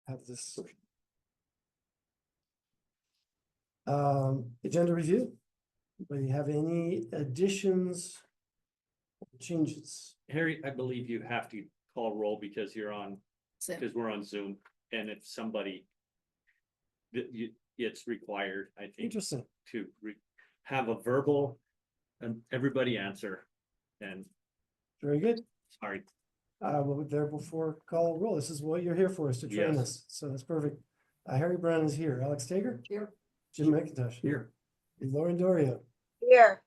have this. Agenda review. Anybody have any additions? Or changes? Harry, I believe you have to call roll because you're on, because we're on Zoom, and if somebody. It's required, I think, Interesting. to have a verbal and everybody answer. And Very good. sorry, We'll there before call roll. This is what you're here for, is to train Yes. us. So that's perfect. Harry Brown is here. Alex Tager? Here. Jim McIntosh? here, And Lauren Dorio. Here.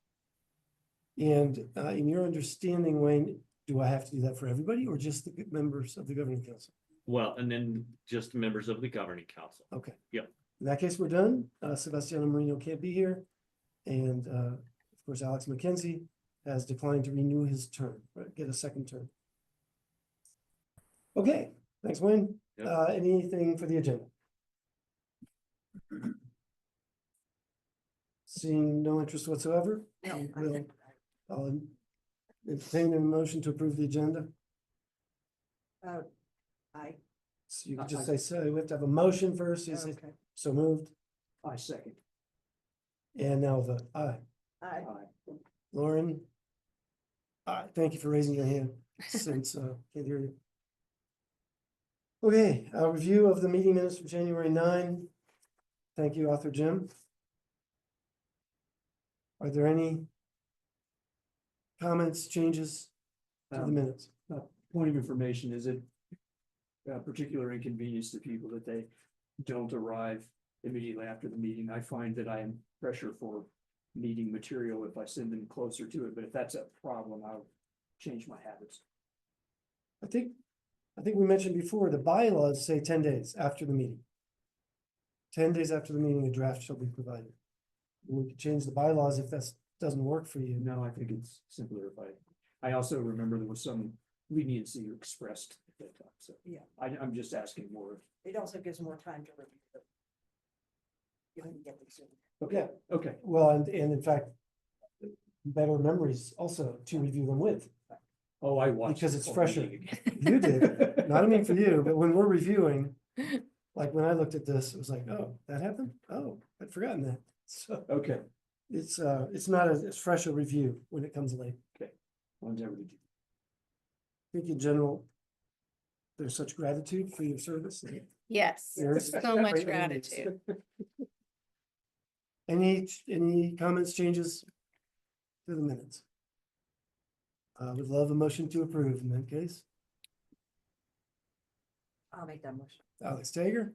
And in your understanding, Wayne, do I have to do that for everybody or just the members of the governing council? well, and then just members of the governing council. Okay. Yep. In that case, we're done. Sebastiano Marino can't be here. And of course, Alex McKenzie has declined to renew his term, right, get a second term. Okay, thanks, Wayne. Yep. Anything for the agenda? Seeing no interest whatsoever, I'll entertain a motion to approve the agenda. Aye. So you can just say, so we have to have a motion first, you say, Okay. so moved, I second. and now the aye. Aye. Lauren? Aye, thank you for raising your hand, since, can't hear you. Okay, a review of the meeting minutes from January 9. Thank you, author Jim. Are there any comments, changes to the minutes? Point of information, is it a particular inconvenience to people that they don't arrive immediately after the meeting? I find that I am pressure for meeting material if I send them closer to it, but if that's a problem, I'll change my habits. I think we mentioned before, the bylaws say 10 days after the meeting. 10 days after the meeting, a draft shall be provided. We could change the bylaws if that doesn't work for you. No, I think it's simpler if I also remember there was some leniency expressed at that time, so. Yeah. I'm just asking more. It also gives more time to review them. You can get these in. Okay, okay, Well, and in fact, better memories also to review them with. oh, I watched. Because the it's whole fresher. meeting. You did, not I mean for you, but when we're reviewing, like when I looked at this, it was like, oh, that happened? Oh, I'd forgotten that. So Okay, it's not as fresh a review when it comes late. longevity. I think in general, there's such gratitude for your service. Yes, There's so much gratitude. Any comments, changes to the minutes? I would love a motion to approve in that case. I'll make that motion. Alex Tager,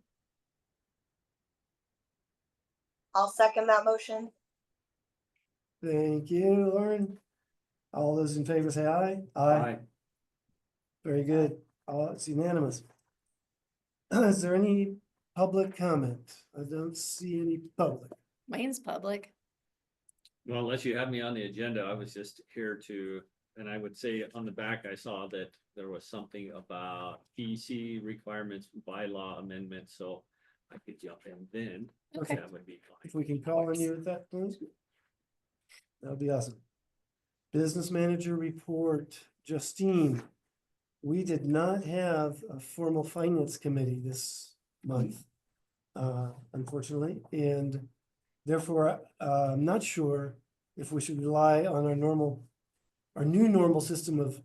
I'll second that motion. thank you, Lauren. All those in favor say aye. Aye. Very good. It's unanimous. Is there any public comment? I don't see any public. Wayne's public. well, unless you have me on the agenda, I was just here to, and I would say on the back, I saw that there was something about EC requirements, bylaw amendments, so I could jump in then. Okay. That would be If fine. we can call on you at that point. That would be awesome. Business manager report, Justine. We did not have a formal finance committee this month, unfortunately, and therefore, I'm not sure if we should rely on our new normal system of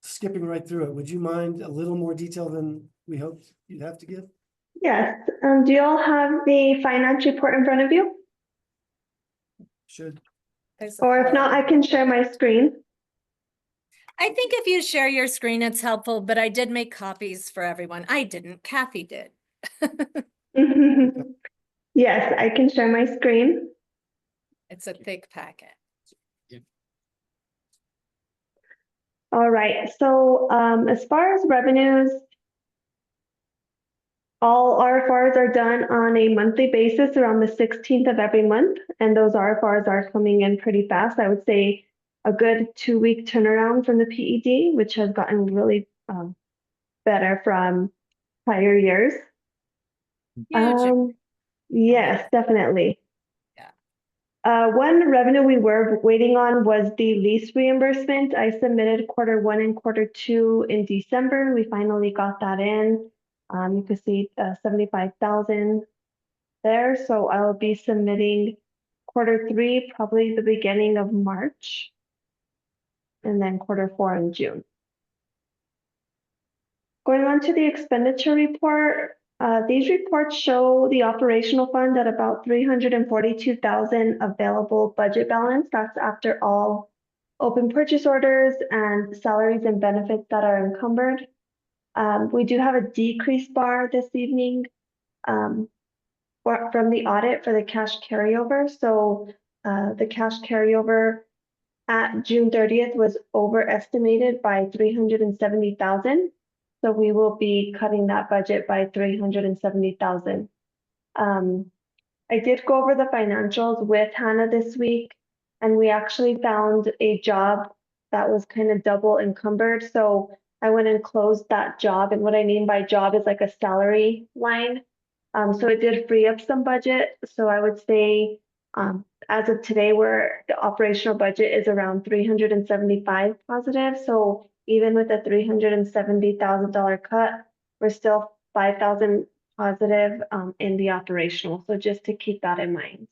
skipping right through it. Would you mind a little more detail than we hoped you'd have to give? Yes, do you all have the finance report in front of you? Should, Or if not, I can share my screen. I think if you share your screen, it's helpful, but I did make copies for everyone. I didn't, Kathy did. Yes, I can share my screen. It's a thick packet. All right, so as far as revenues, all RFRs are done on a monthly basis around the 16th of every month, and those RFRs are coming in pretty fast. I would say a good 2-week turnaround from the PED, which has gotten really better from prior years. Huge. Yes, definitely. Yeah. One revenue we were waiting on was the lease reimbursement. I submitted Q1 and Q2 in December. We finally got that in. You can see 75,000 there. So I'll be submitting Q3, probably the beginning of March. And then Q4 in June. Going on to the expenditure report, these reports show the operational fund at about 342,000 available budget balance. That's after all open purchase orders and salaries and benefits that are encumbered. We do have a decrease bar this evening from the audit for the cash carryover. So the cash carryover at June 30th was overestimated by 370,000. So we will be cutting that budget by 370,000. I did go over the financials with Hannah this week, and we actually found a job that was kind of double encumbered. So I went and closed that job. And what I mean by job is like a salary line. So it did free up some budget. So I would say as of today, where the operational budget is around 375 positive. So even with a $370,000 cut, we're still 5,000 positive in the operational. So just to keep that in mind.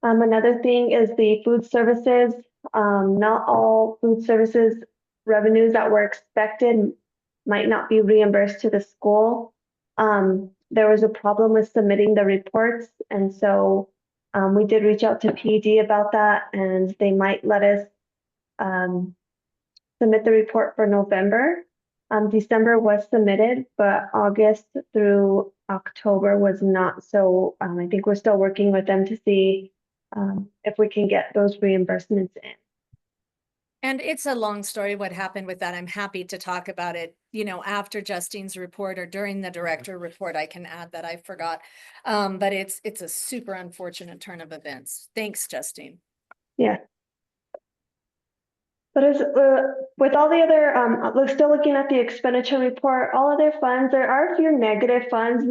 Another thing is the food services. Not all food services revenues that were expected might not be reimbursed to the school. There was a problem with submitting the reports, and so we did reach out to PD about that, and they might let us submit the report for November. December was submitted, but August through October was not. So I think we're still working with them to see if we can get those reimbursements in. And it's a long story what happened with that. I'm happy to talk about it, you know, after Justine's report or during the director report. I can add that I forgot. But it's a super unfortunate turn of events. Thanks, Justine. Yeah. But as with all the other, still looking at the expenditure report, all other funds, there are a few negative funds,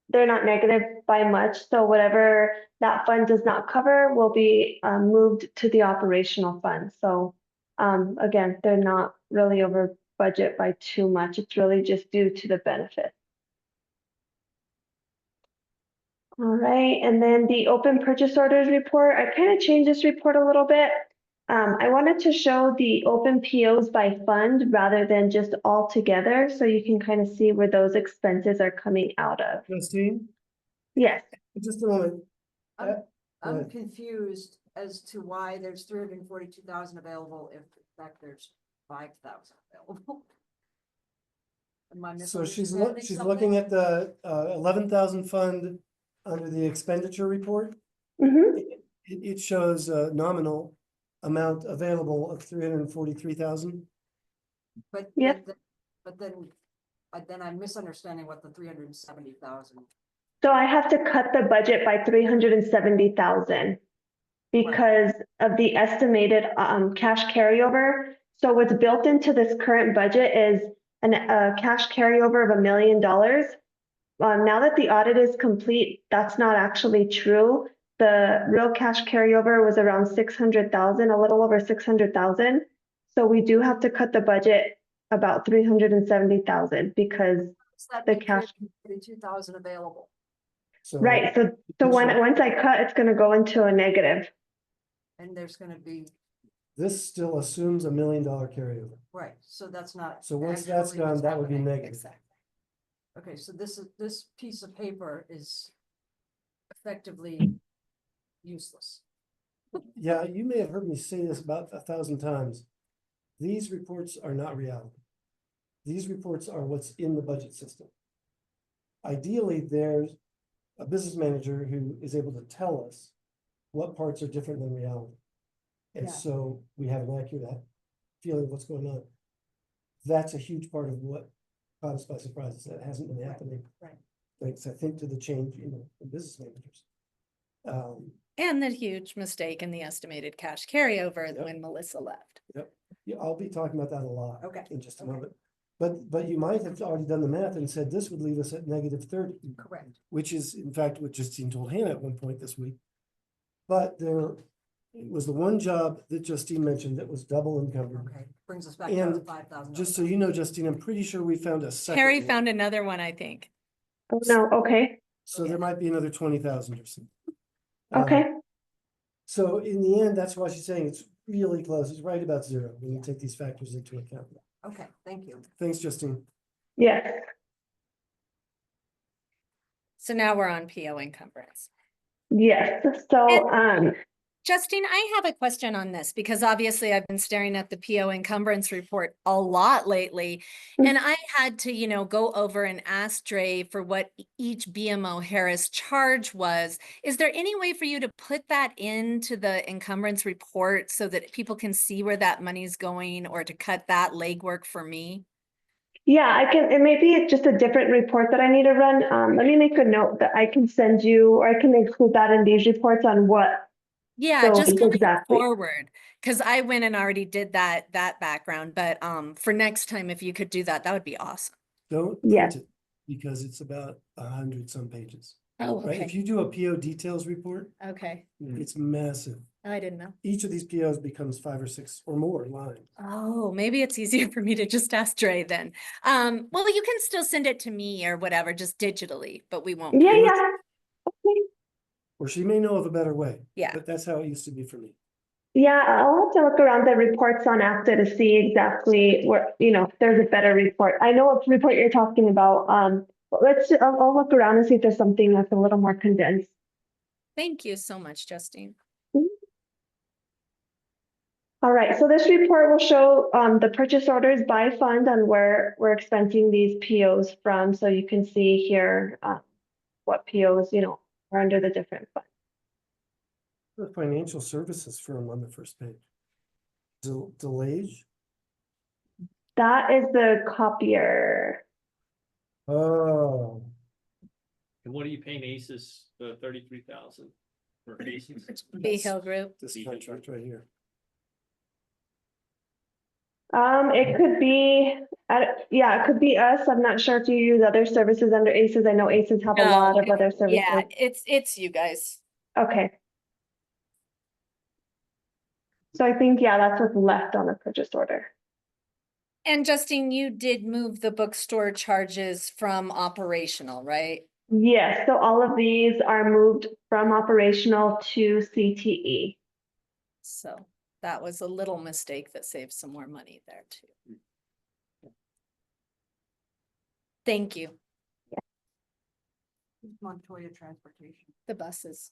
they're not negative by much. So whatever that fund does not cover will be moved to the operational fund. So again, they're not really over budget by too much. It's really just due to the benefit. All right, and then the open purchase orders report, I kind of changed this report a little bit. I wanted to show the open POs by fund rather than just all together, so you can kind of see where those expenses are coming out of. Justine, Yes, just a moment. I'm Go ahead. confused as to why there's 342,000 available if in fact there's 5,000 available. Am I So she's misunderstanding looking something? at the 11,000 fund under the expenditure report. mm-hmm. It shows a nominal amount available of 343,000. But Yep. but then I'm misunderstanding what the 370,000. So I have to cut the budget by 370,000 because of the estimated cash carryover. So what's built into this current budget is a cash carryover of $1 million. Now that the audit is complete, that's not actually true. The real cash carryover was around 600,000, a little over 600,000. So we do have to cut the budget about 370,000 because the cash. 2,000 available. So Right, so once I cut, it's gonna go into a negative. And there's gonna be, this still assumes $1 million carryover. right, so that's not. So once that's actually gone, what's that would be happening. negative. Exactly. Okay, so this piece of paper is effectively useless. Yeah, you may have heard me say this about 1,000 times. These reports are not reality. These reports are what's in the budget system. Ideally, there's a business manager who is able to tell us what parts are different than reality. And Yeah. so we have an accurate feeling of what's going on. That's a huge part of what caught us by surprise. That hasn't been happening. Right. Thanks, I think, to the change in business managers. And the huge mistake in the estimated cash carryover Yep. when Melissa left. Yeah, I'll be talking about that a lot. Okay, In just a okay. moment. But you might have already done the math and said this would leave us at -30. Correct. Which is in fact what Justine told Hannah at one point this week. But there It was the one job that Justine mentioned that was double encumbered. Okay, brings us back to And $5,000. just so you know, Justine, I'm pretty sure we found a second. Harry one. found another one, I think. Oh, no, okay, So there might be another 20,000 or something. okay, So in the end, that's why she's saying it's really close. It's right about zero when you take these factors into account. Okay, thank you. Thanks, Justine. yes. So now we're on PO encumbrance. Yes, so, Justine, I have a question on this because obviously I've been staring at the PO encumbrance report a lot lately. Mm. And I had to, go over and ask Dre for what each BMO Harris charge was. Is there any way for you to put that into the encumbrance report so that people can see where that money's going, or to cut that legwork for me? yeah, I can, it may be just a different report that I need to run. Let me make a note that I can send you, or I can include that in these reports on what. Yeah, So just coming exactly. forward, because I went and already did that background, but for next time, if you could do that, that would be awesome. Don't Yes. print it because it's about 100 some pages. Oh, Right? If you do a PO details report, Okay, it's massive. I didn't know. Each of these POs becomes 5 or 6 or more lines. Oh, maybe it's easier for me to just ask Dre then. Well, you can still send it to me or whatever, just digitally, but we won't. Yeah, print it. yeah. Okay. Or she may know of a better way. Yeah. But that's how it used to be for me. Yeah, I'll have to look around the reports on ACTA to see exactly what, if there's a better report. I know what report you're talking about. But I'll look around and see if there's something that's a little more condensed. Thank you so much, Justine. All right, so this report will show the purchase orders by fund and where we're expensing these POs from. So you can see here what POs, are under the different funds. The financial services firm on the first page. Delage? That is the copier. Oh, And what are you paying ACES, the 33,000 for ACES? B Hill Group. this contract right here. It could be, it could be us. I'm not sure if you use other services under ACES. I know ACES have a lot of other services. Yeah, it's you guys. Okay. So I think, that's what's left on the purchase order. And Justine, you did move the bookstore charges from operational, right? Yes, so all of these are moved from operational to CTE. So that was a little mistake that saved some more money there too. Thank you. Montoya Transportation. The buses.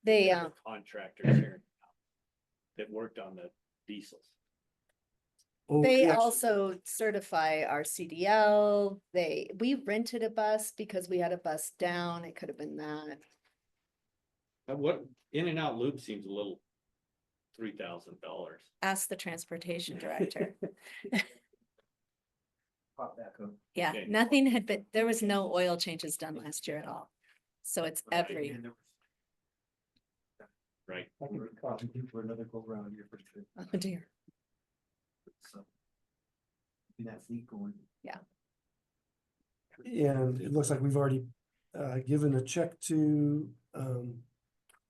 They, Contractors here that worked on the diesels. Oh, they yes. also certify our CDL. We rented a bus because we had a bus down. It could have been that. What, In and Out Loop seems a little $3,000. Ask the transportation director. Pop back up. Yeah, Okay. nothing had been, there was no oil changes done last year at all. So it's Right. every, Right. I can copy you for another go round here for sure. oh dear. So. That fleet going. And it looks like we've already given a check to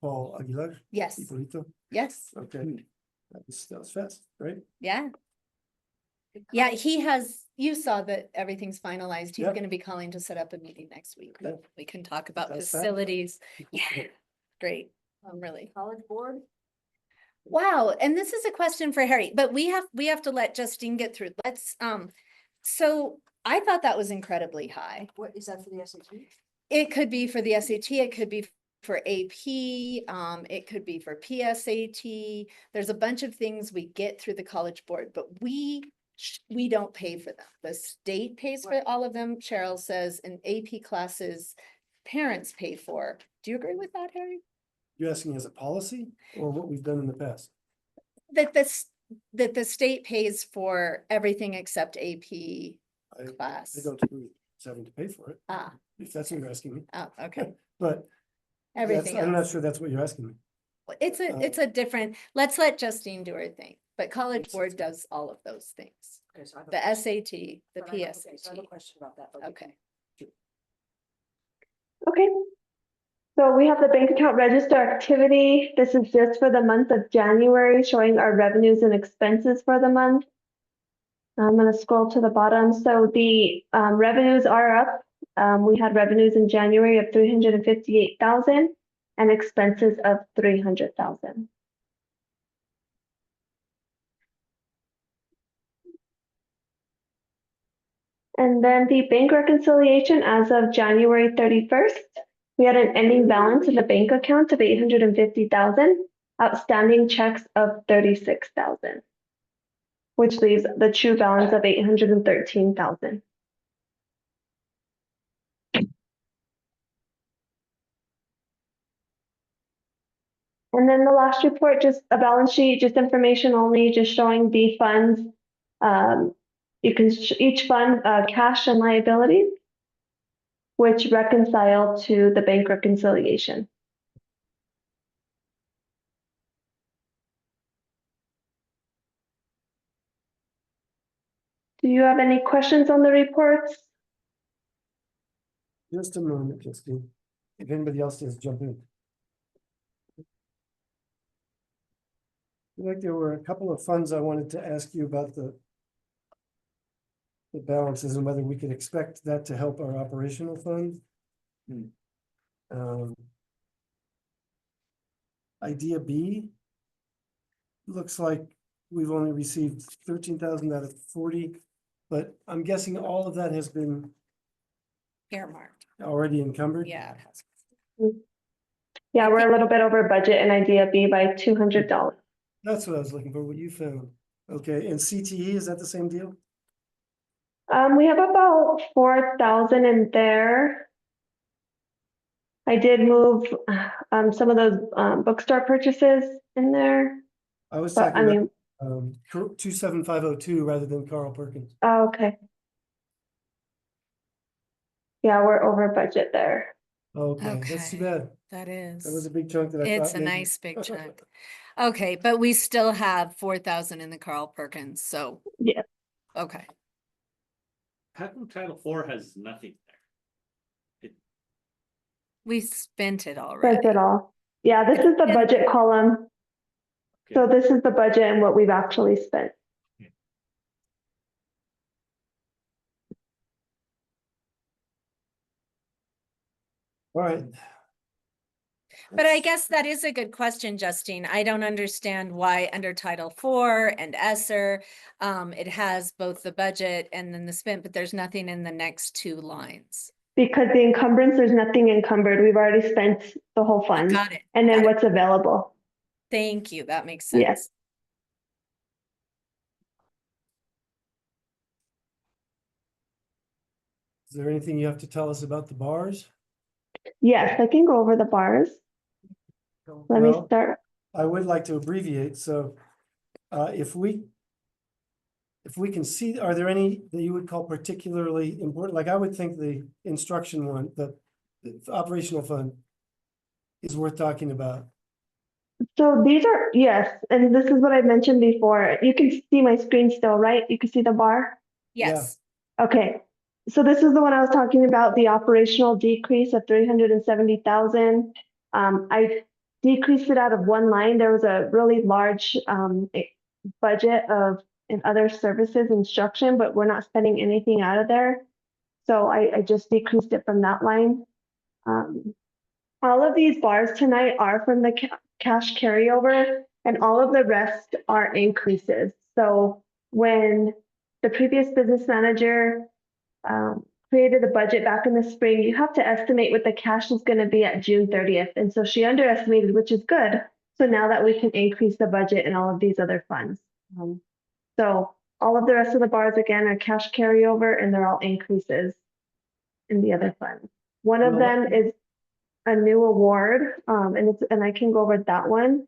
Paul Aguilar. Yes, Hipolito. yes, Okay. That was fast, right? yeah. Yeah, he has, you saw that everything's finalized. He's Yep. gonna be calling to set up a meeting next week. Okay. We can talk about That's fast. facilities. Yeah, great. I'm really. College Board? Wow, and this is a question for Harry, but we have to let Justine get through. Let's, so I thought that was incredibly high. What, is that for the SAT? It could be for the SAT, it could be for AP, it could be for PSAT. There's a bunch of things we get through the College Board, but we don't pay for them. The state pays for Right. all of them, Cheryl says, and AP classes, parents pay for. Do you agree with that, Harry? You're asking as a policy or what we've done in the past? That the state pays for everything except AP I class. don't agree with having to pay for it, Ah, if that's what you're asking me. oh, okay, But everything I'm not else. sure that's what you're asking me. It's a different, let's let Justine do her thing, but College Makes Board sense. does all of those things. Okay, so I have a The question- SAT, the but I have- okay, so I have a PSAT. question about that. but we Okay. can- Okay. So we have the bank account register activity. This is just for the month of January, showing our revenues and expenses for the month. I'm gonna scroll to the bottom. So the revenues are up. We had revenues in January of 358,000 and expenses of 300,000. And then the bank reconciliation as of January 31st, we had an ending balance in the bank account of 850,000, outstanding checks of 36,000, which leaves the true balance of 813,000. And then the last report, just a balance sheet, just information only, just showing the funds. You can each fund cash and liabilities, which reconcile to the bank reconciliation. Do you have any questions on the reports? Just a moment, Justine. If anybody else does, jump in. I feel like there were a couple of funds I wanted to ask you about the balances and whether we could expect that to help our operational fund. Hmm. Idea B. Looks like we've only received 13,000 out of 40, but I'm guessing all of that has been Earmarked, already encumbered. yeah. It has. Yeah, we're a little bit over budget in Idea B by $200. That's what I was looking for, what you found. Okay, and CTE, is that the same deal? We have about 4,000 in there. I did move some of those bookstore purchases in there, I was but I talking about mean, 27502 rather than Carl Perkins. oh, okay. Yeah, we're over budget there. Okay, that's too Okay. bad. That That was is, a big chunk that I it's thought a maybe. nice big chunk. Okay, but we still have 4,000 in the Carl Perkins, so. Yeah. Okay, How come Title IV has nothing there? we spent it already. That's it all. Yeah, this is the And- budget column. So Okay. this is the budget and what we've actually spent. All right. But I guess that is a good question, Justine. I don't understand why under Title IV and ESSER, it has both the budget and then the spent, but there's nothing in the next two lines. Because the encumbrance, there's nothing encumbered. We've already spent the whole fund. Got it. And then got it. what's available. Thank you. That makes Yes. sense. Is there anything you have to tell us about the bars? Yes, I can go over the bars. Let me Well, start. I would like to abbreviate, so if we can see, are there any that you would call particularly important? Like I would think the instruction one, the operational fund is worth talking about. So these are, yes, and this is what I mentioned before. You can see my screen still, right? You can see the bar? Yeah. Yes. Okay, so this is the one I was talking about, the operational decrease of 370,000. I decreased it out of one line. There was a really large budget of in other services instruction, but we're not spending anything out of there. So I just decreased it from that line. All of these bars tonight are from the cash carryover, and all of the rest are increases. So when the previous business manager created the budget back in the spring, you have to estimate what the cash is going to be at June 30th. And so she underestimated, which is good. So now that we can increase the budget in all of these other funds. So all of the rest of the bars again are cash carryover, and they're all increases in the other funds. One of them is a new award, and I can go over that one.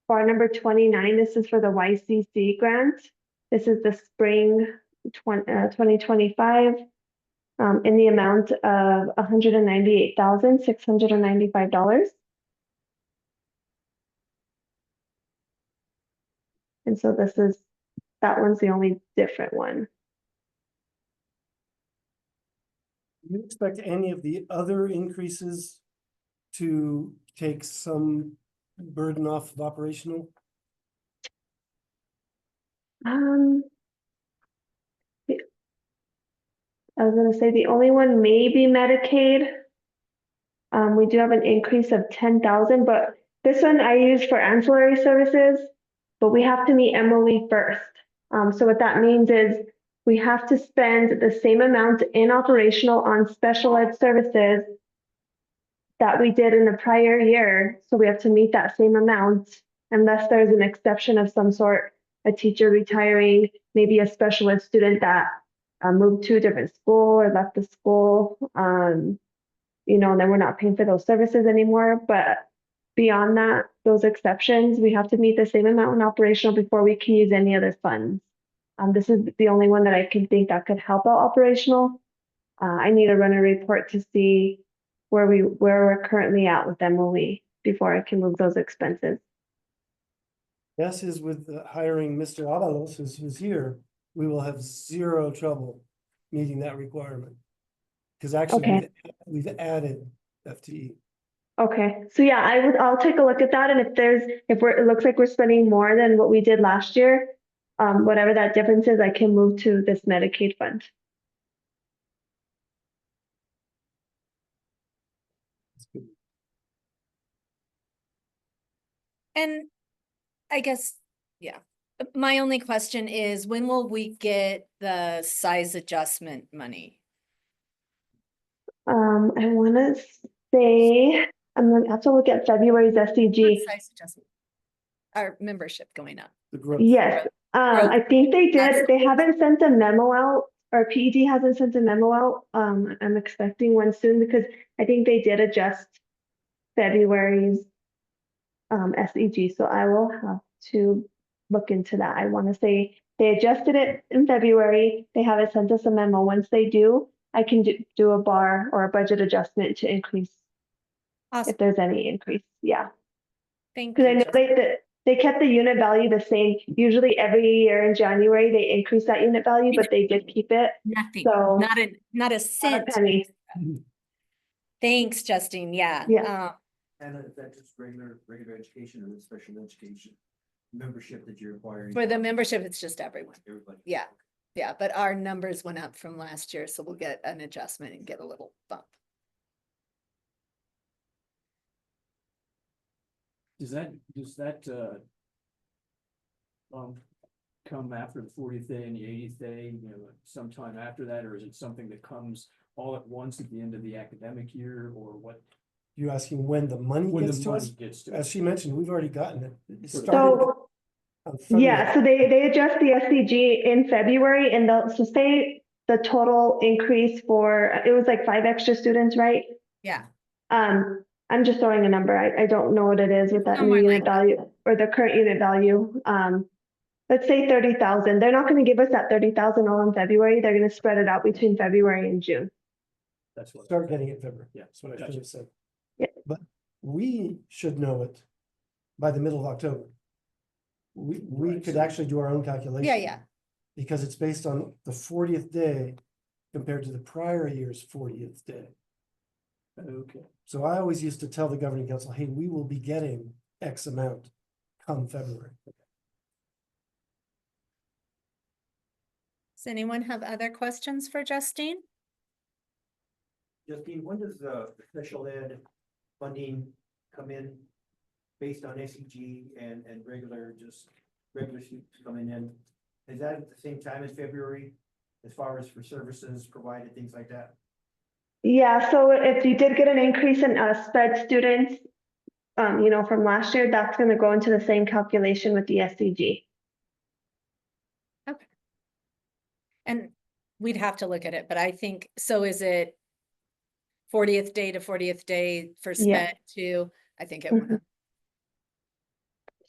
Bar number 29, this is for the YCC grant. This is the spring 2025 in the amount of $198,695. And so that one's the only different one. Do you expect any of the other increases to take some burden off of operational? Um. I was gonna say the only one may be Medicaid. We do have an increase of 10,000, but this one I use for ancillary services, but we have to meet MOE first. So what that means is we have to spend the same amount in operational on special ed services that we did in the prior year. So we have to meet that same amount unless there's an exception of some sort, a teacher retiring, maybe a special ed student that moved to a different school or left the school. You know, and then we're not paying for those services anymore. But beyond that, those exceptions, we have to meet the same amount in operational before we can use any other funds. This is the only one that I can think that could help out operational. I need to run a report to see where we're currently at with MOE before I can move those expenses. Guess is with hiring Mr. Avalos, who's here, we will have zero trouble meeting that requirement. Because actually, Okay. we've added FTE. Okay, so yeah, I'll take a look at that, and it looks like we're spending more than what we did last year. Whatever that difference is, I can move to this Medicaid fund. And I guess, yeah, my only question is, when will we get the size adjustment money? I wanna say, I'm gonna have to look at February's Not SCG. size adjustment. Our membership going up. The growth. Yes, Growth. I think they That's- did, they haven't sent a memo out, or PED hasn't sent a memo out. I'm expecting one soon because I think they did adjust February's SEG, so I will have to look into that. I wanna say they adjusted it in February, they haven't sent us a memo. Once they do, I can do a bar or a budget adjustment to increase Awesome, if there's any increase, yeah. thank Because I you. know Jessica. they kept the unit value the same. Usually every year in January, they increase that unit value, but they did keep it. Nothing, So- not a Not a cent. penny. Thanks, Justine, yeah. Yeah. And is that just regular education or the special education membership that you're acquiring? For the membership, it's just everyone. Everybody. Yeah. Yeah, but our numbers went up from last year, so we'll get an adjustment and get a little bump. Does that come after the 40th day and the 80th day, you know, sometime after that, or is it something that comes all at once at the end of the academic year, or what? You asking when the money When gets the to us? money gets to As us? she mentioned, we've already gotten it. It So- started So, on Friday. yeah, so they adjust the SCG in February and so say the total increase it was like 5 extra students, right? Yeah, I'm just throwing a number. I don't know what it is with that new Somewhere unit like that. value or the current unit value. Let's say 30,000. They're not gonna give us that 30,000 all in February. They're gonna spread it out between February and June. That's what. Start getting it in February. Yeah, That's what I should gotcha. have said. Yeah. But we should know it by the middle of October. We Right, could so- actually do our own calculation. yeah. Because it's based on the 40th day compared to the prior year's 40th day. Okay, So I always used to tell the governing council, hey, we will be getting X amount come February. Does anyone have other questions for Justine? Justine, when does the special ed funding come in based on SEG and regular students coming in? Is that at the same time as February, as far as for services provided, things like that? Yeah, so if you did get an increase in sped students, you know, from last year, that's gonna go into the same calculation with the SCG. And we'd have to look at it, but I think, so is it 40th day to 40th day for Yeah. sped too? I think it went up.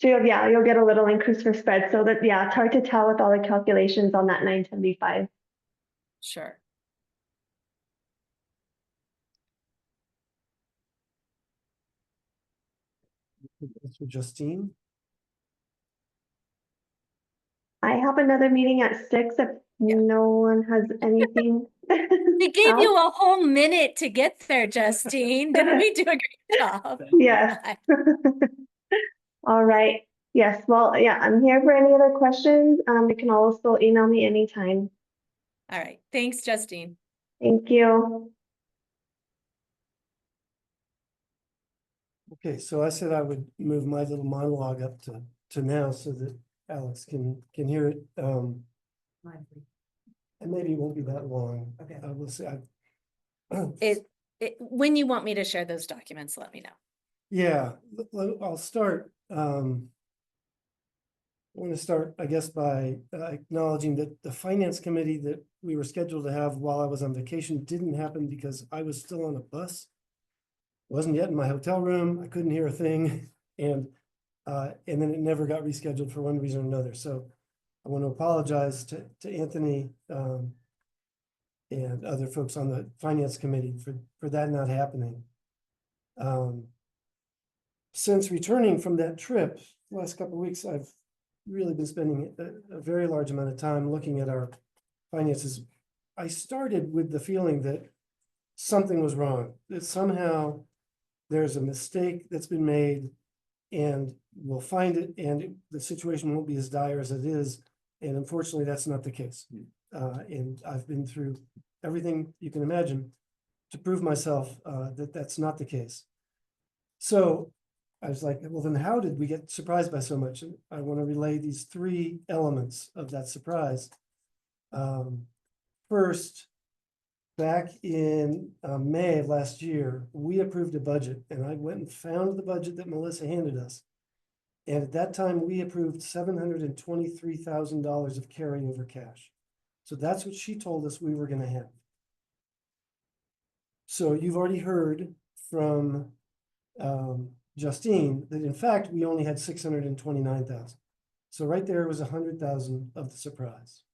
So you'll get a little increase for sped, so that, yeah, it's hard to tell with all the calculations on that 975. Sure. That's for Justine. I have another meeting at 6 if Yeah. no one has anything. We gave you a whole minute to get there, Justine. Didn't we do a great job? Yes. All right. Yes, well, yeah, I'm here for any other questions. You can also email me anytime. All right. Thanks, Justine. Thank you. Okay, so I said I would move my little monologue up to now so that Alex can hear it. And maybe it won't be that long. Okay. I will say, When you want me to share those documents, let me know. yeah, I'll start. I want to start, I guess, by acknowledging that the finance committee that we were scheduled to have while I was on vacation didn't happen because I was still on a bus. Wasn't yet in my hotel room. I couldn't hear a thing. And then it never got rescheduled for one reason or another. So I want to apologize to Anthony and other folks on the finance committee for that not happening. Since returning from that trip, the last couple of weeks, I've really been spending a very large amount of time looking at our finances. I started with the feeling that something was wrong, that somehow there's a mistake that's been made and we'll find it and the situation won't be as dire as it is. And unfortunately, that's not the case. And I've been through everything you can imagine to prove myself that that's not the case. So I was like, well, then how did we get surprised by so much? And I want to relay these three elements of that surprise. First, back in May of last year, we approved a budget and I went and found the budget that Melissa handed us. And at that time, we approved $723,000 of carryover cash. So that's what she told us we were going to have. So you've already heard from Justine that in fact, we only had 629,000. So right there was 100,000 of the surprise.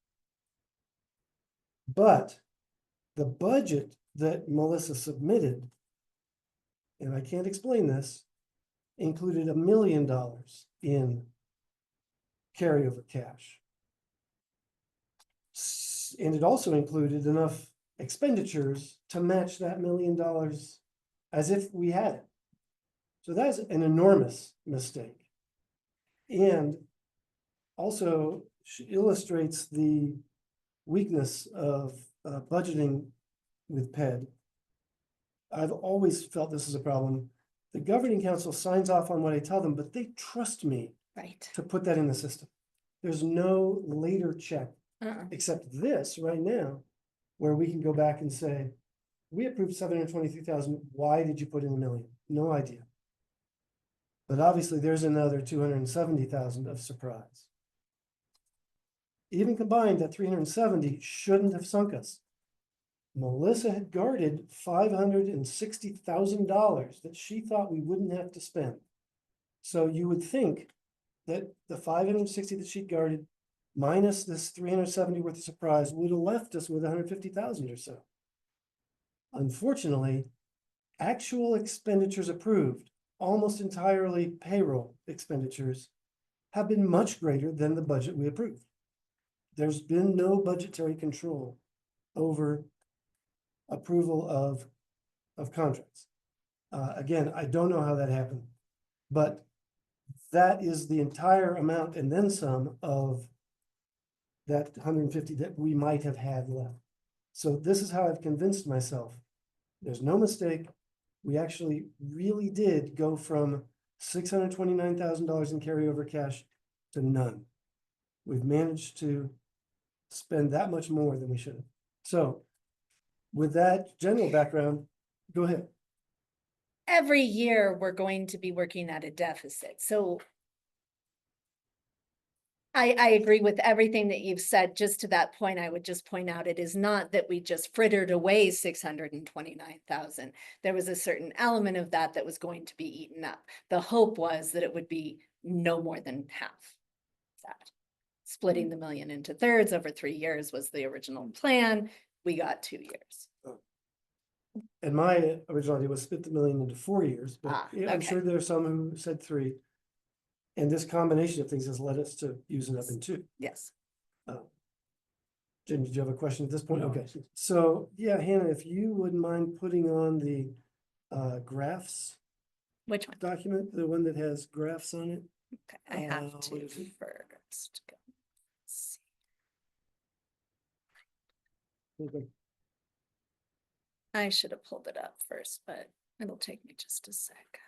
But the budget that Melissa submitted, and I can't explain this, included $1 million in carryover cash. And it also included enough expenditures to match that $1 million as if we had it. So that's an enormous mistake. And also illustrates the weakness of budgeting with PED. I've always felt this is a problem. The governing council signs off on what I tell them, but they trust me Right. to put that in the system. There's no later check, Uh-uh. except this right now, where we can go back and say, we approved 723,000. Why did you put in $1 million? No idea. But obviously there's another 270,000 of surprise. Even combined, that 370 shouldn't have sunk us. Melissa had guarded $560,000 that she thought we wouldn't have to spend. So you would think that the 560 that she guarded minus this 370 worth of surprise would have left us with 150,000 or so. Unfortunately, actual expenditures approved, almost entirely payroll expenditures, have been much greater than the budget we approved. There's been no budgetary control over approval of contracts. Again, I don't know how that happened, but that is the entire amount and then some of that 150 that we might have had left. So this is how I've convinced myself. There's no mistake. We actually really did go from $629,000 in carryover cash to none. We've managed to spend that much more than we should have. So with that general background, go ahead. Every year, we're going to be working at a deficit. So I agree with everything that you've said. Just to that point, I would just point out, it is not that we just frittered away 629,000. There was a certain element of that that was going to be eaten up. The hope was that it would be no more than half that. Splitting the $1 million into thirds over 3 years was the original plan. We got 2 years. And my original idea was split the $1 million into 4 years, but I'm okay. sure there are some who said 3. And this combination of things has led us to using up in 2. Yes. Jim, did you have a question at this point? No. Okay, so, yeah, Hannah, if you wouldn't mind putting on the graphs Which one? document, the one that has graphs on it. Okay, I have what to is it? first go. see. Okay. I should have pulled it up first, but it'll take me just a sec.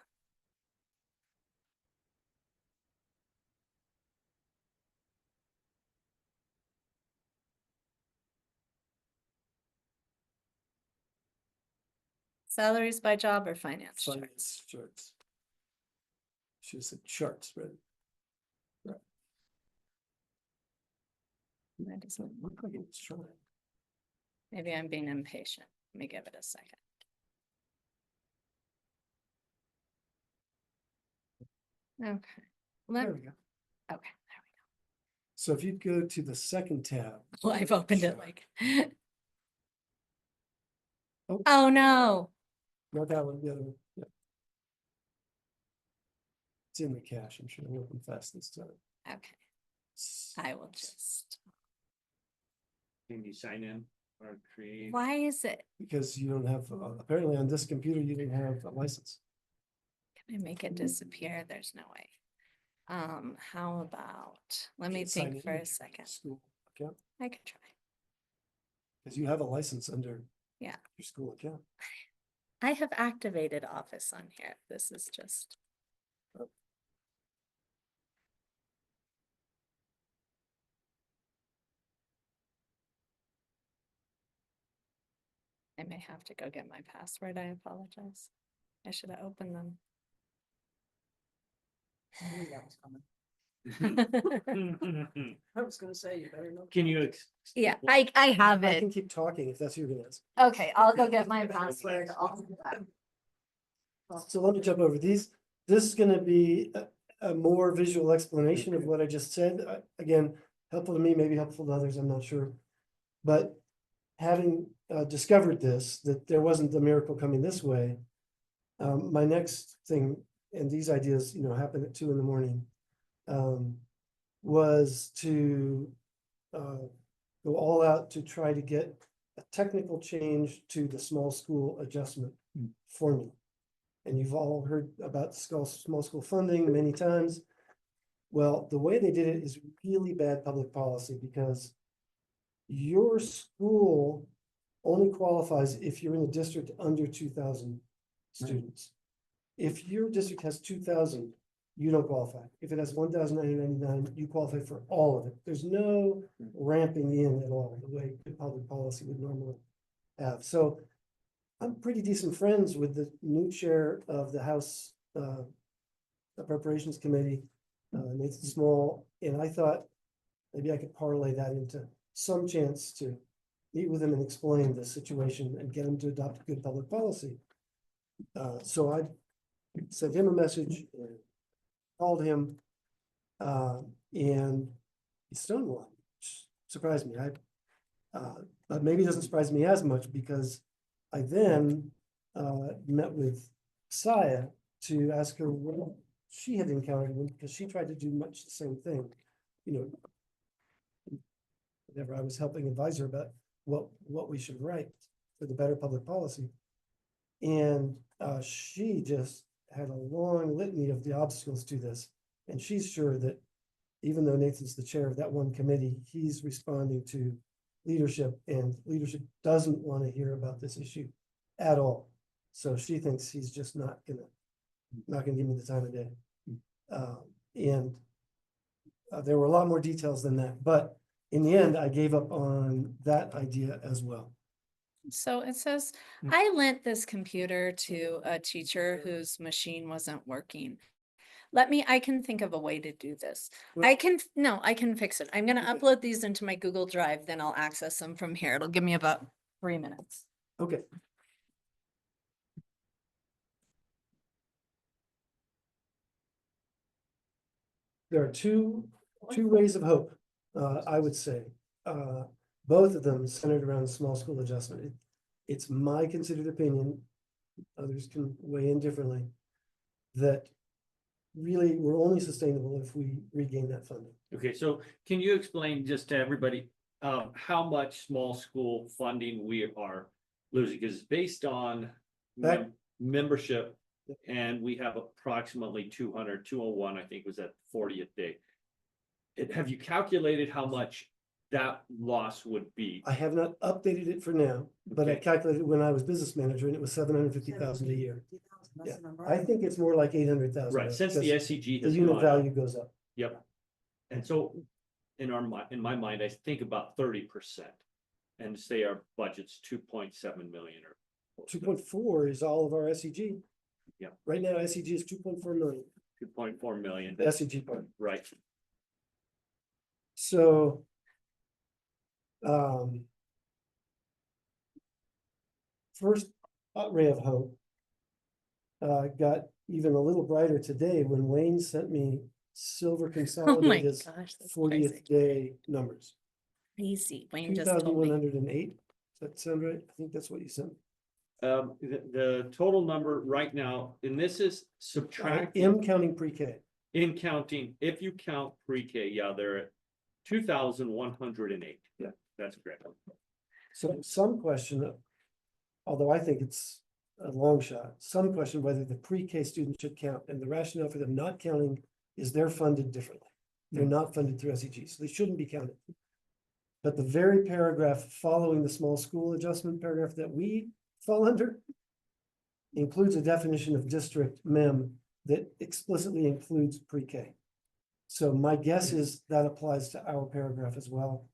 Salaries by job or finance charts? Finance charts. Should have said charts, right? That doesn't Look like it's trying. Maybe I'm being impatient. Let me give it a second. Okay. Let, There okay, we go. there So if you go to the second tab. we go. Well, I've opened it Sure. like. Oh. Oh, no. Not that one, the other one, yeah. It's in the cache, I'm sure it'll open fast this time. Okay, I will just, Can you sign in or create? why is it? Because you don't have, apparently on this computer, you didn't have a license. Can I make it disappear? There's no way. How about, let me Sign think in for with a your second. School account, I could try. because you have a license under. Yeah. Your school account. I have activated Office on here. This is just. I may have to go get my password. I apologize. I should have opened them. I knew that was coming. Can I was gonna say, you better know. you? Yeah, I have I it. can keep talking if that's who you're gonna ask. Okay, I'll go get my password. So let me jump over these. This is gonna be a more visual explanation of what I just said. Again, helpful to me, maybe helpful to others, I'm not sure. But having discovered this, that there wasn't a miracle coming this way. My next thing, and these ideas, happen at 2 a.m. Was to go all out to try to get a technical change to the small school adjustment formula. And you've all heard about small school funding many times. Well, the way they did it is really bad public policy because your school only qualifies if you're in a district under 2,000 students. If your district has 2,000, you don't qualify. If it has 1,999, you qualify for all of it. There's no ramping in at all, the way good public policy would normally have. So I'm pretty decent friends with the new chair of the House Appropriations Committee, Nathan Small, and I thought maybe I could parlay that into some chance to meet with him and explain the situation and get him to adopt good public policy. So I sent him a message, called him, and he stonewalled, which surprised me. But maybe it doesn't surprise me as much because I then met with Saya to ask her what she had encountered because she tried to do much the same thing. Whenever I was helping advise her about what we should write for the better public policy. And she just had a long litany of the obstacles to this. And she's sure that even though Nathan's the chair of that one committee, he's responding to leadership, and leadership doesn't want to hear about this issue at all. So she thinks he's just not gonna give me the time of day. And there were a lot more details than that, but in the end, I gave up on that idea as well. So it says, I lent this computer to a teacher whose machine wasn't working. I can think of a way to do this. Well- I can fix it. I'm gonna Okay. upload these into my Google Drive, then I'll access them from here. It'll give me about 3 minutes. Okay. There are two ways of hope, I would say. Both of them centered around small school adjustment. It's my considered opinion, others can weigh in differently, that really we're only sustainable if we regain that funding. Okay, so can you explain just to everybody, how much small school funding we are losing, because it's based on That- membership. And we have approximately 201, I think was at 40th day. Have you calculated how much that loss would be? I have not updated it for now, but I Okay. calculated when I was business manager and it was 750,000 a year. Yeah, I think it's more like 800,000. Right, since the SCG The has unit gone up. value goes up. Yep. And so in in my mind, I think about 30%. And say our budget's 2.7 million or. 2.4 is all of our SEG. Yeah. Right now, SEG is 2.4 million, 2.4 million, the SEG part. right? So. First ray of hope. Got even a little brighter today when Wayne sent me Silver Oh my Consolidated's gosh, that's 40th day numbers. crazy. Wayne Two just thousand told one me. hundred and eight. Does that sound right? I think that's what you sent. The total number right now, and this is I subtracting, am counting pre-K. in counting, if you count pre-K, yeah, they're at 2,108. Yeah. That's correct. So some question, although I think it's a long shot, some question whether the pre-K students should count, and the rationale for them not counting is they're funded differently. They're not funded through SEG, so they shouldn't be counted. But the very paragraph following the small school adjustment paragraph that we fall under includes a definition of district MEM that explicitly includes pre-K. So my guess is that applies to our paragraph as well.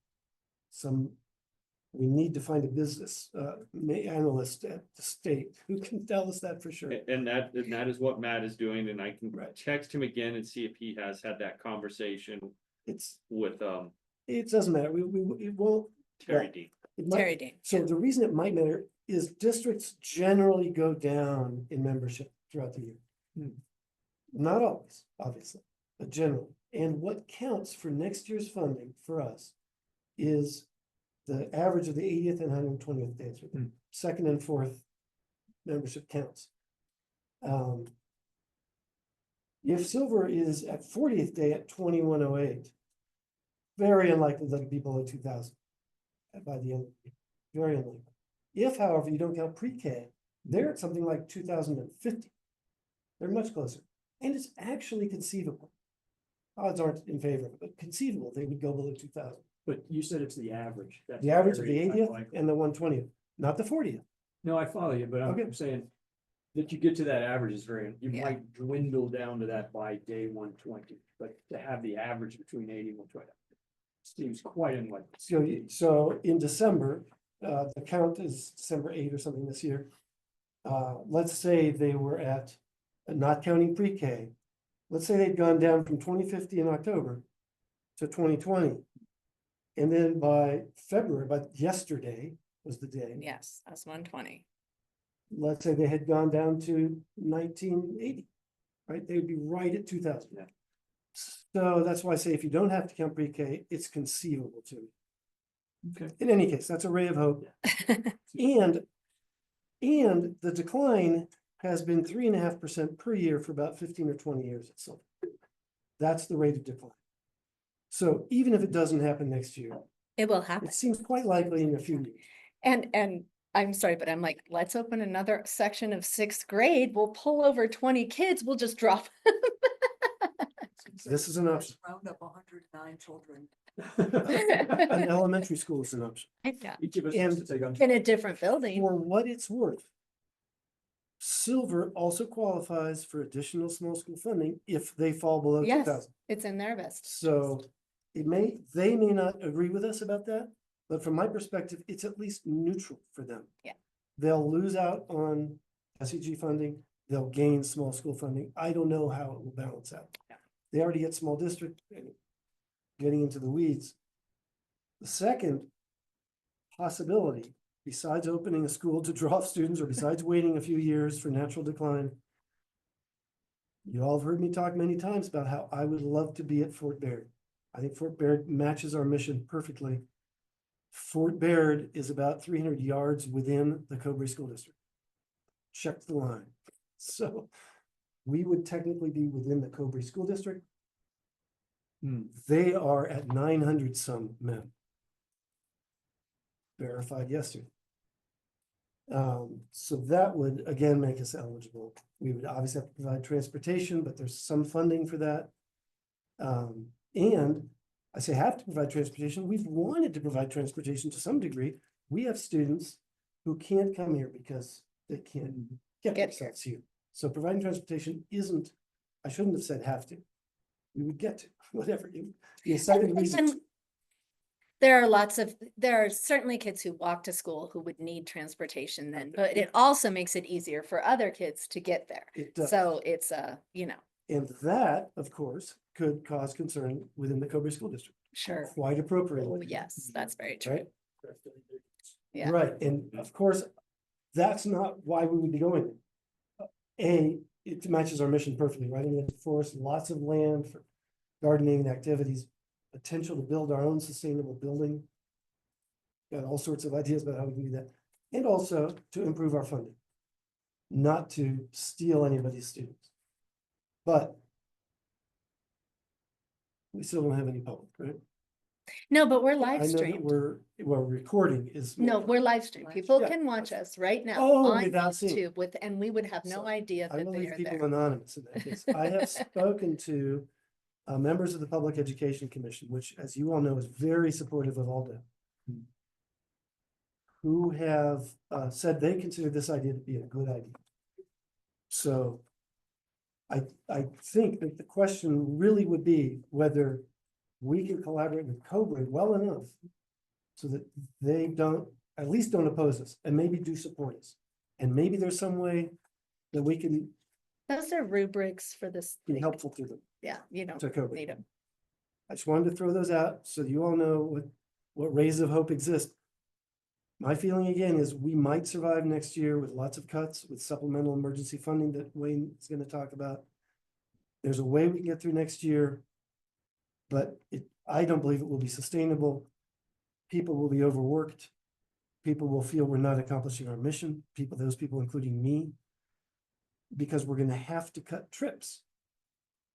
We need to find a business analyst at the state who can tell us that for sure. And that is what Matt is doing, and I can Right. text him again and see if he has had that conversation It's, with it doesn't matter. It won't. Terry Well, Dean. it might- Terry Dean. So the reason it might matter is districts generally go down in membership throughout the year. Not always, obviously, but generally. And what counts for next year's funding for us is the average of the 80th and 120th days. Second and fourth membership counts. If silver is at 40th day at 2108, very unlikely they'll be below 2,000 by the end of the year. Very unlikely. If, however, you don't count pre-K, they're at something like 2,050. They're much closer. And it's actually conceivable. Odds aren't in favor of it, but conceivable they would go below 2,000. But you said it's the average. That's The average of the very 80th unlikely. and the 120th, not the 40th. No, I follow you, but Okay. I'm saying that you get to that average is you Yeah. might dwindle down to that by day 120, but to have the average between 80 and 120 seems quite unlikely. So in December, the count is December 8 or something this year. Let's say they were at, not counting pre-K, let's say they'd gone down from 2050 in October to 2020. And then by February, but yesterday was the day, Yes, that's 120. let's say they had gone down to 1980, right? They would be right at 2000. Yeah. So that's why I say if you don't have to count pre-K, it's conceivable to me. Okay. In any case, that's a ray of hope. And the decline has been 3.5% per year for about 15 or 20 years at Silver. That's the rate of decline. So even if it doesn't happen next year, It will happen. it seems quite likely in a few years. And I'm sorry, but I'm like, let's open another section of sixth grade. We'll pull over 20 kids. We'll just drop. This is an option. Round up 109 children. An elementary school is an option. Yeah, Each of us has to And- take on. in a different building. For what it's worth, Silver also qualifies for additional small school funding if they fall below Yes. 2,000. It's in their best. So they may not agree with us about that, but from my perspective, it's at least neutral for them. Yeah. They'll lose out on SEG funding, they'll gain small school funding. I don't know how it will balance out. Yeah. They already get small district, getting into the weeds. The second possibility, besides opening a school to draw students or besides waiting a few years for natural decline, you all have heard me talk many times about how I would love to be at Fort Baird. I think Fort Baird matches our mission perfectly. Fort Baird is about 300 yards within the Cobury School District. Check the line. So we would technically be within the Cobury School District. They are at 900 some men. verified yesterday. So that would again make us eligible. We would obviously have to provide transportation, but there's some funding for that. And I say have to provide transportation. We've wanted to provide transportation to some degree. We have students who can't come here because they can't get Get here. themselves here. So providing transportation isn't, I shouldn't have said have to. We would get to, whatever. The second reason. And there are certainly kids who walk to school who would need transportation then, but it also makes it easier for other kids to get there. It does. So it's And that, of course, could cause concern within the Cobury School District, sure. quite appropriately. Oh, yes, that's very true. Right? Yeah. Right, and of course, that's not why we would be going there. It matches our mission perfectly, right? In the forest, lots of land for gardening and activities, potential to build our own sustainable building. Got all sorts of ideas about how we can do that, and also to improve our funding. Not to steal anybody's students. But we still don't have any public, right? No, but we're I live know that streamed. we're recording is. No, we're live streamed. People Yeah. can watch us right now Oh, on without seeing. YouTube and we would have no So, idea I that will they leave are people there. anonymous in that case. I have spoken to members of the Public Education Commission, which, as you all know, is very supportive of Aldo. Who have said they consider this idea to be a good idea. So I think that the question really would be whether we can collaborate with Cobury well enough so that they don't, at least don't oppose us and maybe do support us. And maybe there's some way that we can Those are rubrics for this. be thing. helpful to them, Yeah, you don't to Cobury. need them. I just wanted to throw those out so you all know what rays of hope exist. My feeling again is we might survive next year with lots of cuts, with supplemental emergency funding that Wayne is gonna talk about. There's a way we can get through next year. But I don't believe it will be sustainable. People will be overworked. People will feel we're not accomplishing our mission, those people including me. Because we're gonna have to cut trips.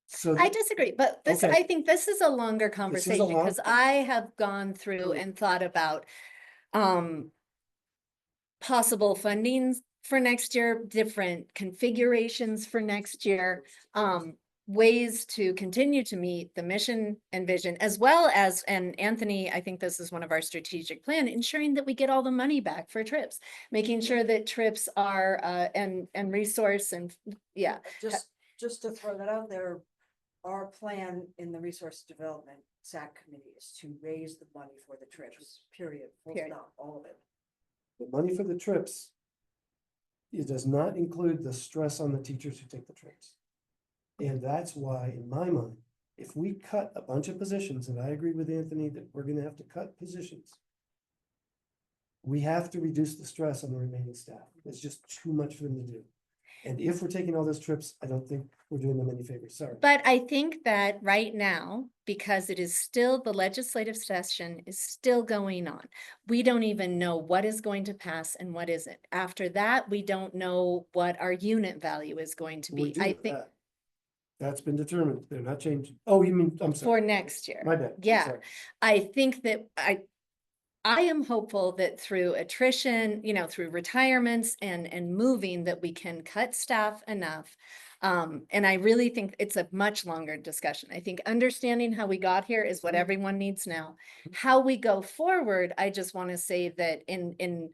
So. I disagree, but Okay. I think this is a longer conversation long- because I have gone through and thought about possible fundings for next year, different configurations for next year, ways to continue to meet the mission and vision, as well as, and Anthony, I think this is one of our strategic plan, ensuring that we get all the money back for trips, making sure that trips are, and resource and, yeah. Just to throw that out there, our plan in the resource development SAC committee is to raise the money for the trips, period, full Period. stop, all of it. The money for the trips. It does not include the stress on the teachers who take the trips. And that's why, in my mind, if we cut a bunch of positions, and I agree with Anthony that we're gonna have to cut positions. We have to reduce the stress on the remaining staff. It's just too much for them to do. And if we're taking all those trips, I don't think we're doing them any favors, sorry. But I think that right now, because it is still, the legislative session is still going on. We don't even know what is going to pass and what isn't. After that, we don't know what our unit value is going to We be. do I have think that. That's been determined. They're not changing. Oh, you mean, I'm sorry. for next year. My bad. I'm Yeah. sorry. I think that I am hopeful that through attrition, through retirements and moving, that we can cut staff enough. And I really think it's a much longer discussion. I think understanding how we got here is what everyone needs now. How we go forward, I just want to say that in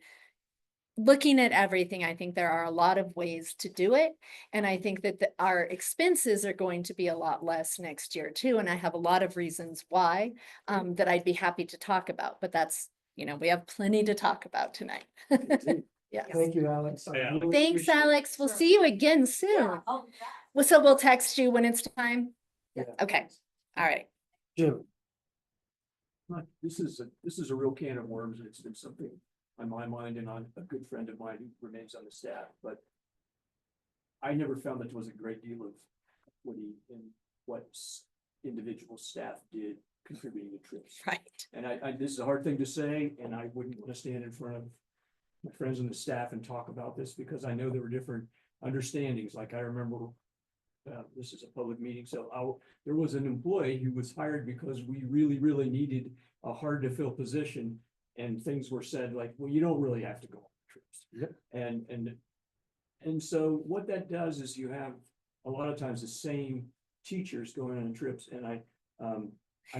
looking at everything, I think there are a lot of ways to do it. And I think that our expenses are going to be a lot less next year too. And I have a lot of reasons why, that I'd be happy to talk about, but that's, we have plenty to talk about tonight. Indeed. Yes. Thank you, Alex. I Yeah. really Thanks, appreciate it. Alex. We'll see you again soon. Well, so we'll text you when it's time. Yeah. Okay. All right. Jim, This is a real can of worms, and it's been something on my mind and on a good friend of mine who remains on the staff, but I never found that there was a great deal of what individual staff did contributing to trips. Right. And this is a hard thing to say, and I wouldn't want to stand in front of my friends on the staff and talk about this, because I know there were different understandings. Like I remember, this is a public meeting, so there was an employee who was hired because we really, really needed a hard to fill position. and things were said like, well, you don't really have to go on trips. Yep. And so what that does is you have a lot of times the same teachers going on trips, and I know.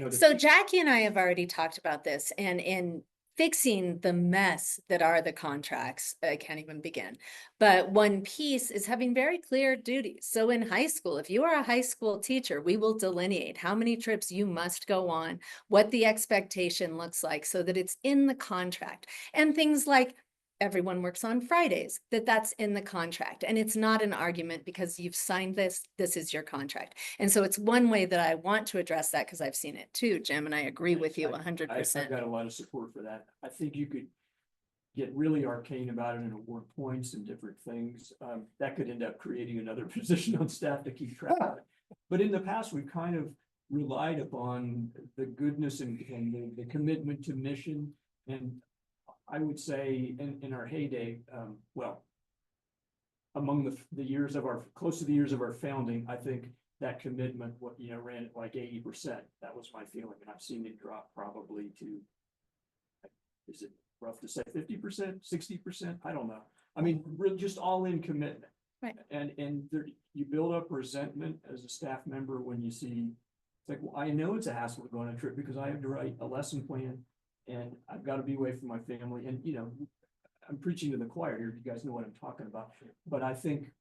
that- So Jackie and I have already talked about this, and in fixing the mess that are the contracts, I can't even begin. But one piece is having very clear duties. So in high school, if you are a high school teacher, we will delineate how many trips you must go on, what the expectation looks like, so that it's in the contract. And things like everyone works on Fridays, that's in the contract. And it's not an argument because you've signed this is your contract. And so it's one way that I want to address that, because I've seen it too, Jim, and I agree with you I- 100%. I've got a lot of support for that. I think you could get really arcane about it and award points and different things. That could end up creating another position on staff to keep track of it. But in the past, we've kind of relied upon the goodness and the commitment to mission. And I would say in our heyday, well, among the years of close to the years of our founding, I think that commitment, ran at like 80%. That was my feeling, and I've seen it drop probably to, is it rough to say 50%, 60%? I don't know. I mean, just all in commitment. Right. And there, you build up resentment as a staff member when you see, it's like, well, I know it's a hassle to go on a trip because I have to write a lesson plan and I've got to be away from my family. And, I'm preaching to the choir here. You guys know what I'm talking about. But I think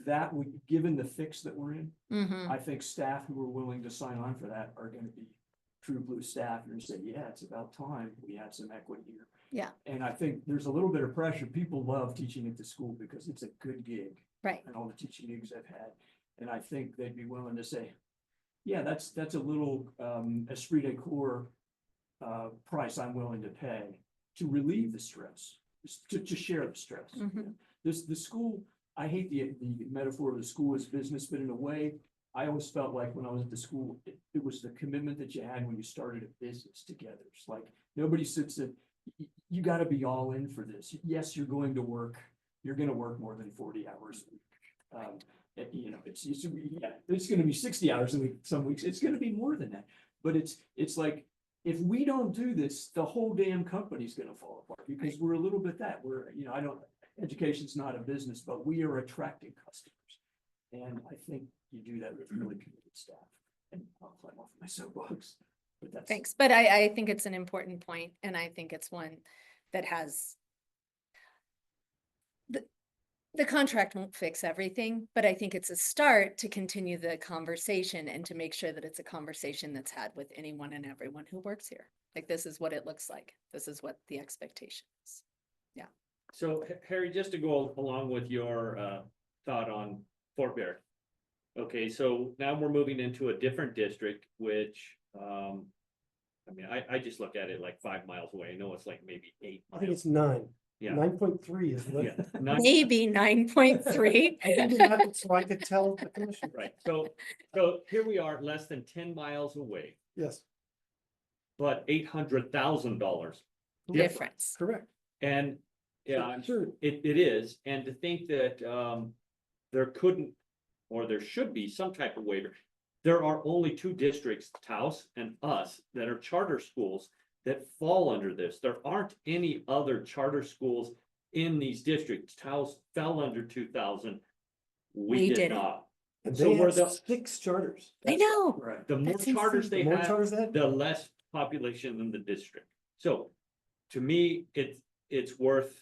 that would, given the fix that we're in, Mhm. I think staff who are willing to sign on for that are going to be true blue staff. You're going to say, yeah, it's about time we had some equity here. Yeah. And I think there's a little bit of pressure. People love teaching at the school because it's a good gig. Right. And all the teaching gigs I've had. And I think they'd be willing to say, yeah, that's a little esprit de corps price I'm willing to pay to relieve the stress, to share the stress. Mhm. The school, I hate the metaphor of the school as business, but in a way, I always felt like when I was at the school, it was the commitment that you had when you started a business together. It's like nobody sits at, you got to be all in for this. Yes, you're going to work. You're going to work more than 40 hours a week. It's going to be 60 hours a week. Some weeks it's going to be more than that. But it's like, if we don't do this, the whole damn company's going to fall apart because we're a little bit that education's not a business, but we are attracting customers. And I think you do that with really committed staff. And I'll climb off my soapbox, but that's. Thanks, but I think it's an important point, and I think it's one that has. The contract won't fix everything, but I think it's a start to continue the conversation and to make sure that it's a conversation that's had with anyone and everyone who works here. Like, this is what it looks like. This is what the expectation is. Yeah. So Harry, just to go along with your thought on Fort Bear. Okay, so now we're moving into a different district, which, I just look at it like 5 miles away. I know it's like maybe 8 I think miles. it's 9. Yeah. 9.3 is Yeah, the. Maybe 9.3. I didn't have it so I could tell the commission. Right, so here we are, less than 10 miles away, Yes, but $800,000. Difference. correct. And yeah, I'm Sure. it is, and to think that there couldn't, or there should be some type of waiver. There are only 2 districts, Taos and us, that are charter schools that fall under this. There aren't any other charter schools in these districts. Taos fell under 2,000. We We did didn't. not. And So they we're have the- 6 charters. I know. Right. The more That's charters insane. they The more have, charters they have, the less population in the district. So to me, it's worth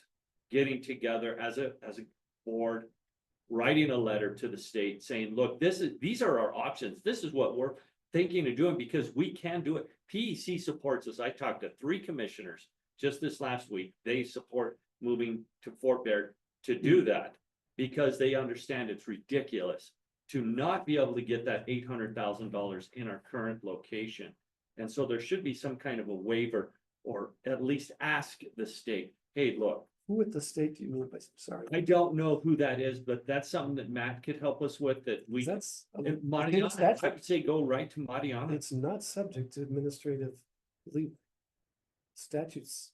getting together as a board, writing a letter to the state saying, look, these are our options. This is what we're thinking of doing because we can do it. PEC supports us. I talked to 3 commissioners just this last week. They support moving to Fort Bear to do that because they understand it's ridiculous to not be able to get that $800,000 in our current location. And so there should be some kind of a waiver or at least ask the state, hey, look, who at the state do you mean by, sorry? I don't know who that is, but that's something that Matt could help us with that we. That's, And state Mariana, I statute. would say go right to Mariana. It's not subject to administrative leave. Statutes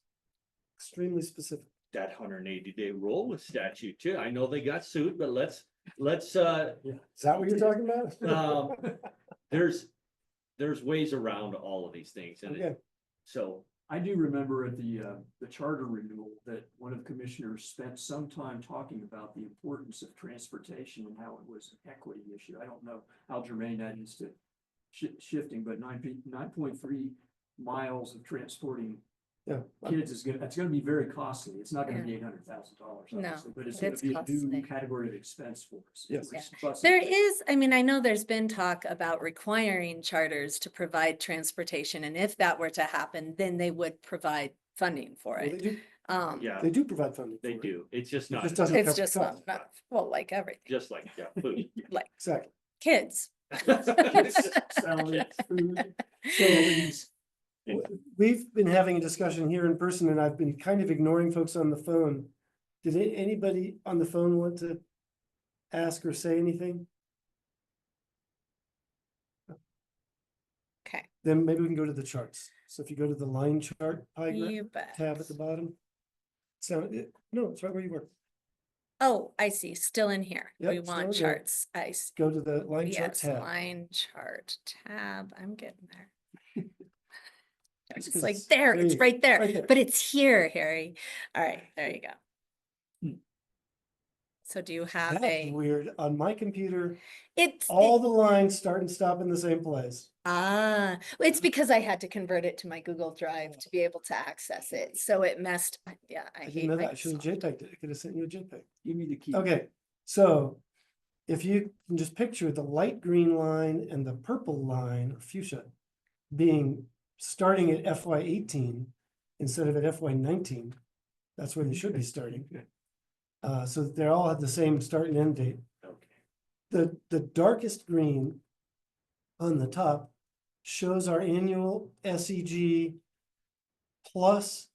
extremely specific. That 180-day rule with statute too. I know they got sued, but let's Is that what you're talking about? there's ways around all of these things and Okay, so I do remember at the charter renewal that one of the commissioners spent some time talking about the importance of transportation and how it was an equity issue. I don't know how germane that is to shifting, but 9.3 miles of transporting Yeah. kids that's gonna be very costly. It's not gonna be $800,000, No, obviously, but it's gonna it's be a costly. new category of expense for us. Yes. Yeah. Buses. There is, I mean, I know there's been talk about requiring charters to provide transportation, and if that were to happen, then they would provide funding for Well, it. They do, Yeah, they do provide funding. they for it. do. It's just It not, just doesn't It's cover the just not cost. enough, well, like everything, just like, yeah, food. like Exactly. kids. Salary, food, salaries. We've been having a discussion here in person and I've been kind of ignoring folks on the phone. Did anybody on the phone want to ask or say anything? Okay, Then maybe we can go to the charts. So if you go to the line chart pie you bet. tab at the bottom. No, it's right where you were. Oh, I see, still in here. Yep, We still want in there. charts. I see. Go to the line chart Yes, tab. line chart tab. I'm getting there. That's It's 'cause like it's there, there it's you- right there, right there. but it's here, Harry. All right, there you go. Hmm. So do you have That's a, weird. On my computer, it's, all the lines start and stop in the same place. it's because I had to convert it to my Google Drive to be able to access it. So it messed, yeah, I I hate didn't know that. I should have Microsoft. JPEG'd it. I could have sent you a JPEG. Give me the key. Okay, so if you can just picture the light green line and the purple line, or fuchsia, being starting at FY 18 instead of at FY 19, that's where they should be starting. So that they all have the same start and end date. Okay. The darkest green on the top shows our annual SEG plus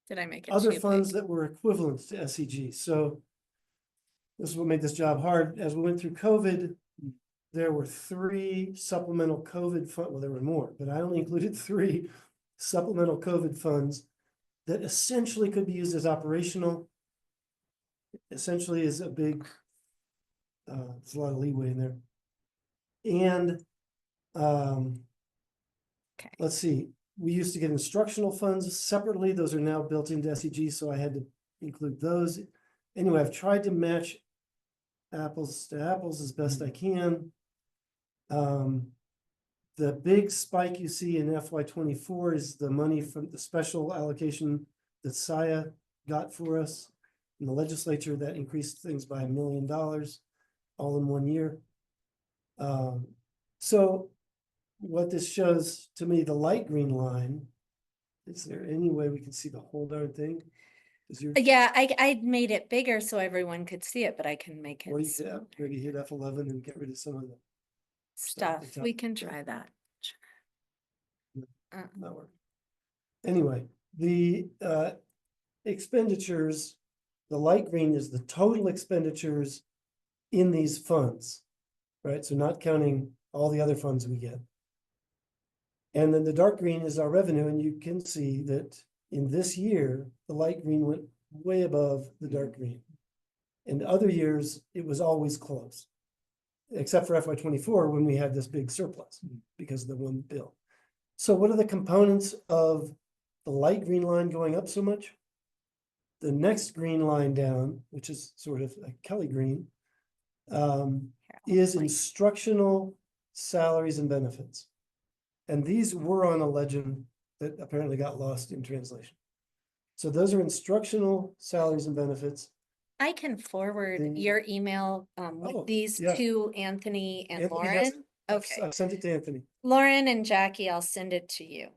Did I make it other too funds big? that were equivalent to SEG. So this is what made this job hard. As we went through COVID, there were 3 supplemental COVID well, there were more, but I only included 3 supplemental COVID funds that essentially could be used as operational. Essentially is a big, there's a lot of leeway in there. And, Okay. let's see, we used to get instructional funds separately. Those are now built into SEG, so I had to include those. Anyway, I've tried to match apples to apples as best I can. The big spike you see in FY 24 is the money from the special allocation that SIA got for us in the legislature that increased things by $1 million all in 1 year. So what this shows to me, the light green line, is there any way we can see the whole darn thing? Is your, Yeah, I made it bigger so everyone could see it, but I can make or it you could maybe hit F11 and get rid of some of the stuff. top. We can try that. not work. Anyway, the expenditures, the light green is the total expenditures in these funds, right? So not counting all the other funds we get. And then the dark green is our revenue, and you can see that in this year, the light green went way above the dark green. In other years, it was always close, except for FY 24 when we had this big surplus because of the one bill. So what are the components of the light green line going up so much? The next green line down, which is sort of a Kelly green, is instructional salaries and benefits. And these were on a legend that apparently got lost in translation. So those are instructional salaries and benefits. I can forward The- your email Oh, with these yeah. to Anthony and Anthony has it. Lauren. I've Okay, I've sent it to Anthony. Lauren and Jackie, I'll send it to you.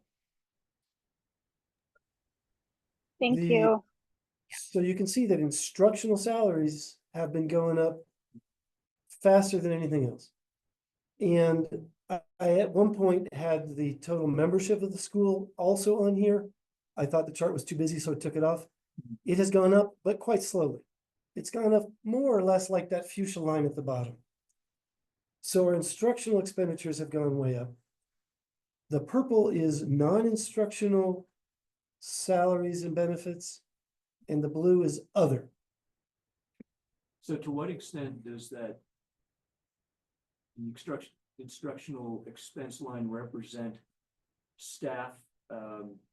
Thank The- you. So you can see that instructional salaries have been going up faster than anything else. And I at one point had the total membership of the school also on here. I thought the chart was too busy, so I took it off. It has gone up, but quite slowly. It's gone up more or less like that fuchsia line at the bottom. So our instructional expenditures have gone way up. The purple is non-instructional salaries and benefits, and the blue is other. So to what extent does that the instructional expense line represent staff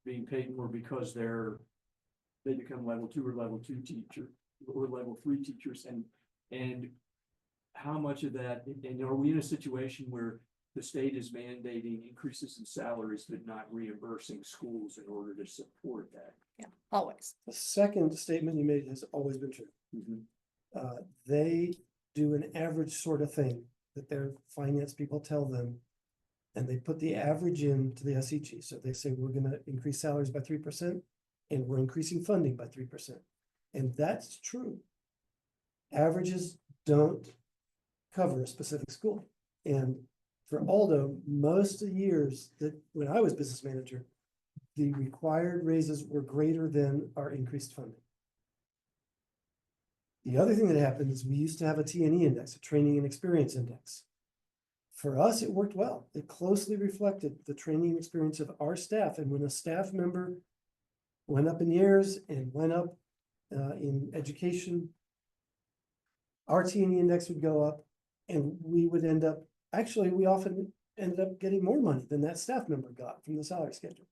being paid more because they become level 2 or level 2 teacher, or level 3 teachers, and how much of that, and are we in a situation where the state is mandating increases in salaries but not reimbursing schools in order to support that? Always. The second statement you made has always been true. They do an average sort of thing that their finance people tell them. And they put the average into the SEG. So they say, we're gonna increase salaries by 3%, and we're increasing funding by 3%. And that's true. Averages don't cover a specific school. And for Aldo, most of the years that, when I was business manager, the required raises were greater than our increased funding. The other thing that happened is we used to have a T&E index, a training and experience index. For us, it worked well. It closely reflected the training and experience of our staff. And when a staff member went up in years and went up in education, our T&E index would go up, and we would end up, actually, we often ended up getting more money than that staff member got from the salary schedule.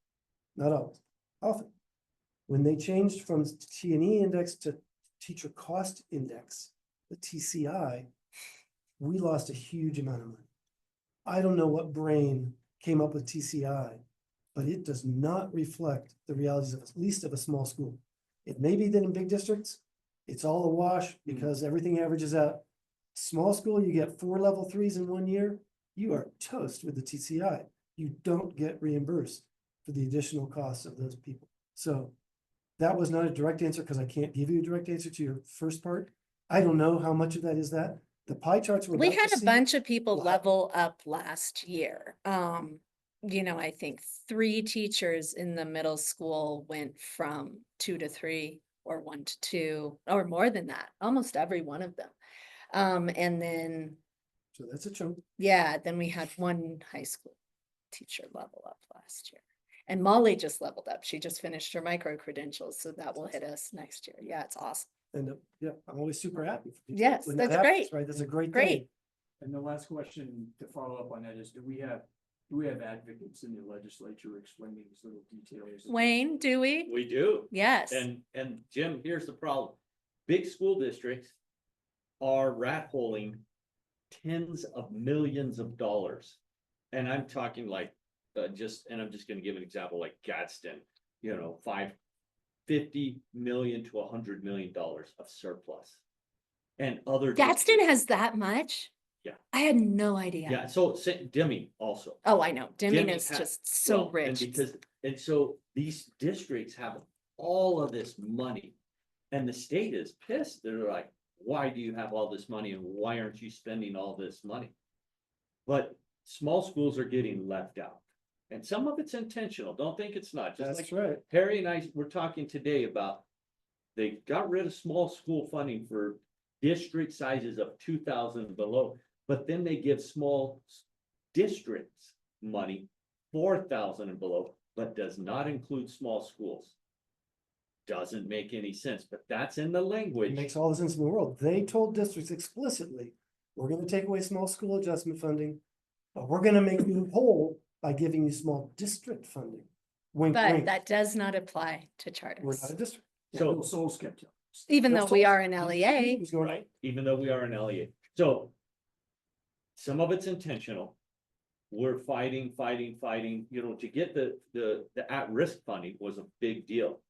Not always, often. When they changed from T&E index to teacher cost index, the TCI, we lost a huge amount of money. I don't know what brain came up with TCI, but it does not reflect the realities of, at least of a small school. It may be that in big districts, it's all a wash because everything averages out. Small school, you get 4 level 3s in 1 year, you are toast with the TCI. You don't get reimbursed for the additional costs of those people. So that was not a direct answer because I can't give you a direct answer to your first part. I don't know how much of that is that. The pie charts were. We had a bunch of people Well, level up last year. I think 3 teachers in the middle school went from 2 to 3 or 1 to 2 or more than that, almost every one of them. And then, So that's a chunk. then we had 1 high school teacher level up last year. And Molly just leveled up. She just finished her micro credentials, so that will hit us next year. Yeah, it's awesome. And yeah, I'm always super happy. for people Yes, when that that's happens, great. Right, that's a great Great. thing. And the last question to follow up on that is, do we have advocates in the legislature explaining these little details? Wayne, do we? We do. Yes. And Jim, here's the problem. Big school districts are rat holing tens of millions of dollars. And I'm talking like, I'm just gonna give an example like Gadsden, $50 million to $100 million of surplus. And other. Gadsden districts- has that much? Yeah. I had no idea. Yeah, so Deming also. Oh, I know. Deming Deming is has- just so Well, rich. And so these districts have all of this money. And the state is pissed. They're like, why do you have all this money and why aren't you spending all this money? But small schools are getting left out. And some of it's intentional. Don't think it's not. Just That's like right. Harry and I were talking today about, they got rid of small school funding for district sizes of 2,000 and below, but then they give small districts money, 4,000 and below, but does not include small schools. Doesn't make any sense, but that's in the It language. makes all the sense in the world. They told districts explicitly, we're gonna take away small school adjustment funding, but we're gonna make you whole by giving you small district funding. Wink, But wink. that does not apply to We're charters, not a district. So- Little souls kept telling us. even though That's we all- are an LEA. Who's going Right, even though we are an LEA. So some of it's intentional. We're fighting, to get the at-risk funding was a big deal.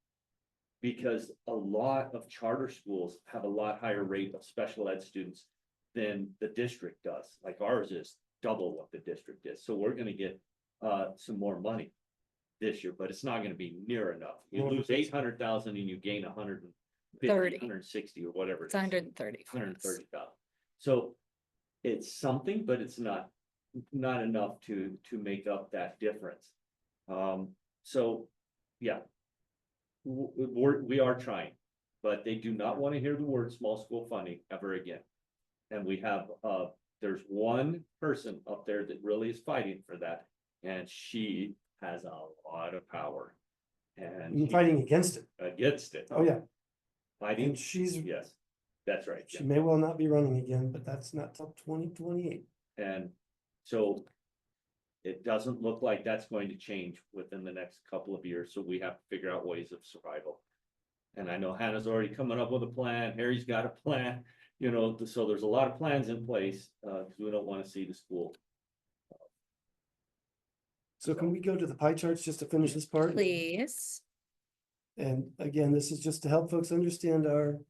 Because a lot of charter schools have a lot higher rate of special ed students than the district does. Like ours is double what the district is. So we're gonna get some more money this year, but it's not gonna be near enough. You Well, lose 800,000 and you gain 150, 30. 160 or whatever. It's 130. for us. 130,000. So it's something, but it's not enough to make up that difference. So yeah. We are trying, but they do not want to hear the word small school funding ever again. And we have, there's one person up there that really is fighting for that, and she has a lot of power. And You're fighting against it. against it, Oh, yeah. fighting, And she's, yes, that's right. she may well not be running again, but that's not till 2028. And so it doesn't look like that's going to change within the next couple of years, so we have to figure out ways of survival. And I know Hannah's already coming up with a plan, Harry's got a plan, you know, so there's a lot of plans in place, because we don't want to see the school. So can we go to the pie charts just to finish this part? Please. And again, this is just to help folks understand our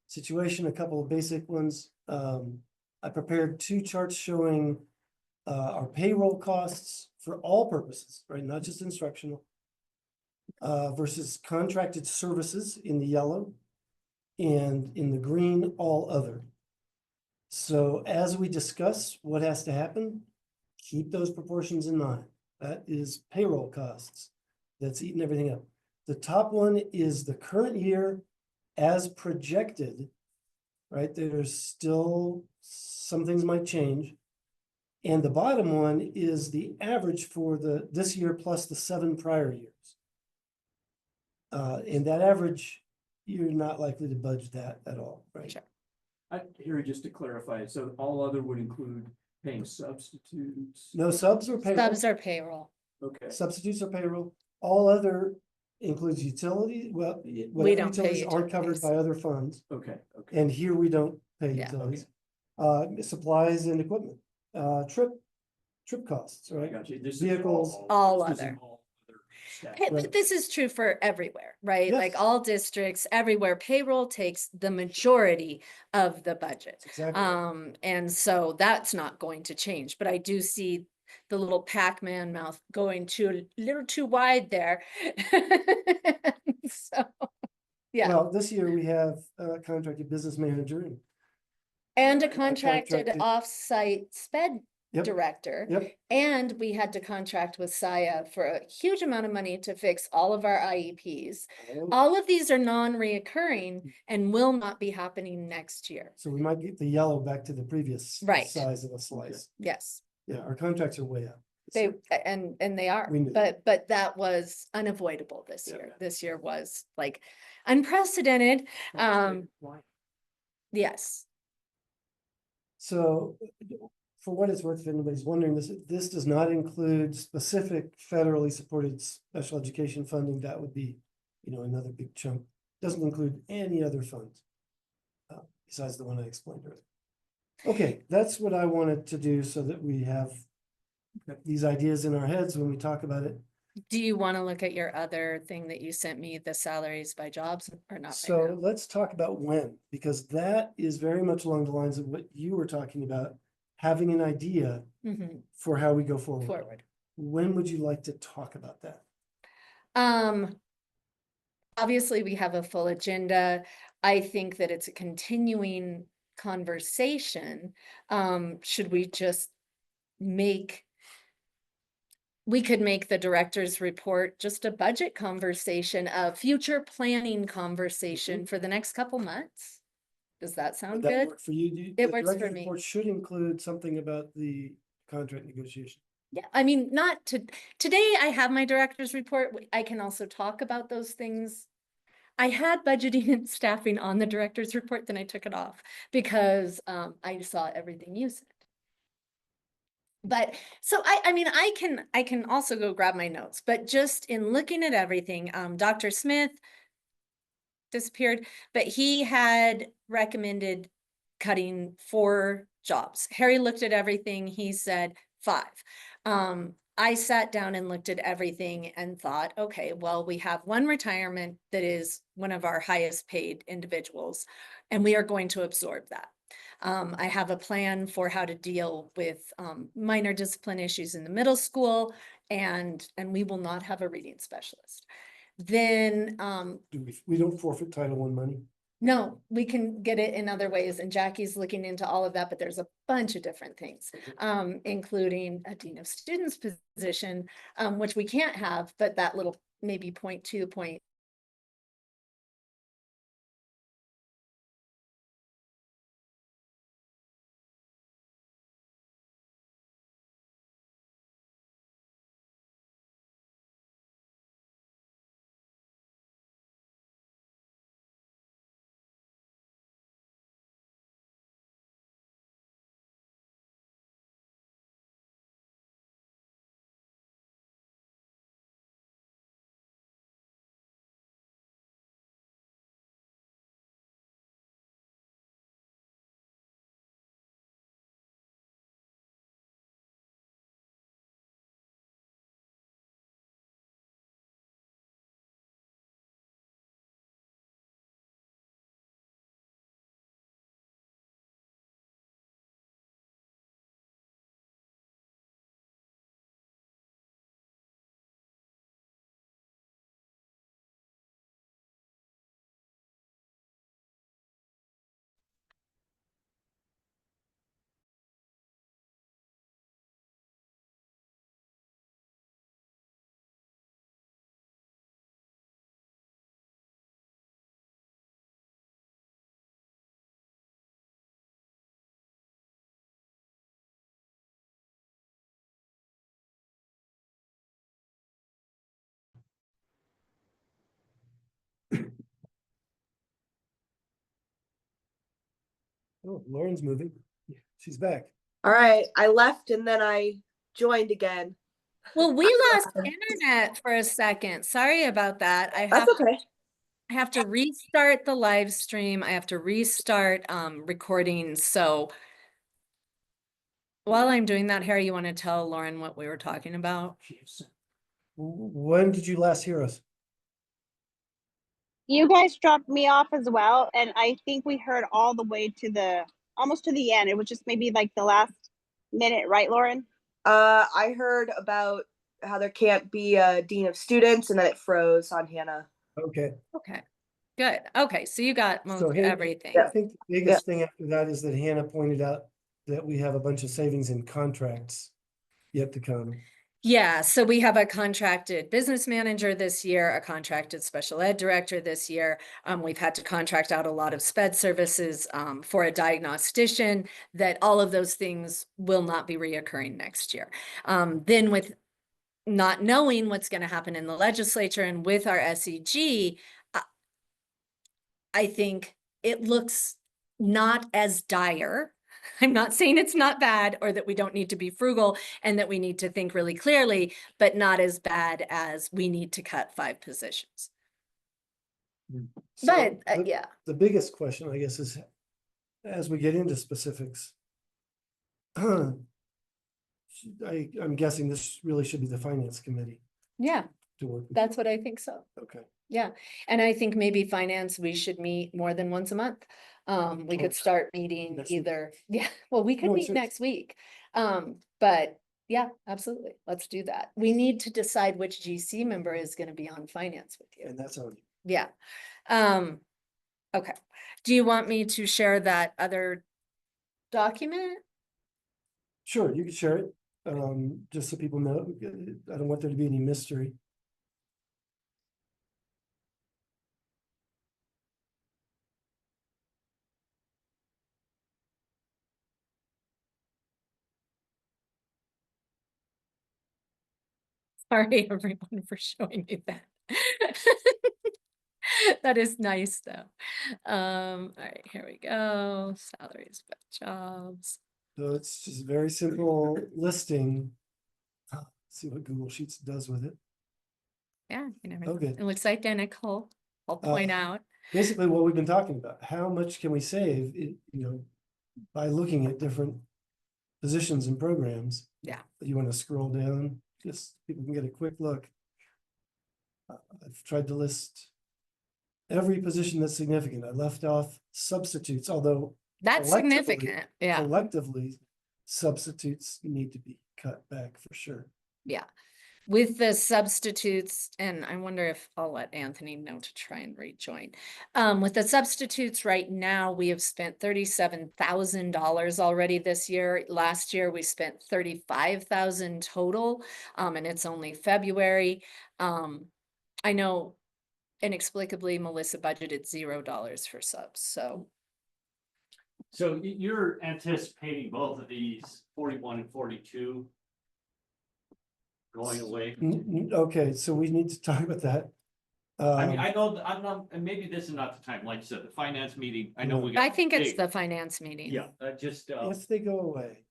situation, a couple of basic ones. I prepared two charts showing our payroll costs for all purposes, right? Not just instructional. Versus contracted services in the yellow and in the green, all other. So as we discuss what has to happen, keep those proportions in mind. That is payroll costs. That's eating everything up. The top one is the current year as projected, right? There's still some things might change. And the bottom one is the average for this year plus the 7 prior years. And that average, you're not likely to budge that at all, right? Sure. Harry, just to clarify, so all other would include paying substitutes? No subs or payroll. Subs are payroll. Okay, Substitutes or payroll. All other includes utility, well, We whatever don't pay utilities aren't covered utilities. by other funds. okay. And here we don't pay Yeah. utilities. Supplies and equipment, trip costs, I right? got you. This is Vehicles. All this is other. all other staff. Hey, Right. but this is true for everywhere, right? Like Yes. all districts, everywhere, payroll takes the majority of the budget. Exactly. And so that's not going to change, but I do see the little Pac-Man mouth going a little too wide there. So, yeah, Well, this year we have a contracted business manager. and a contracted- contracted off-site sped Yep. director. Yep, And we had to contract with Saya for a huge amount of money to fix all of our IEPs. All of these are non-reoccurring and will not be happening next year. so we might get the yellow back to the previous Right. size of a slice. Yes, Yeah, our contracts are way up. and they are, We knew. but that was unavoidable this Yeah. year. This year was like unprecedented. Yes, So for what it's worth, if anybody's wondering, this does not include specific federally supported special education funding. That would be, another big chunk. Doesn't include any other funds. Besides the one I explained earlier. Okay, that's what I wanted to do so that we have these ideas in our heads when we talk about it. do you want to look at your other thing that you sent me, the salaries by jobs, or not right So now? let's talk about when, because that is very much along the lines of what you were talking about, having an idea Mhm, for how we go forward. forward. When would you like to talk about that? Obviously, we have a full agenda. I think that it's a continuing conversation. Should we just we could make the director's report just a budget conversation, a future planning conversation for the next couple months? Does that Would sound that good? work for you? It The works for director's me. report should include something about the contract negotiation. Yeah, I mean, not today I have my director's report. I can also talk about those things. I had budgeting and staffing on the director's report, then I took it off because I saw everything you said. But so I mean, I can also go grab my notes, but just in looking at everything, Dr. Smith disappeared, but he had recommended cutting 4 jobs. Harry looked at everything, he said 5. I sat down and looked at everything and thought, okay, well, we have one retirement that is one of our highest paid individuals, and we are going to absorb that. I have a plan for how to deal with minor discipline issues in the middle school, and we will not have a reading specialist. Then We don't forfeit Title I money. no, we can get it in other ways, and Jackie's looking into all of that, but there's a bunch of different things, including a dean of students position, which we can't have, but that little maybe 0.2, Oh, Lauren's moving. She's back. All right, I left and then I joined again. Well, we lost internet for a second. Sorry about that. That's okay. I have to restart the live stream. I have to restart recording. So while I'm doing that, Harry, you want to tell Lauren what we were talking about? When did you last hear us? You guys dropped me off as well, and I think we heard all the way to the almost to the end. It was just maybe like the last minute, right, Lauren? I heard about how there can't be a dean of students, and then it froze on Hannah. Okay. Okay, good. Okay, so you got most So Hannah- everything. I think the biggest thing after that is that Hannah pointed out that we have a bunch of savings in contracts yet to come. Yeah, so we have a contracted business manager this year, a contracted special ed director this year. We've had to contract out a lot of sped services for a diagnostician, that all of those things will not be reoccurring next year. Then with not knowing what's going to happen in the legislature and with our SEG, I think it looks not as dire. I'm not saying it's not bad or that we don't need to be frugal and that we need to think really clearly, but not as bad as we need to cut 5 positions. So But the- yeah, The biggest question, I guess, is as we get into specifics. I'm guessing this really should be the finance committee yeah, to work with. that's what I think so. Okay. Yeah, and I think maybe finance, we should meet more than once a month. We could start meeting Next week. either, yeah, well, we could No, meet sure. next week. But yeah, absolutely, let's do that. We need to decide which GC member is gonna be on finance with you. And that's on you. Yeah. Okay. Do you want me to share that other document? Sure, you can share it, just so people know. I don't want there to be any mystery. Sorry, everyone, for showing you that. That is nice, though. All right, here we go. Salaries, but jobs. So it's just a very simple listing. See what Google Sheets does with it. Yeah, you never Oh, know. good. It looks identical. I'll point Uh, out. Basically what we've been talking about, how much can we save, by looking at different positions and programs. Yeah. You want to scroll down, just people can get a quick look. I've tried to list every position that's significant. I left off substitutes, although That's collectively- significant. Yeah, collectively, substitutes need to be cut back for sure. yeah. With the substitutes, and I wonder if I'll let Anthony know to try and rejoin. With the substitutes right now, we have spent $37,000 already this year. Last year, we spent 35,000 total, and it's only February. I know inexplicably Melissa budgeted $0 for subs, so. So you're anticipating both of these 41 and 42 going away? Okay, so we need to talk about that. I mean, I know, I'm not, and maybe this is not the time, like you said, the finance meeting, I know we got. I think it's big- the finance meeting. Yeah, just, If they go away,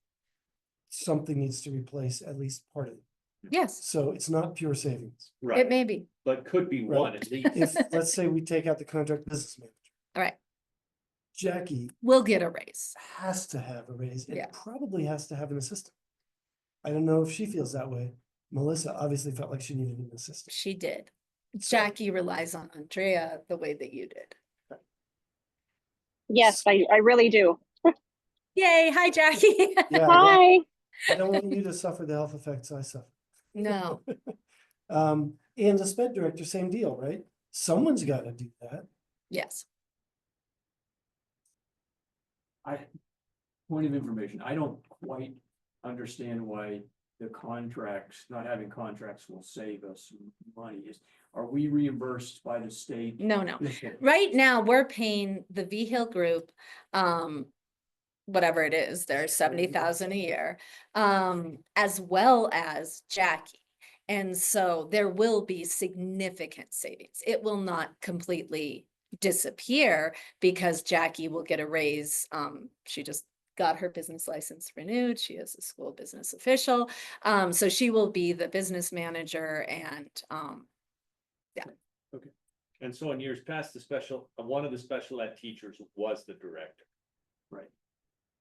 something needs to replace at least part of it. Yes, So it's not pure savings. it right, may be. but could be Right. one at least. If, let's say we take out the contract business manager, All right, Jackie we'll get a raise. has to have a raise. Yeah. It probably has to have an assistant. I don't know if she feels that way. Melissa obviously felt like she needed an assistant. She did. So- Jackie relies on Andrea the way that you did. Yes, I really do. Yay, hi Jackie. Yeah, Hi. I don't want you to suffer the health effects I suffer. No, And the sped director, same deal, right? Someone's got to do that. yes, Point of information, I don't quite understand why the contracts, not having contracts will save us money. Are we reimbursed by the state? no. Right now, we're paying the V Hill Group, whatever it is, they're 70,000 a year, as well as Jackie. And so there will be significant savings. It will not completely disappear because Jackie will get a raise. She just got her business license renewed. She is a school business official. So she will be the business manager and, And so in years past, one of the special ed teachers was the director.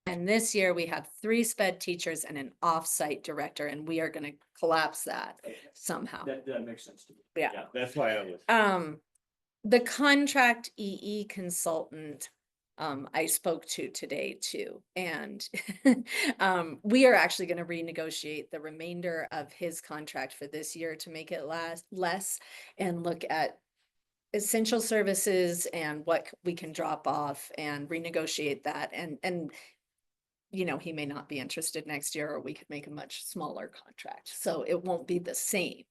and this year we have 3 sped teachers and an off-site director, and we are gonna collapse that somehow. That makes sense to me. Yeah. Yeah, that's why I was. The contract EE consultant, I spoke to today too, and we are actually gonna renegotiate the remainder of his contract for this year to make it less and look at essential services and what we can drop off and renegotiate that, and you know, he may not be interested next year, or we could make a much smaller contract, so it won't be the same.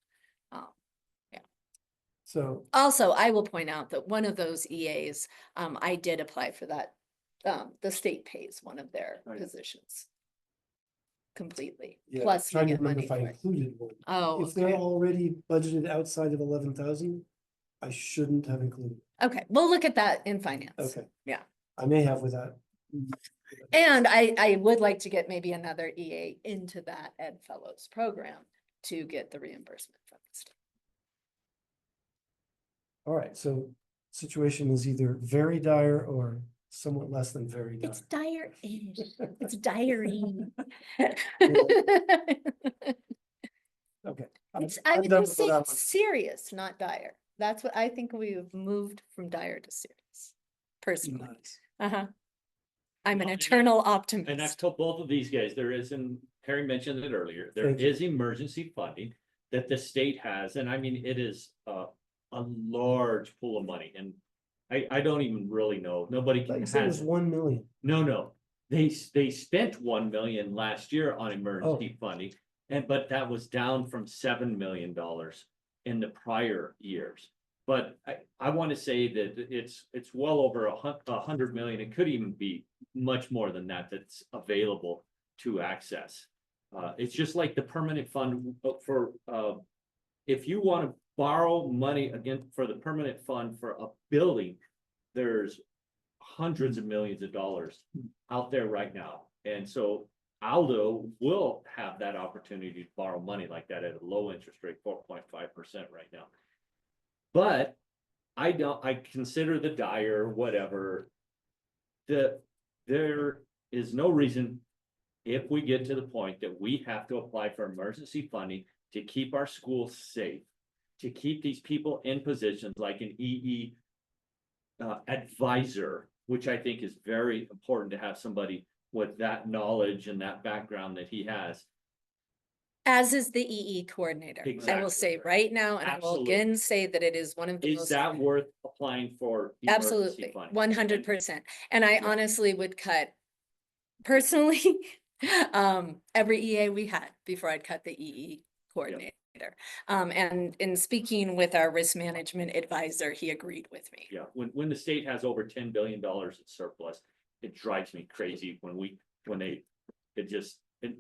So, Also, I will point out that one of those EAs, I did apply for that. The state pays one of their Right. positions completely, yeah, plus we trying to get remember money if I for it. included one. Oh, If they're okay. already budgeted outside of 11,000, I shouldn't have included. Okay, we'll look at that in finance. Okay. Yeah. I may have without. And I would like to get maybe another EA into that Ed Fellows program to get the reimbursement from the state. All right, so situation is either very dire or somewhat less than very dire. It's dire-ish. It's diary. Okay. I'm- I I'm would done just with say that it's one. serious, not dire. That's what I think we've moved from dire to serious, personally. Nice. Uh-huh. I'm an Well, and eternal And I've optimist. told both of these guys, there is, and Harry mentioned it earlier, there Thank you. is emergency funding that the state has, and I mean, it is a large pool of money, and I don't even really know, nobody Like can you said, it was has, 1 million. no. They spent 1 million last year on emergency funding, but that was down from $7 million in the prior years. But I want to say that it's well over 100 million. It could even be much more than that that's available to access. It's just like the permanent fund for if you want to borrow money again for the permanent fund for a building, there's hundreds of millions of dollars out there right now. And so Aldo will have that opportunity to borrow money like that at a low interest rate, 4.5% right now. But I consider the dire, whatever. There is no reason, if we get to the point that we have to apply for emergency funding to keep our schools safe, to keep these people in positions like an EE advisor, which I think is very important to have somebody with that knowledge and that background that he has. As is the EE coordinator. I will Exactly. say right now, and I will Absolutely. again say that it is one of the Is most. that worth applying for emergency Absolutely, funding? 100%. And I Yeah. honestly would cut, personally, every EA we had before I'd cut the EE coordinator. And in speaking with our risk management advisor, he agreed with me. Yeah, when the state has over $10 billion in surplus, it drives me crazy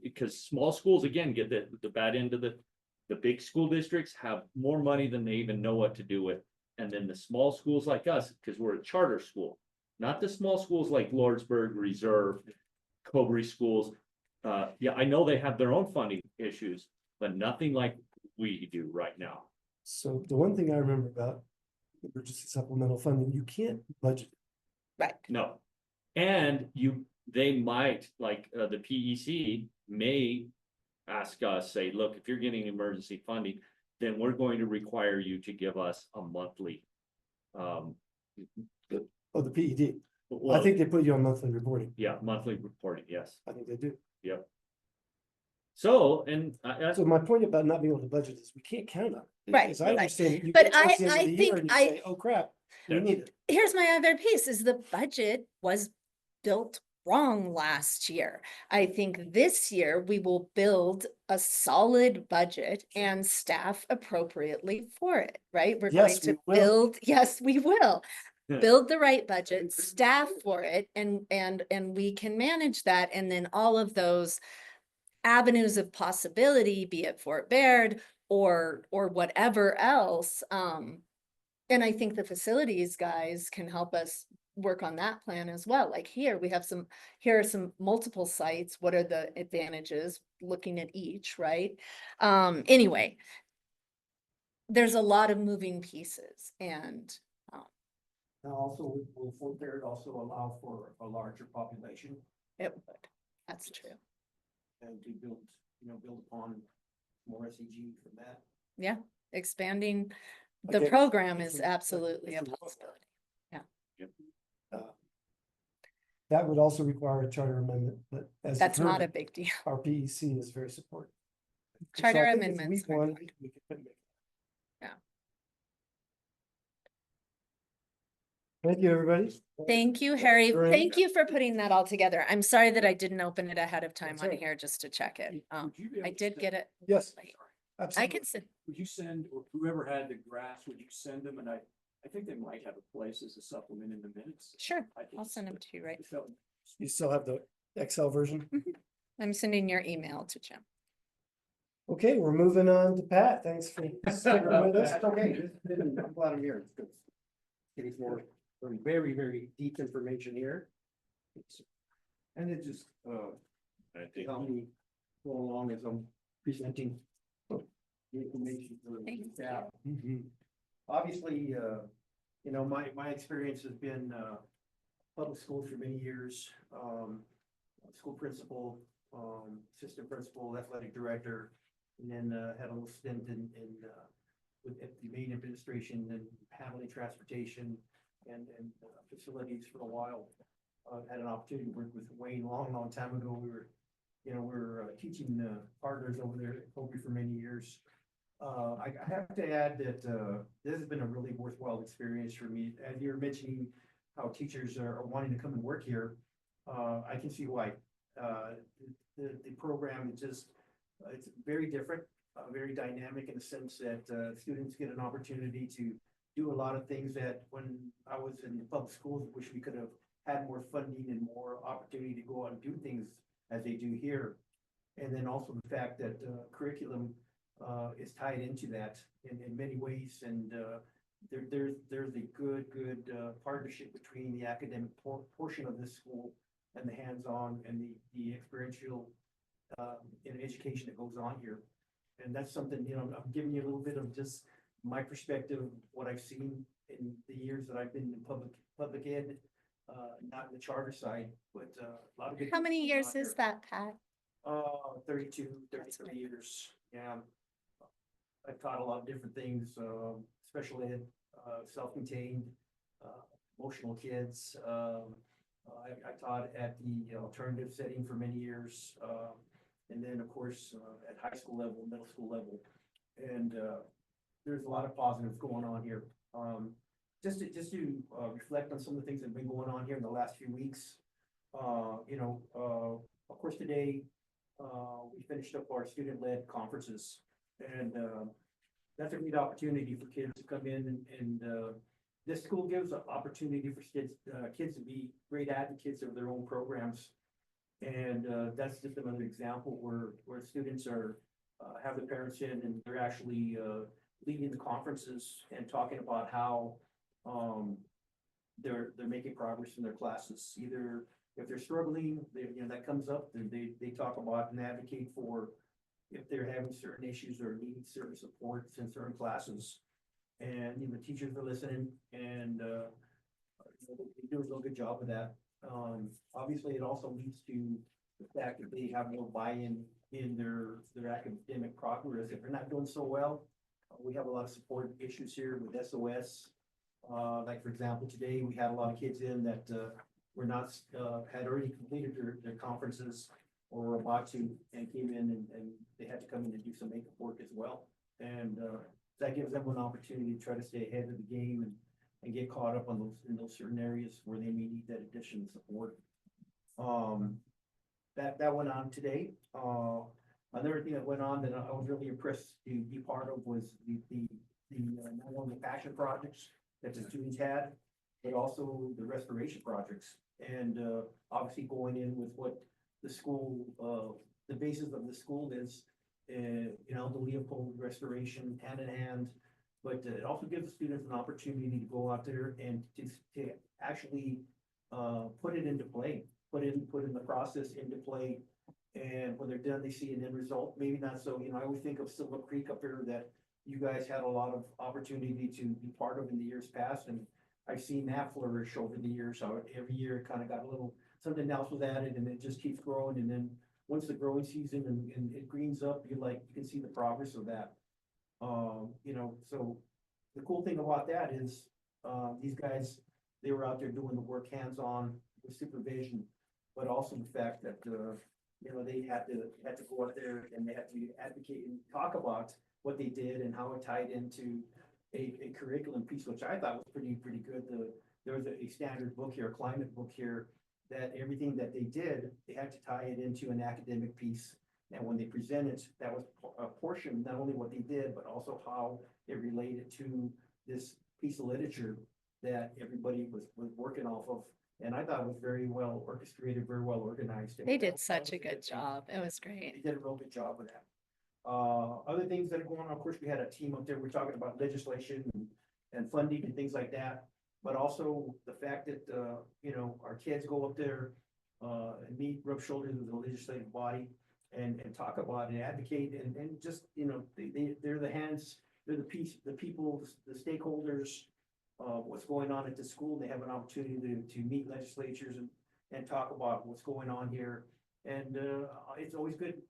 because small schools again get the bad end of the big school districts have more money than they even know what to do with. And then the small schools like us, because we're a charter school, not the small schools like Lordsburg, Reserve, Cobury schools. Yeah, I know they have their own funding issues, but nothing like we do right now. So the one thing I remember about emergency supplemental funding, you can't budget. Right. No. And they might, like, the PEC may ask us, say, look, if you're getting emergency funding, then we're going to require you to give us a monthly. Oh, the PED. I Well, think they put you on monthly reporting. yeah, monthly reporting, yes. I think they do. So, and So my point about not being able to budget is we can't count on it. Right, As I right. understand it, you But get towards the end I of the year think and you I- say, oh crap, we Yes. need it. Here's my other piece is the budget was built wrong last year. I think this year we will build a solid budget and staff appropriately for it, right? We're going Yes, to we will. build, yes, we will. Yeah. Build the right budget, staff for it, and we can manage that. And then all of those avenues of possibility, be it Fort Baird or whatever else, And I think the facilities guys can help us work on that plan as well. Like here, here are some multiple sites. What are the advantages? Looking at each, right? Anyway. There's a lot of moving pieces and, Now also, will Fort Baird also allow for a larger population it would, that's true. and to build, build upon more SEG from that? Yeah, expanding the Okay. program is Listen, absolutely a listen, possibility. That would also require a charter amendment, but as you've That's not a heard, big deal. our PEC is very supportive. So Charter I think if amendments we are want, good. we could make it. Yeah. Thank you, everybody. Thank you, Harry. Great. Thank you for putting that all together. I'm sorry that I didn't open it ahead of time That's on all right. here just to check it. Would you be I able to did send- get it. Yes, late. I absolutely. can send, Would you send, or whoever had the graphs, would you send them? And I think they might have a place as a supplement in the minutes. sure, I think I'll it's send them good. to you right. So, You still have the Excel version? I'm sending your email to Jim. Okay, we're moving on to Pat. Thanks for sticking with us. That's okay. I'm glad I'm here. It's good. Getting some very, very deep information here. And it just, help me go along as I'm presenting the information for the Thank you. staff. Mhm. Obviously, my experience has been, public schools for many years, school principal, assistant principal, athletic director, and then, had a little stint in with at the main administration and handling transportation and facilities for a while. Had an opportunity to work with Wayne long time ago. We were teaching partners over there at Kobe for many years. I have to add that this has been a really worthwhile experience for me. As you're mentioning how teachers are wanting to come and work here, I can see why. The program is just, it's very different, very dynamic in the sense that students get an opportunity to do a lot of things that when I was in the public schools, wish we could have had more funding and more opportunity to go out and do things as they do here. And then also the fact that curriculum is tied into that in many ways, and there's a good partnership between the academic portion of this school and the hands-on and the experiential in education that goes on here. And that's something, I'm giving you a little bit of just my perspective, what I've seen in the years that I've been in public ed, not in the charter side, but a lot of good. How many things years going on is that, Pat? 32, That's 33 great. years, yeah. I've taught a lot of different things, special ed, self-contained, emotional kids. I taught at the alternative setting for many years, and then, of course, at high school level, middle school level. And there's a lot of positives going on here. Just to reflect on some of the things that have been going on here in the last few weeks. Of course, today, we finished up our student-led conferences, and that's a great opportunity for kids to come in and this school gives an opportunity for kids to be great advocates of their own programs. And that's just another example where students have the parents in and they're actually leading the conferences and talking about how they're making progress in their classes. Either if they're struggling, that comes up, they talk about and advocate for if they're having certain issues or need certain supports in certain classes. And, the teachers are listening and they do a real good job of that. Obviously, it also leads to the fact that they have more buy-in in their academic progress. If they're not doing so well, we have a lot of support issues here with SOS. Like, for example, today we had a lot of kids in that were not, had already completed their conferences or were about to, and came in and they had to come in and do some makeup work as well. And that gives them an opportunity to try to stay ahead of the game and get caught up on in those certain areas where they may need that additional support. That went on today. Another thing that went on that I was really impressed to be part of was not only the passion projects that the students had, but also the restoration projects. And obviously going in with what the school, the basis of the school is, the Leopold restoration hand in hand But it also gives the students an opportunity to go out there and to actually put it into play, put in the process into play. And when they're done, they see an end result, maybe not so, I always think of Silver Creek up there that you guys had a lot of opportunity to be part of in the years past, and I've seen that flourish over the years, how every year it kind of got a little, something else was added, and it just keeps growing, and then once the growing season and it greens up, you can see the progress of that. So the cool thing about that is, these guys, they were out there doing the work hands-on with supervision, but also the fact that, they had to go out there and they had to advocate and talk about what they did and how it tied into a curriculum piece, which I thought was pretty good. There was a standard book here, a climate book here, that everything that they did, they had to tie it into an academic piece. And when they presented, that was a portion, not only what they did, but also how it related to this piece of literature that everybody was working off of. And I thought it was very well orchestrated, very well organized. They That did was such a a good thing. job. It was They great. did a real good job with that. Other things that are going on, of course, we had a team up there, we're talking about legislation and funding and things like that. But also the fact that, our kids go up there, and meet, rub shoulders with the legislative body and talk about and advocate and just, they're the hands, they're the people, the stakeholders, what's going on at the school. They have an opportunity to meet legislatures and talk about what's going on here. And, it's always good,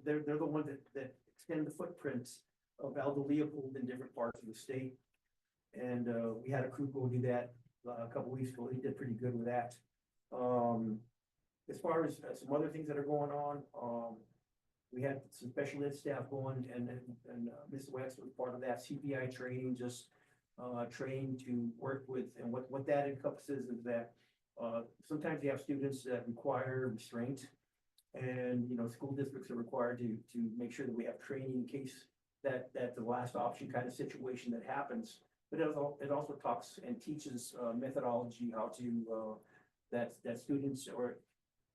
they're the ones that extend the footprints of Aldo Leopold in different parts of the state. And, we had a crew go do that a couple weeks ago. He did pretty good with that. As far as some other things that are going on, we had some special ed staff going and Ms. Wex was part of that CPI training, just trained to work with, and what that encompasses is that sometimes you have students that require restraint, and school districts are required to make sure that we have training in case that's the last option kind of situation that happens. But it also talks and teaches methodology, how to that students, or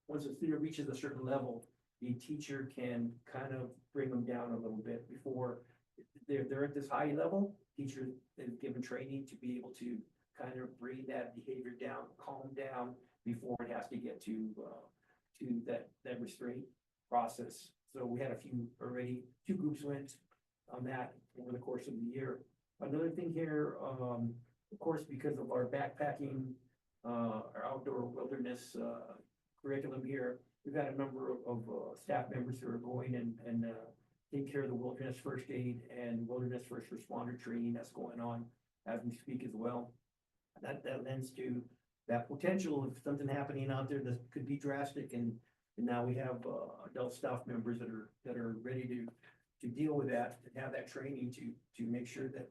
once a student reaches a certain level, the teacher can kind of bring them down a little bit before they're at this high level. Teacher is given training to be able to kind of bring that behavior down, calm down before it has to get to that restraint process. So we had a few already, 2 groups went on that over the course of the year. Another thing here, of course, because of our backpacking, our outdoor wilderness curriculum here, we've got a number of staff members who are going and taking care of the wilderness first aid and wilderness first responder training that's going on as we speak as well. That lends to that potential of something happening out there that could be drastic, and now we have adult staff members that are ready to deal with that and have that training to make sure that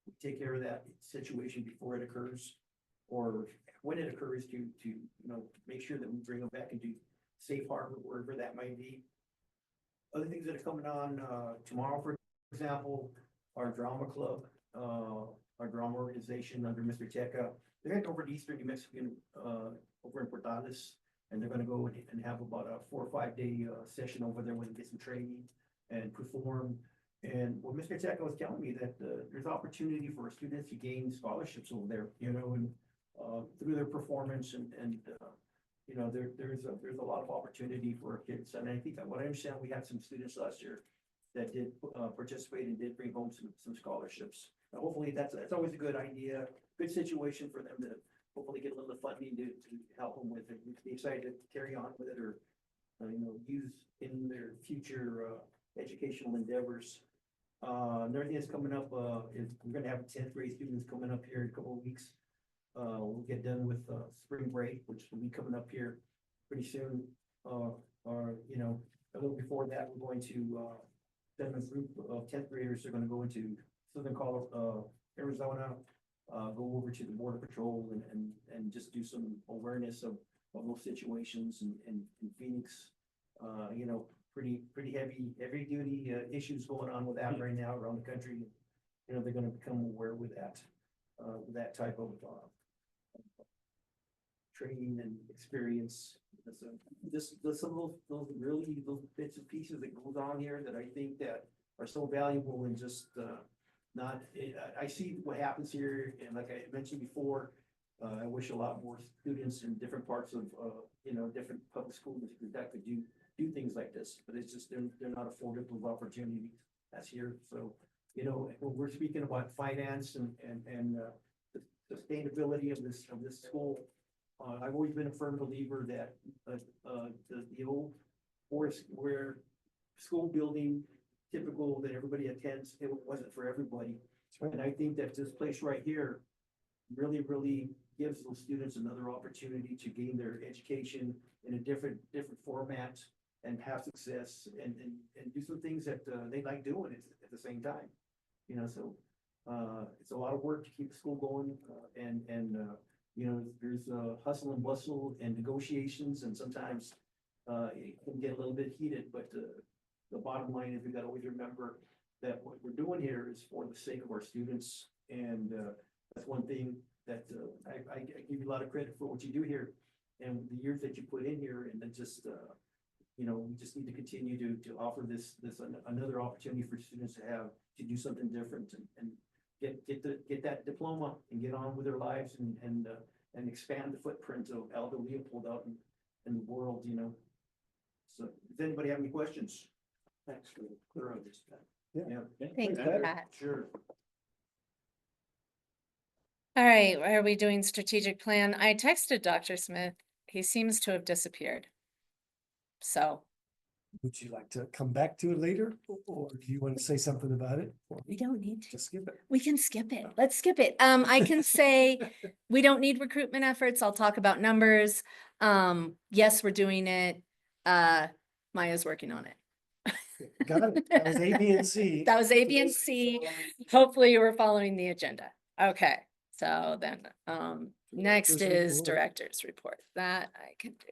we take care of that situation before it occurs, or when it occurs, to make sure that we bring them back into safe harbor wherever that might be. Other things that are coming on tomorrow, for example, our drama club, our drama organization under Mr. Teca, they're heading over to Eastern New Mexico, over in Portales, and they're going to go and have about a 4 or 5 day session over there where they get some training and perform. And what Mr. Teca was telling me that there's opportunity for students to gain scholarships over there, and through their performance and there's a lot of opportunity for kids. And I think that what I understand, we had some students last year that did participate and did bring home some scholarships. And hopefully that's always a good idea, good situation for them to hopefully get a little funding to help them with it. We'd be excited to carry on with it, or use in their future educational endeavors. Another thing that's coming up is we're going to have 10th grade students coming up here in a couple of weeks. We'll get done with spring break, which will be coming up here pretty soon. Or a little before that, we're going to send a group of 10th graders. They're going to go into Southern Colorado, Arizona, go over to the Border Patrol and just do some awareness of those situations in Phoenix. Pretty heavy duty issues going on with that right now around the country. They're going to become aware with that type of training and experience. So some of those bits and pieces that goes on here that I think that are so valuable, and just not, I see what happens here, and like I mentioned before, I wish a lot more students in different parts of, different public schools that could do things like this, but it's just, they're not afforded those opportunities that's here, so, when we're speaking about finance and the sustainability of this school, I've always been a firm believer that, the old forest where school building typical that everybody attends, it wasn't for everybody. And I think that this place right here really gives those students another opportunity to gain their education in a different format and have success and do some things that they like doing at the same time. So it's a lot of work to keep the school going, and there's hustle and bustle and negotiations, and sometimes it can get a little bit heated, but the bottom line is we gotta always remember that what we're doing here is for the sake of our students, and that's one thing that I give you a lot of credit for what you do here and the years that you put in here, and then just we just need to continue to offer this another opportunity for students to do something different and get that diploma and get on with their lives and expand the footprint of Aldo Leopold out in the world. So does anybody have any questions? Thanks for the clear on this, Pat. Yeah. Thank you, Pat. Pat. Sure. All right, are we doing strategic plan? I texted Dr. Smith. He seems to have disappeared. So Would you like to come back to it later, or do you want to say something about it? Or we don't need to. just skip it? We can skip it. Let's skip it. I can say we don't need recruitment efforts. I'll talk about numbers. Yes, we're doing it. Maya's working on it. Got it. That was A, B, and C. That was A, B, and C. Hopefully you were following the agenda. Okay, so then, next Director's is report. director's report. That I can do.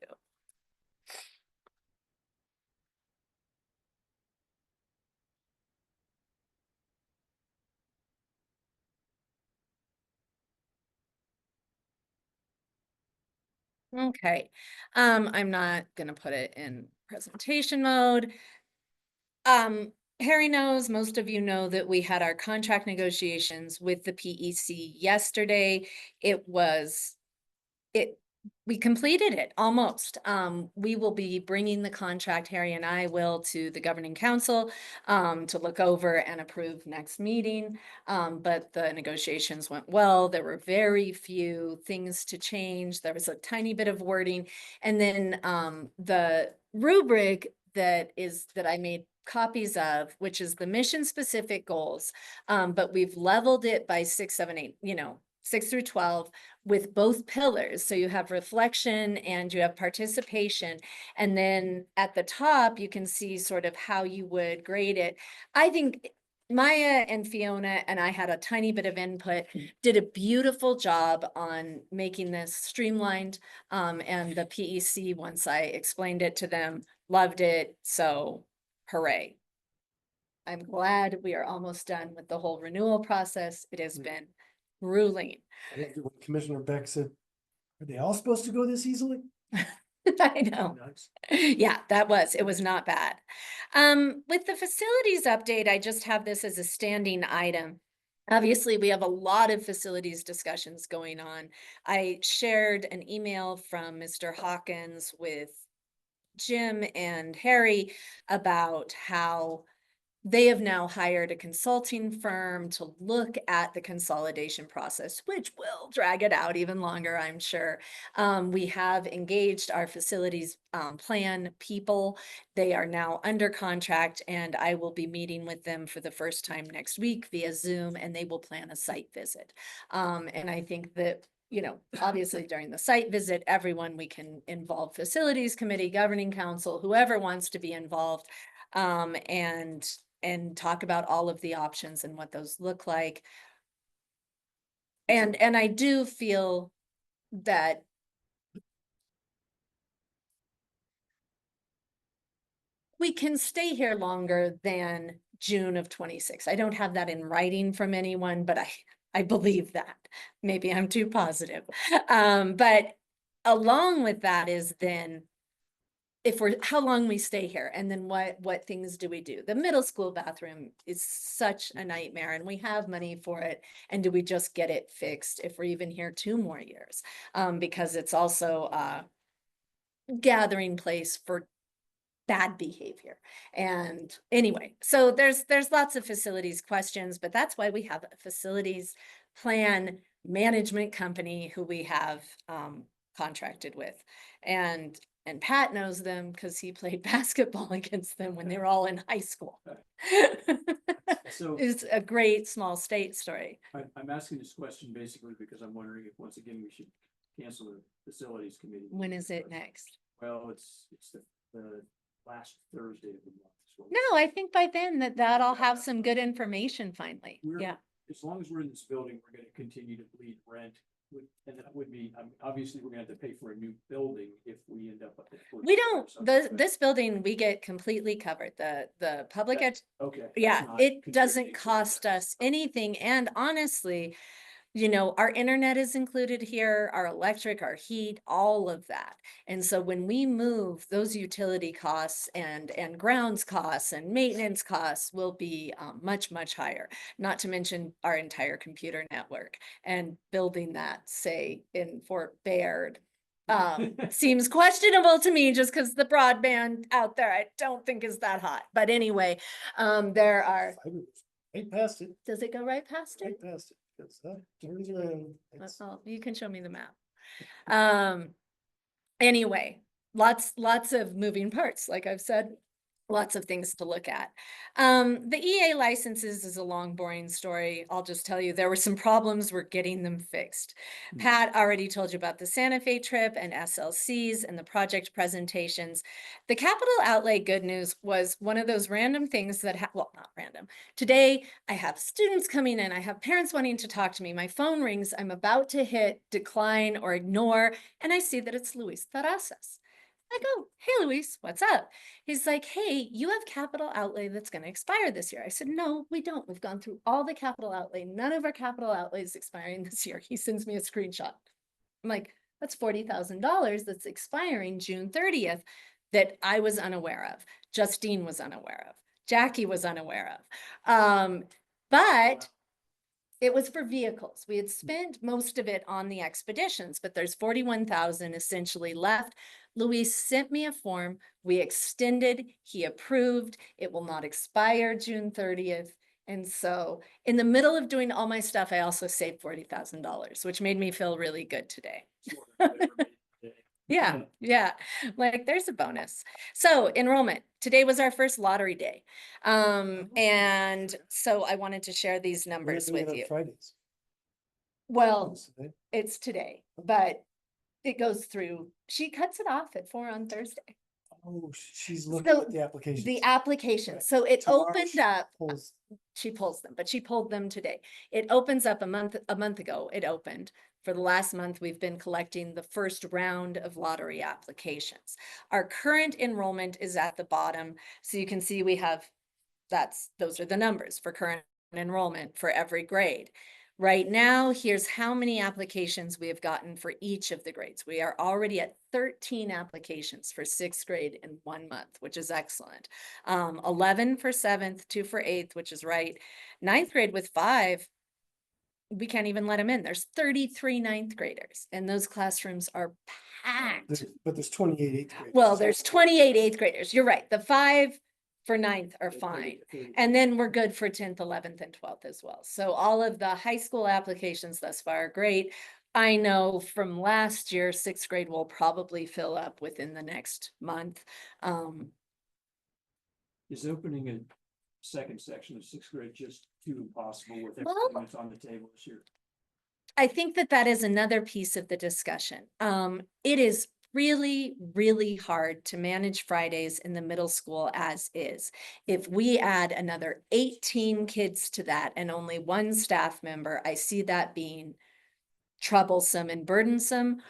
Okay, I'm not gonna put it in presentation mode. Harry knows, most of you know that we had our contract negotiations with the PEC yesterday. We completed it almost. We will be bringing the contract, Harry and I will, to the governing council to look over and approve next meeting. But the negotiations went well. There were very few things to change. There was a tiny bit of wording. And then the rubric that I made copies of, which is the mission specific goals. But we've leveled it by 6, 7, 8, 6 through 12 with both pillars. So you have reflection and you have participation. And then at the top, you can see sort of how you would grade it. I think Maya and Fiona and I had a tiny bit of input, did a beautiful job on making this streamlined. And the PEC, once I explained it to them, loved it. So hooray. I'm glad we are almost done with the whole renewal process. It has been grueling. I loved it when Commissioner Beck said, are they all supposed to go this easily? I know. Yeah, it was not bad. With the facilities update, I just have this as a standing item. Obviously, we have a lot of facilities discussions going on. I shared an email from Mr. Hawkins with Jim and Harry about how they have now hired a consulting firm to look at the consolidation process, which will drag it out even longer, I'm sure. We have engaged our facilities plan people. They are now under contract, and I will be meeting with them for the first time next week via Zoom, and they will plan a site visit. And I think that obviously during the site visit, everyone we can involve, facilities committee, governing council, whoever wants to be involved, and talk about all of the options and what those look like. And I do feel that we can stay here longer than June of 26. I don't have that in writing from anyone, but I believe that. Maybe I'm too positive. But along with that is then how long we stay here, and then what things do we do? The middle school bathroom is such a nightmare, and we have money for it. And do we just get it fixed if we're even here 2 more years? Because it's also a gathering place for bad behavior. And anyway, so there's lots of facilities questions, but that's why we have a facilities plan management company who we have contracted with. And Pat knows them because he played basketball against them when they were all in high school. So It's a great small state story. I'm asking this question basically because I'm wondering if, once again, we should cancel the facilities committee. When is it next? Well, it's the last Thursday of the month. so- No, I think by then that'll have some good information finally. We're- Yeah. As long as we're in this building, we're gonna continue to bleed rent. And that would mean, obviously, we're gonna have to pay for a new building if we end up. We don't, this building, we get completely covered. The public ed, Okay. that's yeah, not it contributing doesn't to cost that. us anything. And honestly, our internet is included here, our electric, our heat, all of that. And so when we move, those utility costs and grounds costs and maintenance costs will be much, much higher. Not to mention our entire computer network, and building that, say, in Fort Bayard. Seems questionable to me just because the broadband out there, I don't think is that hot. But anyway, there are, Fiber goes right past it, does it go right past it? right past it. It's up, turns around. It's- Oh, you can show me the map. Anyway, lots of moving parts, like I've said, lots of things to look at. The EA licenses is a long, boring story. I'll just tell you, there were some problems. We're getting them fixed. Pat already told you about the Santa Fe trip and SLCs and the project presentations. The capital outlay good news was one of those random things that, well, not random. Today, I have students coming in. I have parents wanting to talk to me. My phone rings. I'm about to hit decline or ignore, and I see that it's Luis Terrazas. I go, hey, Luis, what's up? He's like, hey, you have capital outlay that's going to expire this year. I said, no, we don't. We've gone through all the capital outlay. None of our capital outlay is expiring this year. He sends me a screenshot. I'm like, that's $40,000 that's expiring June 30th that I was unaware of. Justine was unaware of. Jackie was unaware of. But it was for vehicles. We had spent most of it on the expeditions, but there's 41,000 essentially left. Luis sent me a form. We extended, he approved. It will not expire June 30th. And so in the middle of doing all my stuff, I also saved $40,000, which made me feel really good today. Yeah, yeah, like there's a bonus. So enrollment, today was our first lottery day. And so I wanted to share these We're not numbers doing it with on you. Fridays. Well, Okay. it's today, but it goes through, she cuts it off at 4 on Thursday. Oh, she's looking So at the application. The application, so it Tomorrow opened she up, pulls- she pulls them, but she pulled them today. It opens up a month ago, it opened. For the last month, we've been collecting the first round of lottery applications. Our current enrollment is at the bottom. So you can see we have, those are the numbers for current enrollment for every grade. Right now, here's how many applications we have gotten for each of the grades. We are already at 13 applications for 6th grade in 1 month, which is excellent. 11 for 7th, 2 for 8th, which is right. 9th grade with 5, we can't even let them in. There's 33 9th graders, and those classrooms are packed. But there's 28 eighth graders. Well, there's 28 8th graders. You're right. The 5 for 9th are fine. And then we're good for 10th, 11th, and 12th as well. So all of the high school applications thus far are great. I know from last year, 6th grade will probably fill up within the next month. Is opening a second section of 6th grade just too impossible with Well, everything that's on the table this year? I think that is another piece of the discussion. It is really, really hard to manage Fridays in the middle school as is. If we add another 18 kids to that and only 1 staff member, I see that being troublesome and burdensome.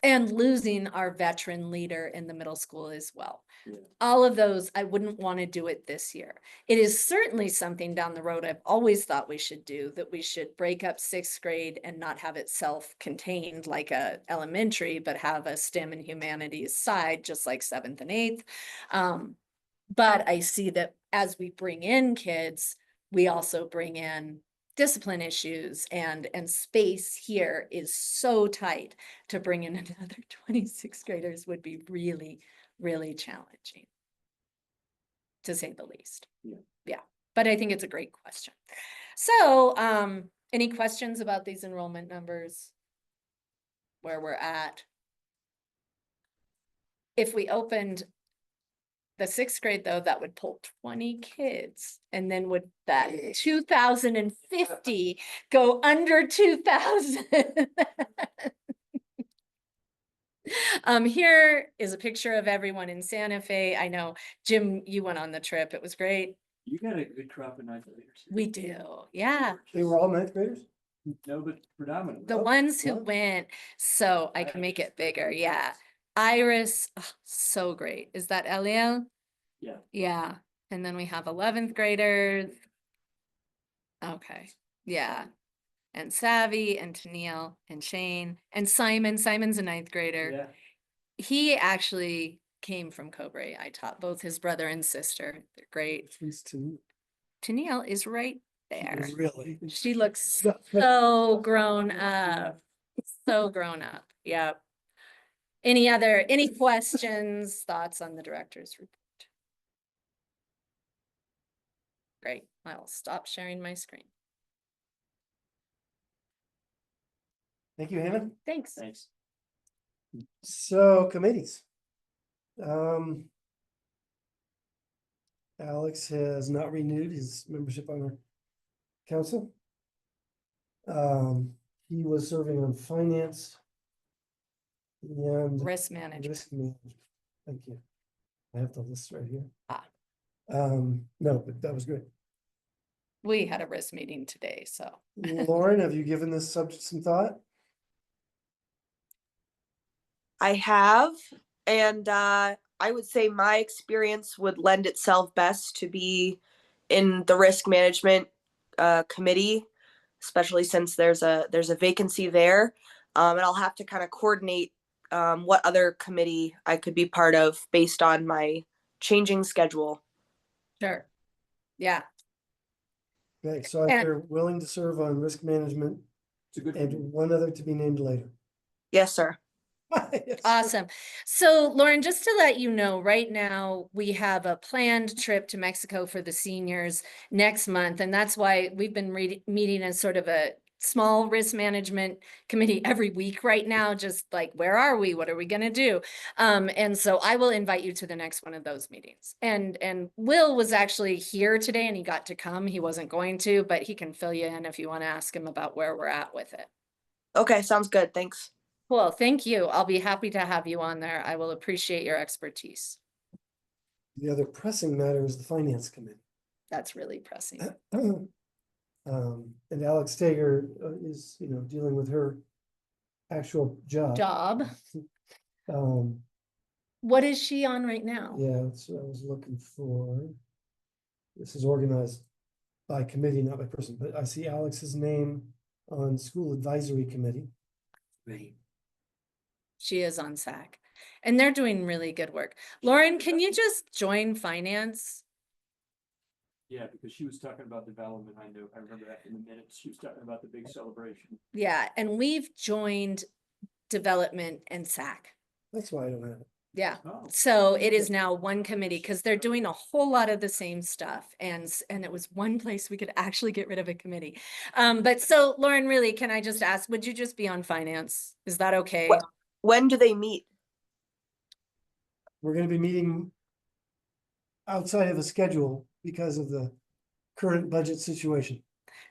And losing our veteran leader in the middle school as well. Yeah. All of those, I wouldn't want to do it this year. It is certainly something down the road I've always thought we should do, that we should break up sixth grade and not have it self-contained like a elementary, but have a STEM and humanities side, just like seventh and eighth. But I see that as we bring in kids, we also bring in discipline issues, and space here is so tight, to bring in another 26 graders would be really, really challenging, to say the least. Yeah, but I think it's a great question. So, any questions about these enrollment numbers? Where we're at? If we opened the sixth grade, though, that would pull 20 kids, and then would that 2050 go under 2000? Here is a picture of everyone in Santa Fe. I know, Jim, you went on the trip. It was great. You got a good crop of ninth graders. We do, yeah. They were all ninth graders? No, but predominantly. The Oh, ones who well. went, so I can make it bigger, yeah. Iris, oh, so great. Is that Eliel? Yeah. Yeah, and then we have 11th graders. Okay, yeah. And Savvy and Tennille and Shane and Simon. Simon's a ninth grader. Yeah. He actually came from Cobre. I taught both his brother and sister. They're great. These two. Tennille is right there. Really? She looks so grown up. So grown up. Yep. Any questions, thoughts on the director's report? Great. I'll stop sharing my screen. Thank you, Hannah. Thanks. Thanks. So committees. Alex has not renewed his membership on our council. He was serving on finance and Risk management. risk management. Thank you. I have the list right here. Ah. No, but that was good. We had a risk meeting today, so. Lauren, have you given this subject some thought? I have, and I would say my experience would lend itself best to be in the risk management committee, especially since there's a vacancy there, and I'll have to kind of coordinate what other committee I could be part of based on my changing schedule. Sure. Yeah. Okay, so if And- you're willing to serve on risk management It's a good. and one other to be named later. Yes, sir. Yes. Awesome. So Lauren, just to let you know, right now we have a planned trip to Mexico for the seniors next month. And that's why we've been meeting as sort of a small risk management committee every week right now, just like, where are we? What are we going to do? And so I will invite you to the next one of those meetings. And Will was actually here today and he got to come. He wasn't going to, but he can fill you in if you want to ask him about where we're at with it. Okay, sounds good. Thanks. Well, thank you. I'll be happy to have you on there. I will appreciate your expertise. The other pressing matter is the finance committee. That's really pressing. And Alex Tager is, dealing with her actual job. What is she on right now? Yeah, that's what I was looking for. This is organized by committee, not by person, but I see Alex's name on school advisory committee. Right. She is on SAC and they're doing really good work. Lauren, can you just join finance? Yeah, because she was talking about development. I remember that in a minute. She was talking about the big celebration. Yeah, and we've joined development and SAC. That's why I don't have it. Yeah. Oh. So it is now one committee because they're doing a whole lot of the same stuff. And it was one place we could actually get rid of a committee. But so Lauren, really, can I just ask, would you just be on finance? Is that okay? When do they meet? We're gonna be meeting outside of the schedule because of the current budget situation.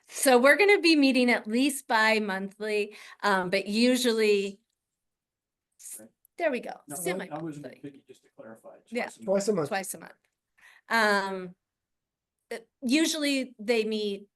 So we're going to be meeting at least bi-monthly, but usually, there we go. No, I wasn't Semi-monthly. picky, just to clarify. Yeah. Twice a month. Twice a month. Twice a month. Usually they meet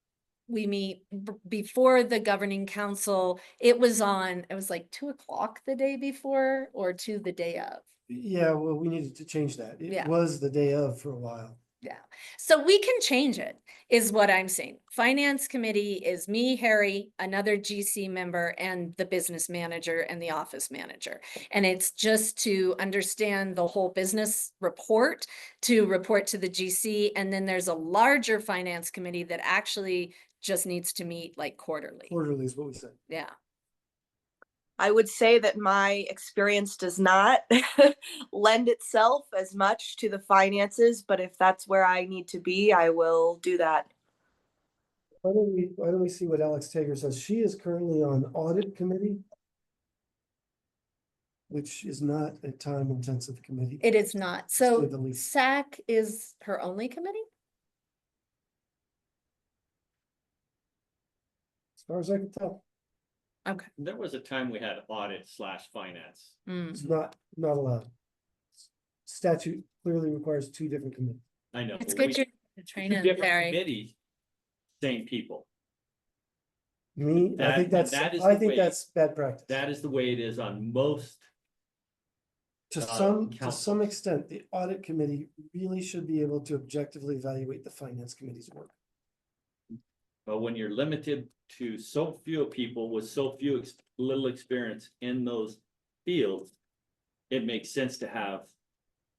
we meet before the governing council. It was like 2 o'clock the day before or the day of. Yeah, well, we needed to change that. It Yeah. was the day of for a while. Yeah, so we can change it, is what I'm saying. Finance committee is me, Harry, another GC member, and the business manager and the office manager. And it's just to understand the whole business report, to report to the GC, and then there's a larger finance committee that actually just needs to meet like quarterly. Quarterly is what we said. Yeah, I would say that my experience does not lend itself as much to the finances, but if that's where I need to be, I will do that. Why don't we see what Alex Tager says? She is currently on audit committee, which is not a time intensive committee. it is not. say So the least. SAC is her only committee? As far as I can tell, Okay. There was a time we had audit / finance. Mm. it's not allowed. Statute clearly requires two different committees. I know. It's but good we- you're two training, different Harry. committees, same people. Me, I think That is the way- that's bad practice. That is the way it is on most. To councils. some extent, the audit committee really should be able to objectively evaluate the finance committee's work. But when you're limited to so few people with so few little experience in those fields, it makes sense to have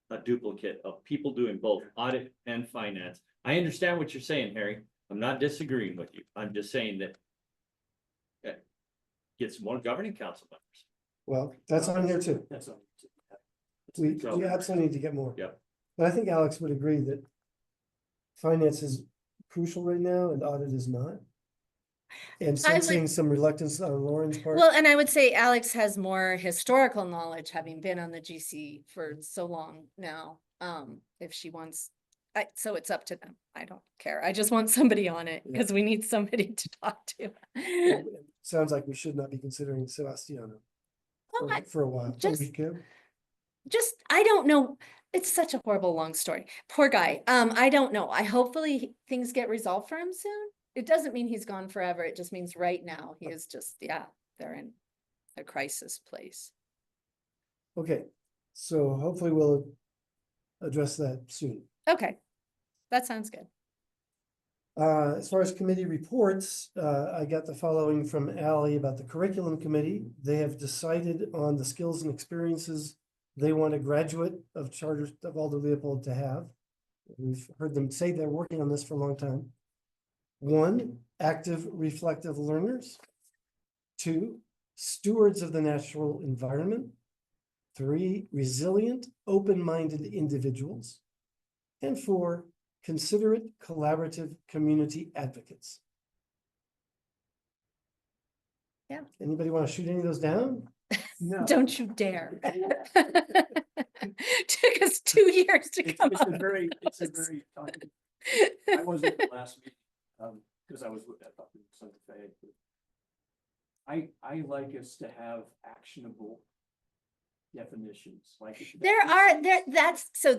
a duplicate of people doing both audit and finance. I understand what you're saying, Harry. I'm not disagreeing with you. I'm just saying that get some more governing council members. Well, that's on here too. That's all. We So- absolutely need to get more. Yep. But I think Alex would agree that finance is crucial right now and audit is not. And I would- sensing some reluctance on Lauren's part. Well, and I would say Alex has more historical knowledge, having been on the GC for so long now. If she wants, so it's up to them. I don't care. I just want somebody on it Yeah. because we need somebody to talk to. It sounds like we should not be considering Sebastiano Well, for a while. just- We can. I don't know. It's such a horrible, long story. Poor guy. I don't know. Hopefully things get resolved for him soon. It doesn't mean he's gone forever. It just means right now he is just, they're in a crisis place. Okay, so hopefully we'll address that soon. Okay, that sounds good. As far as committee reports, I got the following from Ally about the curriculum committee. They have decided on the skills and experiences they want a graduate of Charter of Alder Leopold to have. We've heard them say they're working on this for a long time. 1, active reflective learners. 2, stewards of the natural environment. 3, resilient, open-minded individuals. And 4, considerate, collaborative community advocates. Yeah. Anybody want to shoot any of those down? No. Don't you dare. Took us 2 years to come It's up. a very, I wasn't at the last meeting, because I was up in Santa Fe. I like us to have actionable definitions, like.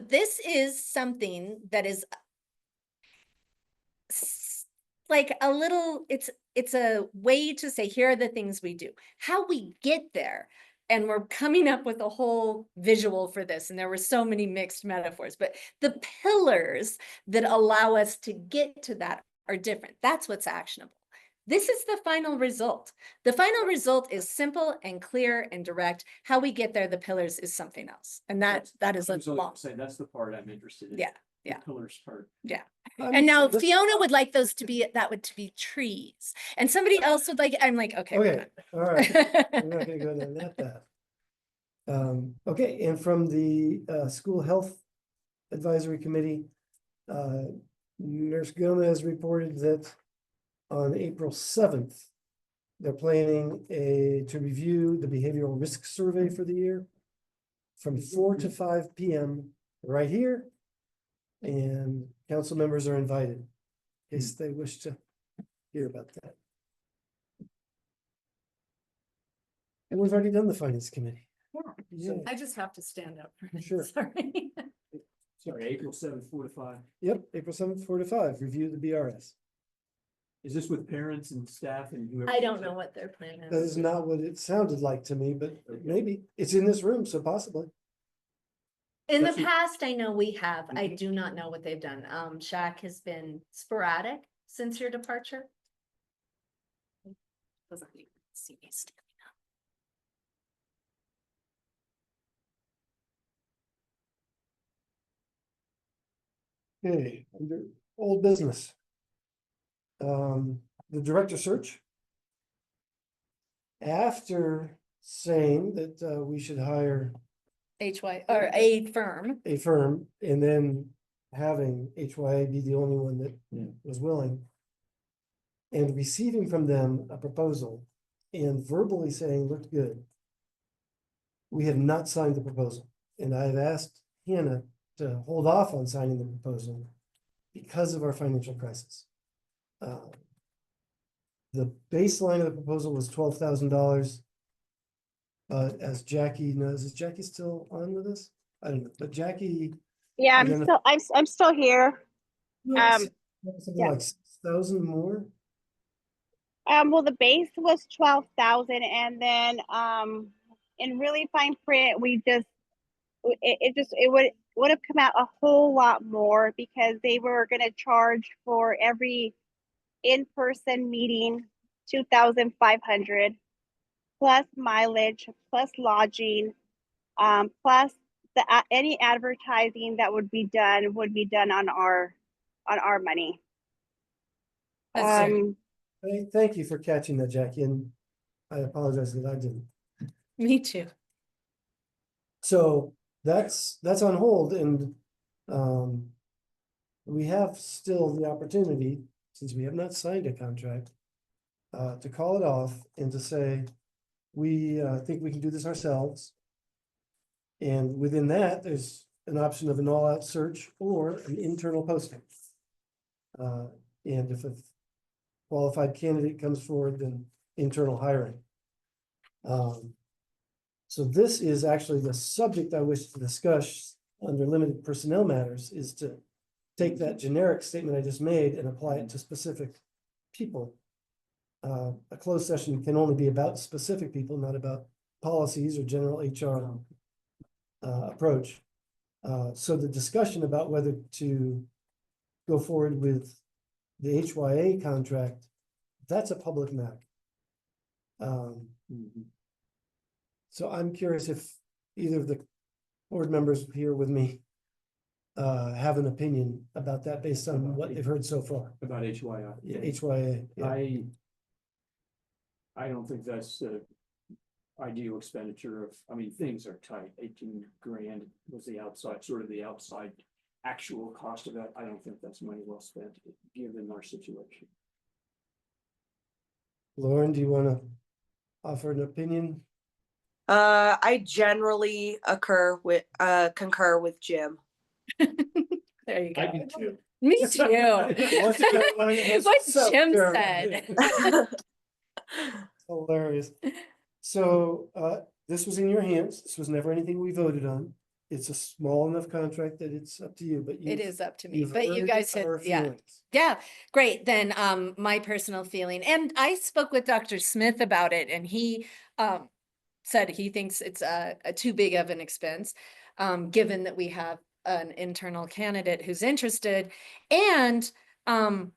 This is something that is like a little, it's a way to say, here are the things we do, how we get there. And we're coming up with a whole visual for this. And there were so many mixed metaphors, but the pillars that allow us to get to that are different. That's what's actionable. This is the final result. The final result is simple and clear and direct. How we get there, the pillars is something else. And that is a long. Say that's the part I'm interested in. Yeah, the yeah. Pillars part. And now Fiona would like those to be, to be trees. And somebody else would like, I'm like, okay. we're Okay, all right. We're done. not gonna go down that path. Okay, and from the School Health Advisory Committee, Nurse Gomez reported that on April 7th, they're planning to review the behavioral risk survey for the year from 4 to 5 p.m. right here. And council members are invited in case they wish to hear about that. And we've already done the finance committee. Yeah. I just have to stand up. for a minute, Sure. Sorry. Sorry, April 7th, 4 to 5. Yep, April 7th, 4 to 5, review the BRS. Is this with parents and staff and whoever? I don't know what their plan That is. is not what it sounded like to me, but maybe it's in this room, so possibly. In the That's what- past, I know we have. I Mhm. do not know what they've done. Shaq has been sporadic since your departure. Doesn't even see me standing up. Okay, under old business. The director search. After saying that, we should hire HY or a firm. a firm and then having HYA be the only one that Yeah. was willing. And receiving from them a proposal and verbally saying looked good. We have not signed the proposal, and I've asked Hannah to hold off on signing the proposal because of our financial crisis. The baseline of the proposal was $12,000. As Jackie knows, is Jackie still on with us? I don't know, but Jackie. Yeah, Identify- I'm still here. Something yeah. like 6,000 more. Well, the base was 12,000, and then in really fine print, we just it would have come out a whole lot more because they were going to charge for every in-person meeting 2,500 plus mileage plus lodging, plus the any advertising that would be done on our money. That's fair. Thank you for catching that, Jackie, and I apologize that I didn't. Me too. So that's on hold and, we have still the opportunity, since we have not signed a contract, to call it off and to say, we, think we can do this ourselves. And within that, there's an option of an all-out search or an internal posting. And if a qualified candidate comes forward, then internal hiring. So this is actually the subject I wish to discuss under limited personnel matters, is to take that generic statement I just made and apply it to specific people. A closed session can only be about specific people, not about policies or general HR approach. So the discussion about whether to go forward with the HYA contract, that's a public matter. So I'm curious if either of the board members here with me have an opinion about that based on what they've heard so far. About HYI. Yeah, HYA. Yeah. I don't think that's the ideal expenditure of, I mean, things are tight. 18 grand was the outside, sort of the outside actual cost of that. I don't think that's money well spent, given our situation. Lauren, do you want to offer an opinion? I generally concur with Jim. There you I go. do too. Me too. What Jim said. Hilarious. So, this was in your hands. This was never anything we voted on. It's a small enough contract that it's up to you, but It is up to me, you've but you heard guys had, our yeah. feelings. Yeah, great. Then my personal feeling, and I spoke with Dr. Smith about it, and he said he thinks it's a too big of an expense, given that we have an internal candidate who's interested. And oh,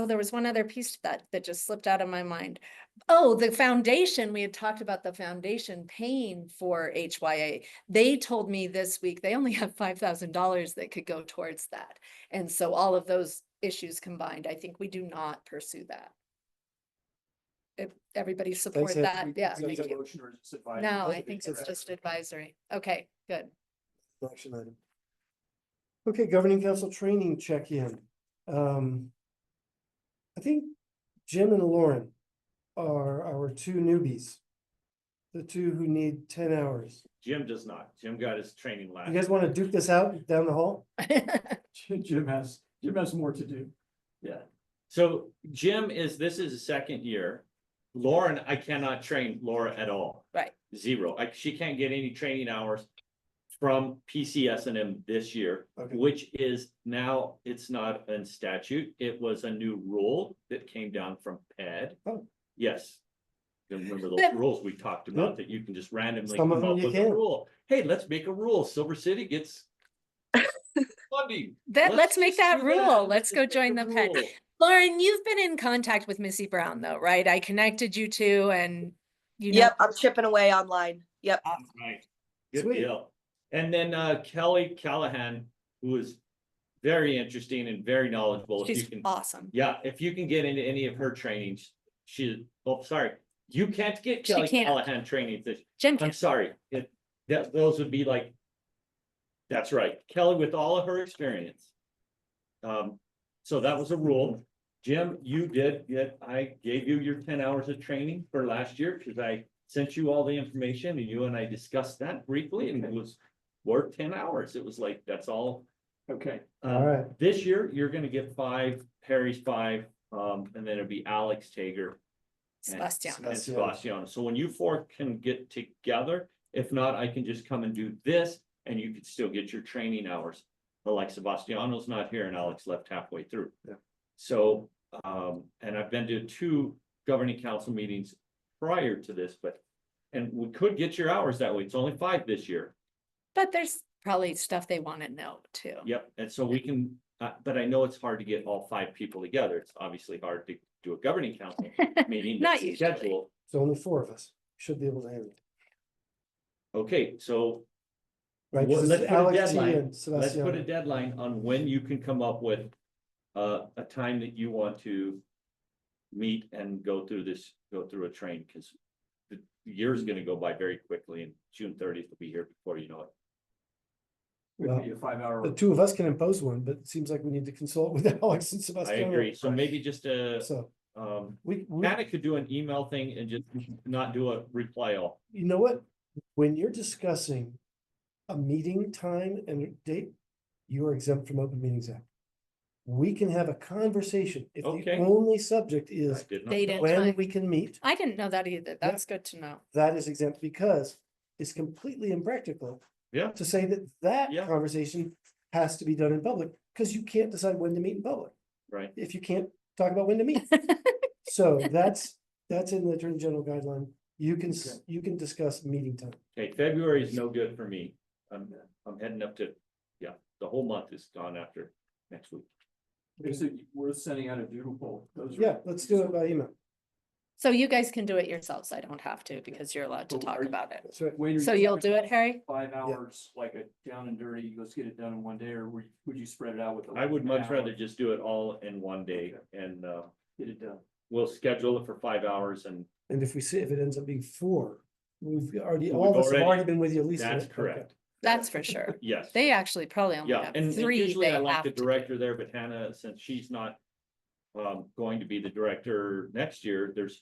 there was one other piece to that just slipped out of my mind. Oh, the foundation, we had talked about the foundation paying for HYA. They told me this week they only have $5,000 that could go towards that. And so all of those issues combined, I think we do not pursue that. If everybody support Ed. that, yeah. Is that thank a you. motion or is it advisory? No, I think it's just advisory. Okay, good. Action item. Okay, governing council training check-in. I think Jim and Lauren are our two newbies. The two who need 10 hours. Jim does not. Jim got his training last. You guys want to duke this out down the hall? Jim has more to do. Yeah. So this is his second year. Lauren, I cannot train Laura at all. Right. Zero. She can't get any training hours from PCS&M this year, Okay. which is now, it's not in statute. It was a new rule that came down from PED. Oh. Yes. You remember those But- rules we talked about Yep. that you can just randomly Some of come them up you with a can. rule. Hey, let's make a rule. Silver City gets funding. Let's make that do rule. Let's go make join a the PED. rule. Lauren, you've been in contact with Missy Brown though, right? I connected you two and you know. Yep, I'm chipping away online. Yep. Right. Good Sweet. deal. And then Kelly Callahan, who is very interesting and very knowledgeable. If you She's can, awesome. yeah, if you can get into any of her trainings, sorry, you can't get She Kelly can't. Callahan training. Jim I'm can. sorry, those would be like, that's right, Kelly with all of her experience. So that was a rule. Jim, I gave you your 10 hours of training for last year, because I sent you all the information and you and I discussed that briefly, and it was worth 10 hours. It was like, that's all. Okay, All right. This year, you're gonna get 5, Perry's 5, and then it'll be Alex Tager. Sebastian. And Sebastian. So when you four can get together, if not, I can just come and do this and you could still get your training hours. But like Sebastiano's not here and Alex left halfway through. Yeah. So, and I've been to 2 governing council meetings prior to this, and we could get your hours that way. It's only 5 this year. But there's probably stuff they want to know too. Yep. And so we can, but I know it's hard to get all 5 people together. It's obviously hard to do a governing council meeting. Not that's usually. scheduled. So only 4 of us should be able to handle it. Okay, so Right, Well, 'cause let's it's put a Alex T deadline. and let's put a Sebastian. deadline on when you can come up with a time that you want to meet and go through a train, because the year's gonna go by very quickly, and June 30th will be here before you know it. would be a 5-hour. The 2 of us can impose one, but it seems like we need to consult with Alex and I Sebastian. agree. So maybe just So we, Hannah could do an email thing and just not do a reply all. you know what? When you're discussing a meeting time and date, you are exempt from Open Meetings Act. We can have a conversation if the Okay. only subject I is did not Date know. and when time. we can meet. I didn't know that either. That's good to know. That is exempt because it's completely impractical Yeah, to say that Yeah. conversation has to be done in public, because you can't decide when to meet in public right. if you can't talk about when to meet. So that's in the Attorney General guideline. You can, you can discuss meeting time. Okay, February is no good for me. I'm heading up to, the whole month is gone after next week. Is it worth sending out a doodle poll? Those are- Yeah, let's do it by email. So you guys can do it yourselves. I don't have to because you're allowed to But talk are you- about it. That's right. When So you're you'll talking do it, Harry? 5 hours, like a down and dirty, let's get it done in one day, or would you spread it out with? I would 11 much hours? rather just do it all in one day, and Get it done. we'll schedule it for 5 hours, and And if we see, if it ends up being 4, we've already, We've all of us have already- already been with you at least. that's okay. correct. That's for sure. Yes. They actually probably only Yeah, have and 3 usually they I like have the to do. director there, but Hannah, since she's not going to be the director next year, there's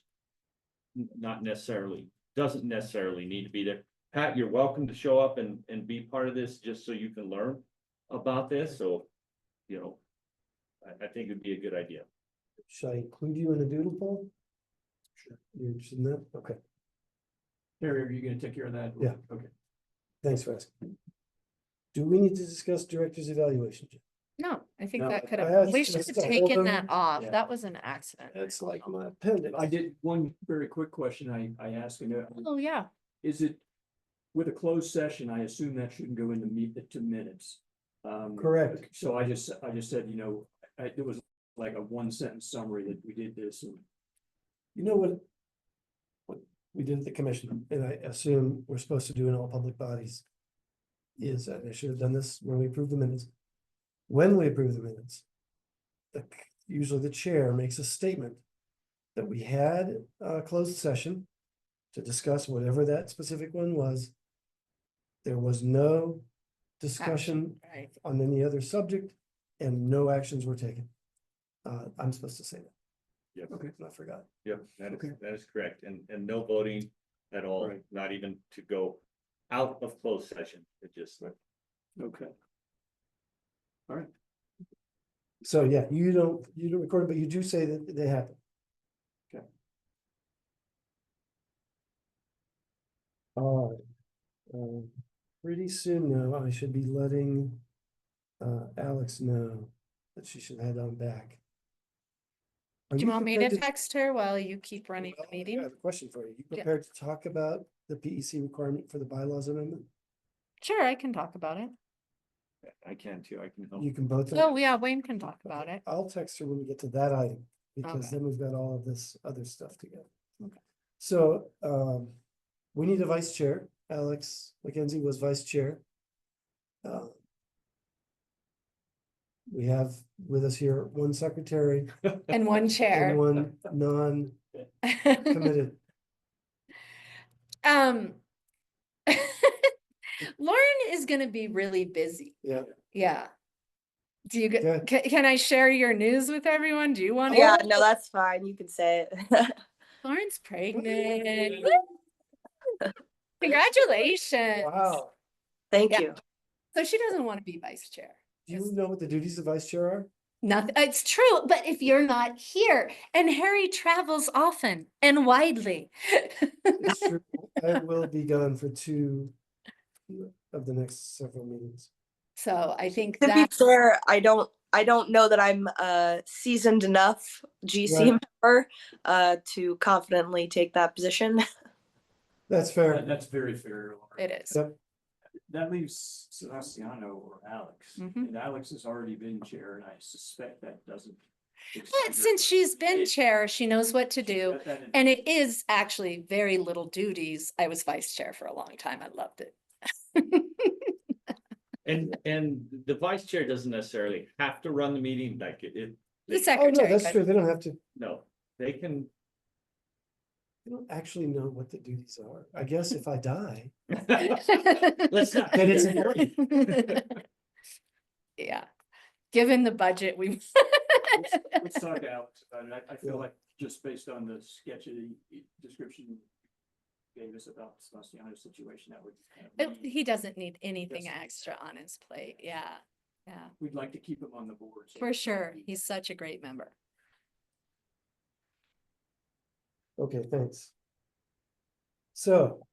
doesn't necessarily need to be there. Pat, you're welcome to show up and be part of this, just so you can learn about this, so, I think it'd be a good idea. Should I include you in the doodle poll? Sure. You're interested in that? Okay, Harry, are you gonna take care of that? Yeah. Okay. thanks for asking. Do we need to discuss director's evaluation? Jim? No, I think No, that could I- have, we should that's have a whole taken that different- off. Yeah. That was an accident. That's like my appendix. I did one very quick question I asked, and Oh, yeah. is it, with a closed session, I assume that shouldn't go into to minutes. Correct. So I just said, it was like a 1-sentence summary that we did this, and You know what we did at the commission, and I assume we're supposed to do in all public bodies, is, and I should have done this when we approved the minutes. When we approve the minutes, usually the chair makes a statement that we had a closed session to discuss whatever that specific one was. There was no discussion Right. on any other subject, and no actions were taken. I'm supposed to say that. Yes. Okay, I forgot. Yep, that is correct, and no voting at all, Right. not even to go out of closed session, it just. okay. So, yeah, you don't record it, but you do say that they happen. Okay. All right. pretty soon now, I should be letting Alex know that she should head on back. Are Do you want me to prepared text her while you keep running Well, the I meeting? have a question for you. You Yeah. prepared to talk about the PEC requirement for the bylaws amendment? Sure, I can talk about it. I can too, I can help. You can both. Oh, yeah, Wayne can talk about Okay, it. I'll text her when we get to that item, because Okay. then we've got all of this other stuff together. Okay. So, we need a vice chair. Alex McKenzie was vice chair. We have with us here one secretary And one and chair. one non-committed. Um. Lauren is gonna be really busy. Yeah. Yeah. Do you Good. can I share your news with everyone? Do you want to? Yeah, no, that's fine. You can say it. Lauren's pregnant. Congratulations. Wow. Thank Yeah. you. So she doesn't want to be vice chair. Do you know what the duties of vice chair are? Nothing, it's true, but if you're not here, and Harry travels often and widely. It's true. I will be gone for 2 of the next several meetings. So I think To be that, fair, I don't know that I'm a seasoned enough GC member to confidently take that position. That's fair. That's very fair. Laura. it is. Yep. That leaves Sebastiano or Alex, Mhm. and Alex has already been chair, and I suspect that doesn't. But since she's been chair, she knows what to do. And it is actually very little duties. I was vice chair for a long time. I loved it. And the vice chair doesn't necessarily have to run the meeting, like it. The they- Oh, no, secretary. that's could. true. They don't have to, No, they can. they don't actually know what the duties are. I guess if I die, Let's not. then it's important. Yeah, given the budget, we. Let's talk Alex about it. I feel like just based on the sketch of the description you gave us about Sebastiano's situation, that would kind of. He doesn't need anything Yes. extra on his plate. Yeah, yeah, We'd like to keep him on the board. so- for sure. He's such a great member. Okay, thanks. So,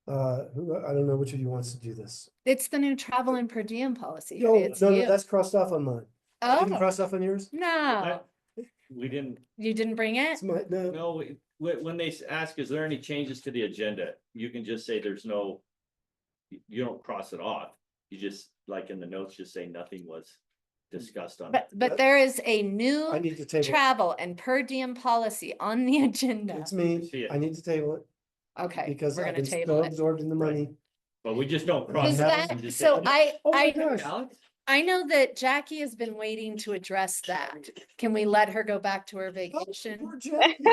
I don't know which of you wants to do this. It's the new travel and per diem policy. No, It's no, you. that's crossed off on mine. Didn't Oh, cross off on yours? no, We didn't, you didn't bring it? It's my, no, no, when they ask, is there any changes to the agenda? You can just say there's no. You don't cross it off. You just, like in the notes, just say nothing was discussed on it. But there is a I new need to table. it. travel and per diem policy on the agenda. It's me. See it. I need to table it Okay, because we're I've gonna been so table it. absorbed in the Right. money. But we just don't cross Is it off. have- that, and just so say, Oh my I gosh. Alex, I know that Jackie has been waiting to address that. Can we let her go back to her vacation? Poor Jackie.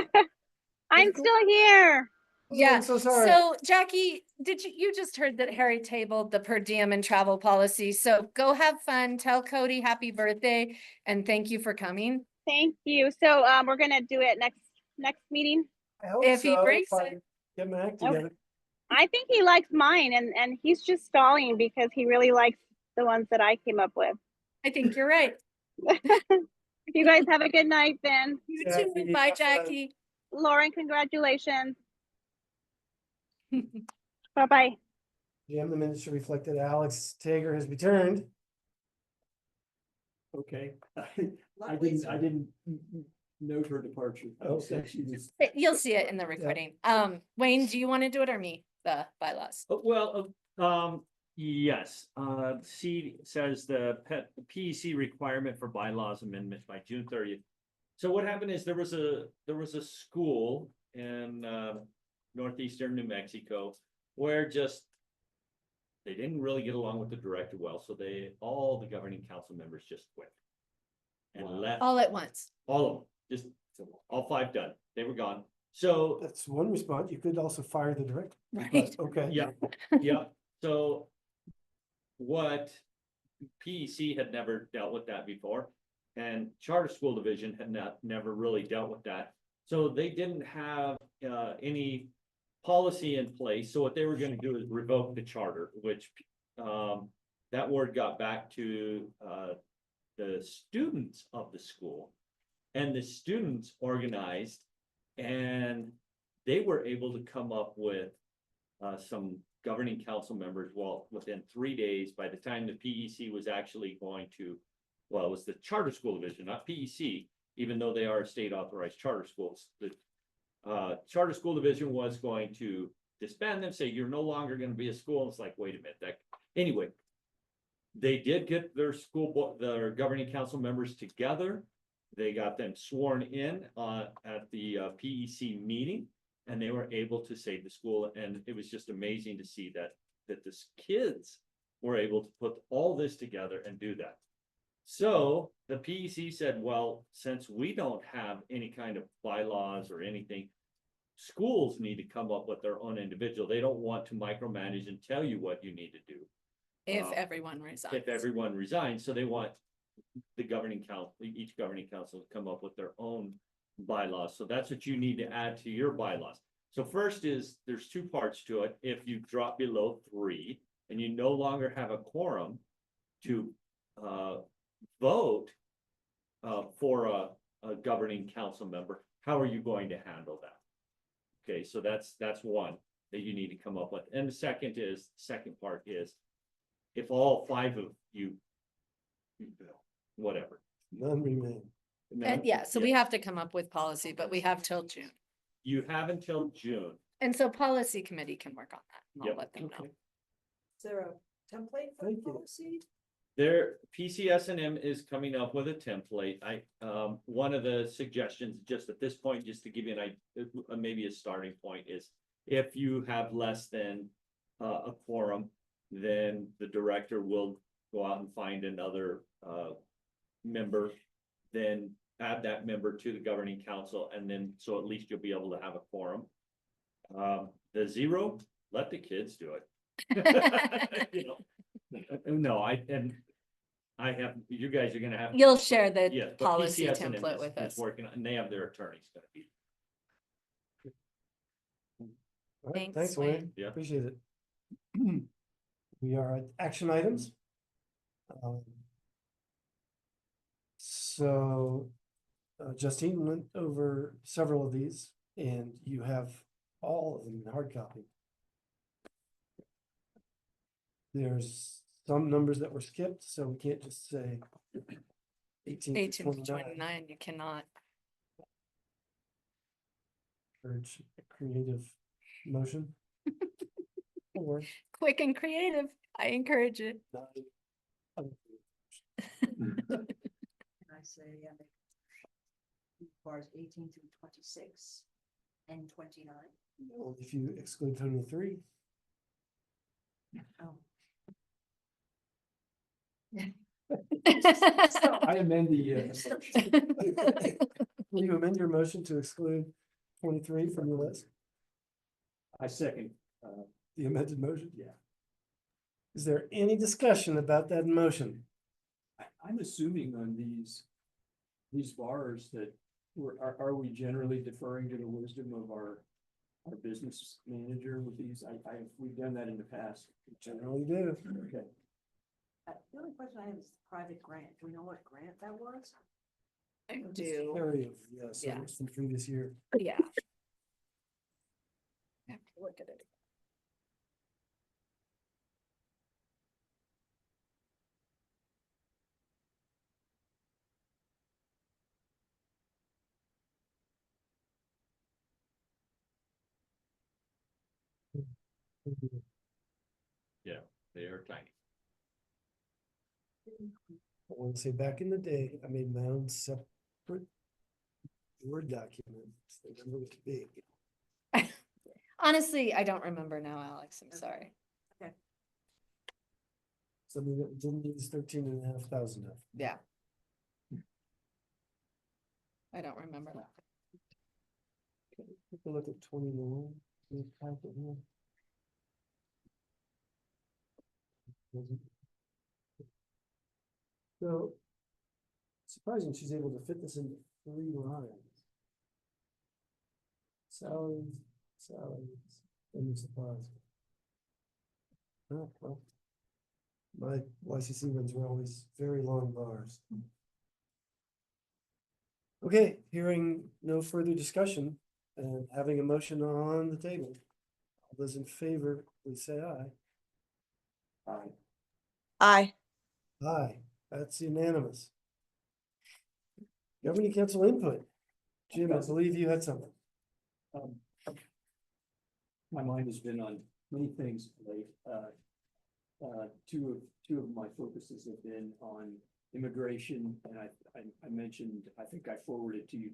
I'm still here. Oh, Yeah, I'm so sorry. So Jackie, you just heard that Harry tabled the per diem and travel policy. So go have fun, tell Cody happy birthday and thank you for coming. Thank you. So, we're gonna do it next meeting. I hope if he so, brings I it. Get my act Okay. together. I think he likes mine and he's just stalling because he really likes the ones that I came up with. I think you're right. You guys have a good night then. You Jackie, too. Bye, have fun. Jackie. Lauren, congratulations. Bye-bye. GM, the minutes should reflect that Alex Tager has returned. Okay. I didn't note her departure. I just said she was. You'll see it in the recording. Wayne, do you want to do it or me? The bylaws. well, yes, C says the PEC requirement for bylaws amendment by June 30th. So what happened is there was a school in northeastern New Mexico where just they didn't really get along with the director well, so all the governing council members just quit. And left, All at once. all of them, just all 5 done, they were gone. So That's one response. You could also fire the director. Right. But, okay. yeah, yeah, so what PEC had never dealt with that before, and Charter School Division had never really dealt with that. So they didn't have any policy in place, so what they were gonna do is revoke the charter, which that word got back to the students of the school. And the students organized and they were able to come up with some governing council members, well, within 3 days, by the time the PEC was actually going to, well, it was the charter school division, not PEC, even though they are state authorized charter schools. The charter school division was going to disband them, say you're no longer going to be a school. It's like, wait a minute, that, anyway. They did get their their governing council members together. They got them sworn in at the PEC meeting, and they were able to save the school. And it was just amazing to see that the kids were able to put all this together and do that. So the PEC said, well, since we don't have any kind of bylaws or anything, schools need to come up with their own individual. They don't want to micromanage and tell you what you need to do. If everyone resigns. If everyone resigns, so they want the governing council, each governing council to come up with their own bylaws. So that's what you need to add to your bylaws. So first is, there's two parts to it. If you drop below 3 and you no longer have a quorum to vote for a governing council member, how are you going to handle that? Okay, so that's one that you need to come up with. And the second part is, if all 5 of you, whatever. None remain. And yeah, so we have to come up with policy, but we have till June. You have until June. And so policy committee can work on that. And I'll Yep. let them know. Okay. Is there a template for Thank you. policy? Their PCSNM is coming up with a template. One of the suggestions, just at this point, just to give you an idea, maybe a starting point, is if you have less than a quorum, then the director will go out and find another member, then add that member to the governing council, and then, so at least you'll be able to have a quorum. The 0, let the kids do it. You know, no, I have, you guys are gonna have. You'll share the Yes, but policy PCSNM template is- with is us. Working, and they have their attorneys gonna be. All right, Thanks, thanks, Wayne. Wayne. Yeah. Appreciate it. We are at action items. So Justine went over several of these, and you have all of them in hard copy. There's some numbers that were skipped, so we can't just say 18 to 18 to 29. 29, you cannot. Urge a creative motion. Or Quick and creative. I encourage it. not. Can I say, bars 18 through 26 and 29? Well, if you exclude 23. Oh. I amend the, Will you amend your motion to exclude 23 from the list? I second, The amended motion? yeah. Is there any discussion about that motion? I'm assuming on these bars that are we generally deferring to the wisdom of our business manager with these? We've done that in the past. Generally do. Okay. The only question I have is private grant. Do we know what grant that was? I do. Area, yes, Yeah. from previous year. Yeah. I have to look at it. They are tiny. I want to say back in the day, I made my own separate Word document. They never looked big. Honestly, I don't remember now, Alex. I'm sorry. Something that didn't use 13,500 of. Yeah. I don't remember that. Take a look at 29. This packet here. So surprising she's able to fit this into 3 lines. Salaries, and supplies. Oh, well. My YCC ones were always very long bars. Okay, hearing no further discussion and having a motion on the table. All those in favor, please say aye. Aye. Aye, that's unanimous. Governing council input. Jim, I believe you had something. Um, My mind has been on many things late. Two of my focuses have been on immigration, and I mentioned, I think I forwarded to you,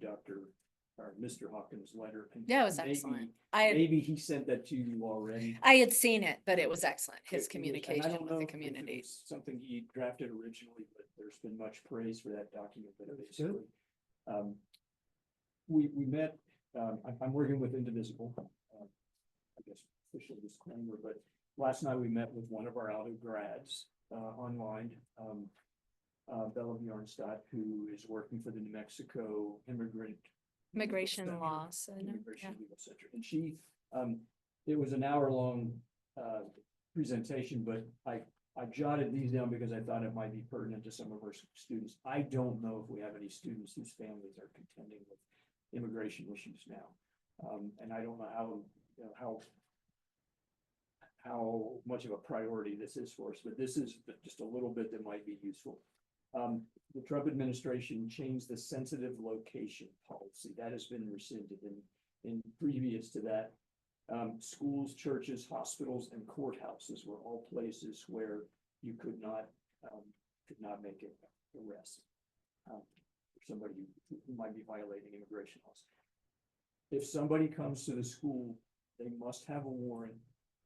Mr. Hawkins' letter. And Yeah, it was maybe- excellent. Maybe he sent that to you already. I had seen it, but it was excellent, his It was- and I communication don't with know the if it community. was something he drafted originally, but there's been much praise for that document, but That's basically. We met, I'm working with Indivisible, I guess official disclaimer, but last night we met with one of our Aldo grads, online. Bella Bjornstadt, who is working for the New Mexico Immigrant. Immigration Center, law center, Immigration yeah. Legal Center, and she, it was an hour-long, presentation, but I jotted these down because I thought it might be pertinent to some of our students. I don't know if we have any students whose families are contending with immigration issues now. And I don't know how, you know, how much of a priority this is for us, but this is just a little bit that might be useful. The Trump administration changed the sensitive location policy. That has been rescinded, in previous to that, schools, churches, hospitals, and courthouses were all places where you could not make an arrest. For somebody who might be violating immigration laws. If somebody comes to the school, they must have a warrant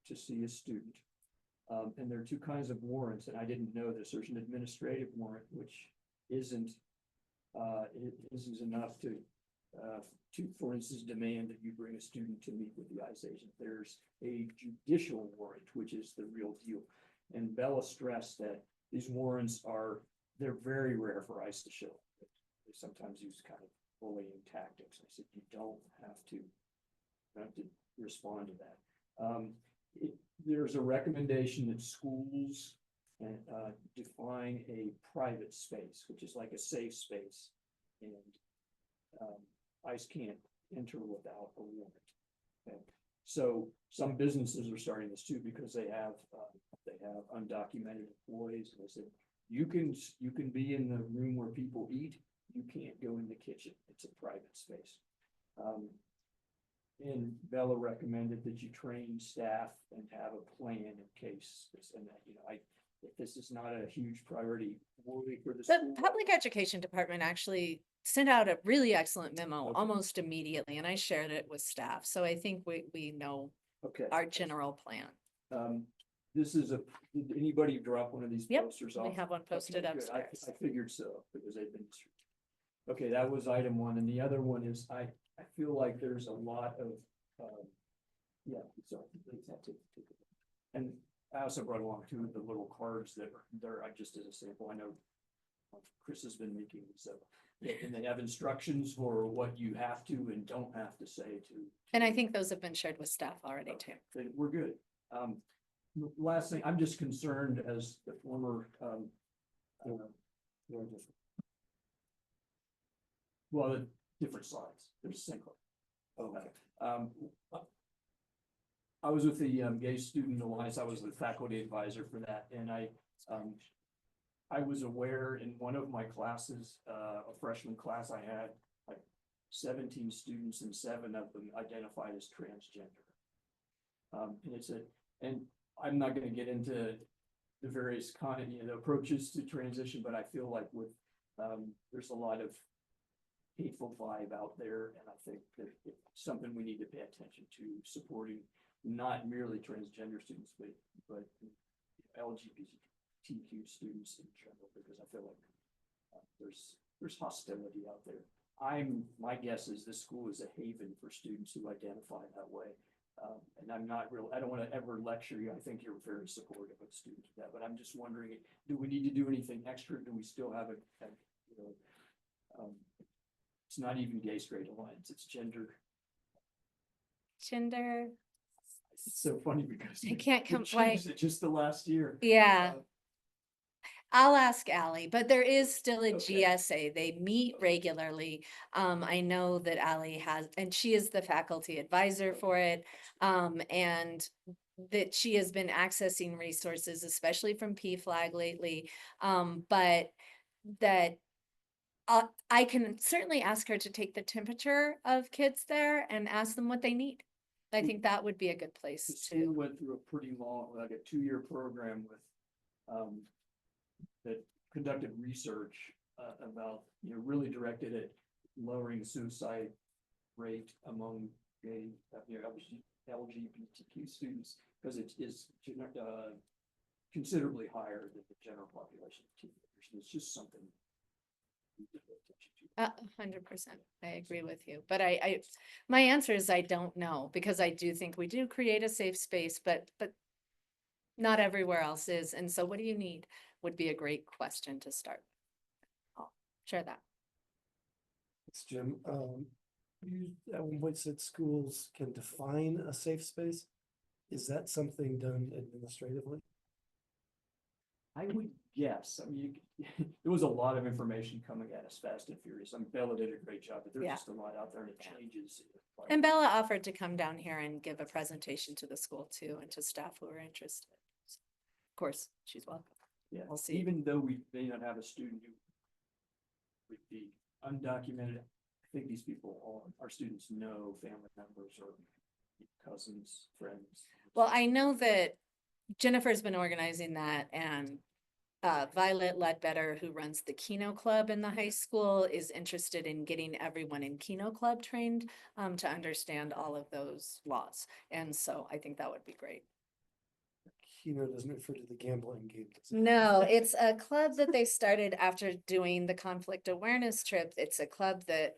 to see a student. And there are two kinds of warrants, and I didn't know this. There's an administrative warrant, which isn't enough to, for instance, demand that you bring a student to meet with the ICE agent. There's a judicial warrant, which is the real deal. And Bella stressed that these warrants they're very rare for ICE to show. They sometimes use kind of bullying tactics. I said, you don't have to respond to that. There's a recommendation that schools define a private space, which is like a safe space. And ICE can't enter without a warrant. Okay. So some businesses are starting this too, because they have undocumented employees, and they said, you can be in the room where people eat, you can't go in the kitchen, it's a private space. And Bella recommended that you train staff and have a plan in case this, and that, you know, if this is not a huge priority for the The school. public education department actually sent out a really excellent memo Okay. almost immediately, and I shared it with staff. So I think we know Okay. our general plan. This is did anybody drop one of these Yep, posters we off? have one posted Okay, good. upstairs. I figured so, because they've been. Okay, that was item one, and the other one is, I feel like there's a lot of, yeah, sorry, please have to take it. And I also brought along two of the little cards that are there, just as a sample. I know Chris has been making these up. And they have instructions for what you have to and don't have to say to. And I think those have been shared with staff already too. Okay, we're good. Last thing, I'm just concerned as the former, well, different slides, there's single. Okay. I was with the Gay Student Alliance, I was the faculty advisor for that, and I was aware in one of my classes, a freshman class, I had like 17 students and 7 of them identified as transgender. And I'm not gonna get into the various approaches to transition, but I feel like there's a lot of hateful vibe out there, and I think that it's something we need to pay attention to, supporting not merely transgender students, but LGBTQ students in general, because I feel like there's hostility out there. My guess is this school is a haven for students who identify that way. And I don't want to ever lecture you. I think you're very supportive of students of that, but I'm just wondering, do we need to do anything extra? Do we still have it's not even Gay Straight Alliance, it's gender. It's so funny because I can't we come changed it just the last year. Yeah. I'll ask Ally, but there is still a Okay. GSA. They meet regularly. I know that Ally has, and she is the faculty advisor for it. And that she has been accessing resources, especially from PFLAG lately. But that I can certainly ask her to take the temperature of kids there and ask them what they need. I think that would be a good place The school to, went through a pretty long, like a 2-year program with, that conducted research, about, really directed at lowering the suicide rate among gay, LGBTQ students, because it is, considerably higher than the general population of teenagers. And it's just something. we need to pay attention to. 100%. I agree with you, but my answer is I don't know, because I do think we do create a safe space, but not everywhere else is. And so what do you need would be a great question to start. I'll share that. Thanks, Jim. You at one point said schools can define a safe space. Is that something done administratively? I would guess, I mean, there was a lot of information coming at us fast and furious. I mean, Bella did a great job, but there's Yeah. just a lot out there and it Yeah. changes. And Bella offered to come down here and give a presentation to the school too, and to staff who are interested. Of course, she's welcome. Yeah, We'll see. even though we may not have a student who would be undocumented, I think these people, all our students know family members or cousins, friends. Well, I know that Jennifer's been organizing that, and Violet Ledbetter, who runs the Keno Club in the high school, is interested in getting everyone in Keno Club trained to understand all of those laws. And so I think that would be great. Keno doesn't refer to the gambling game. does it? No, it's a club that they started after doing the conflict awareness trip. It's a club that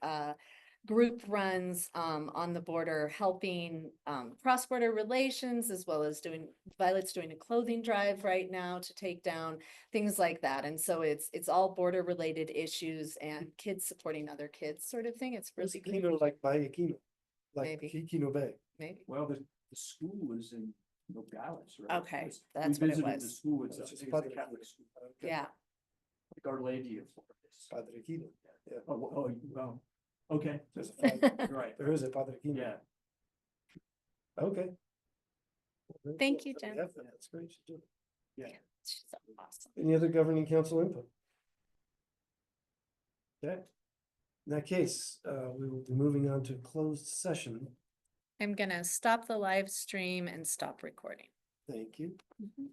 group runs on the border, helping cross-border relations, as well as Violet's doing a clothing drive right now to take down things like that. And so it's all border related issues and kids supporting other kids sort of thing. It's Is really great. Keno like by Keno? Like Maybe. Keno Bay? Maybe. Well, the school is in Nogales, right? Okay, Because that's we what it visited the was. school, it's It's a just it's a Padre Catholic school, Okay. Yeah. like Our Lady of Lourdes. Padre Keno. Yeah. Oh, okay, There's a father- right, There is a Padre Keno. yeah. Okay. Well, very Thank cool. you, So we Jen. have that. That's great. You do. She's so awesome. Any other governing council input? Okay. In that case, we will be moving on to closed session. I'm gonna stop the live stream and stop recording. Thank you. Mhm.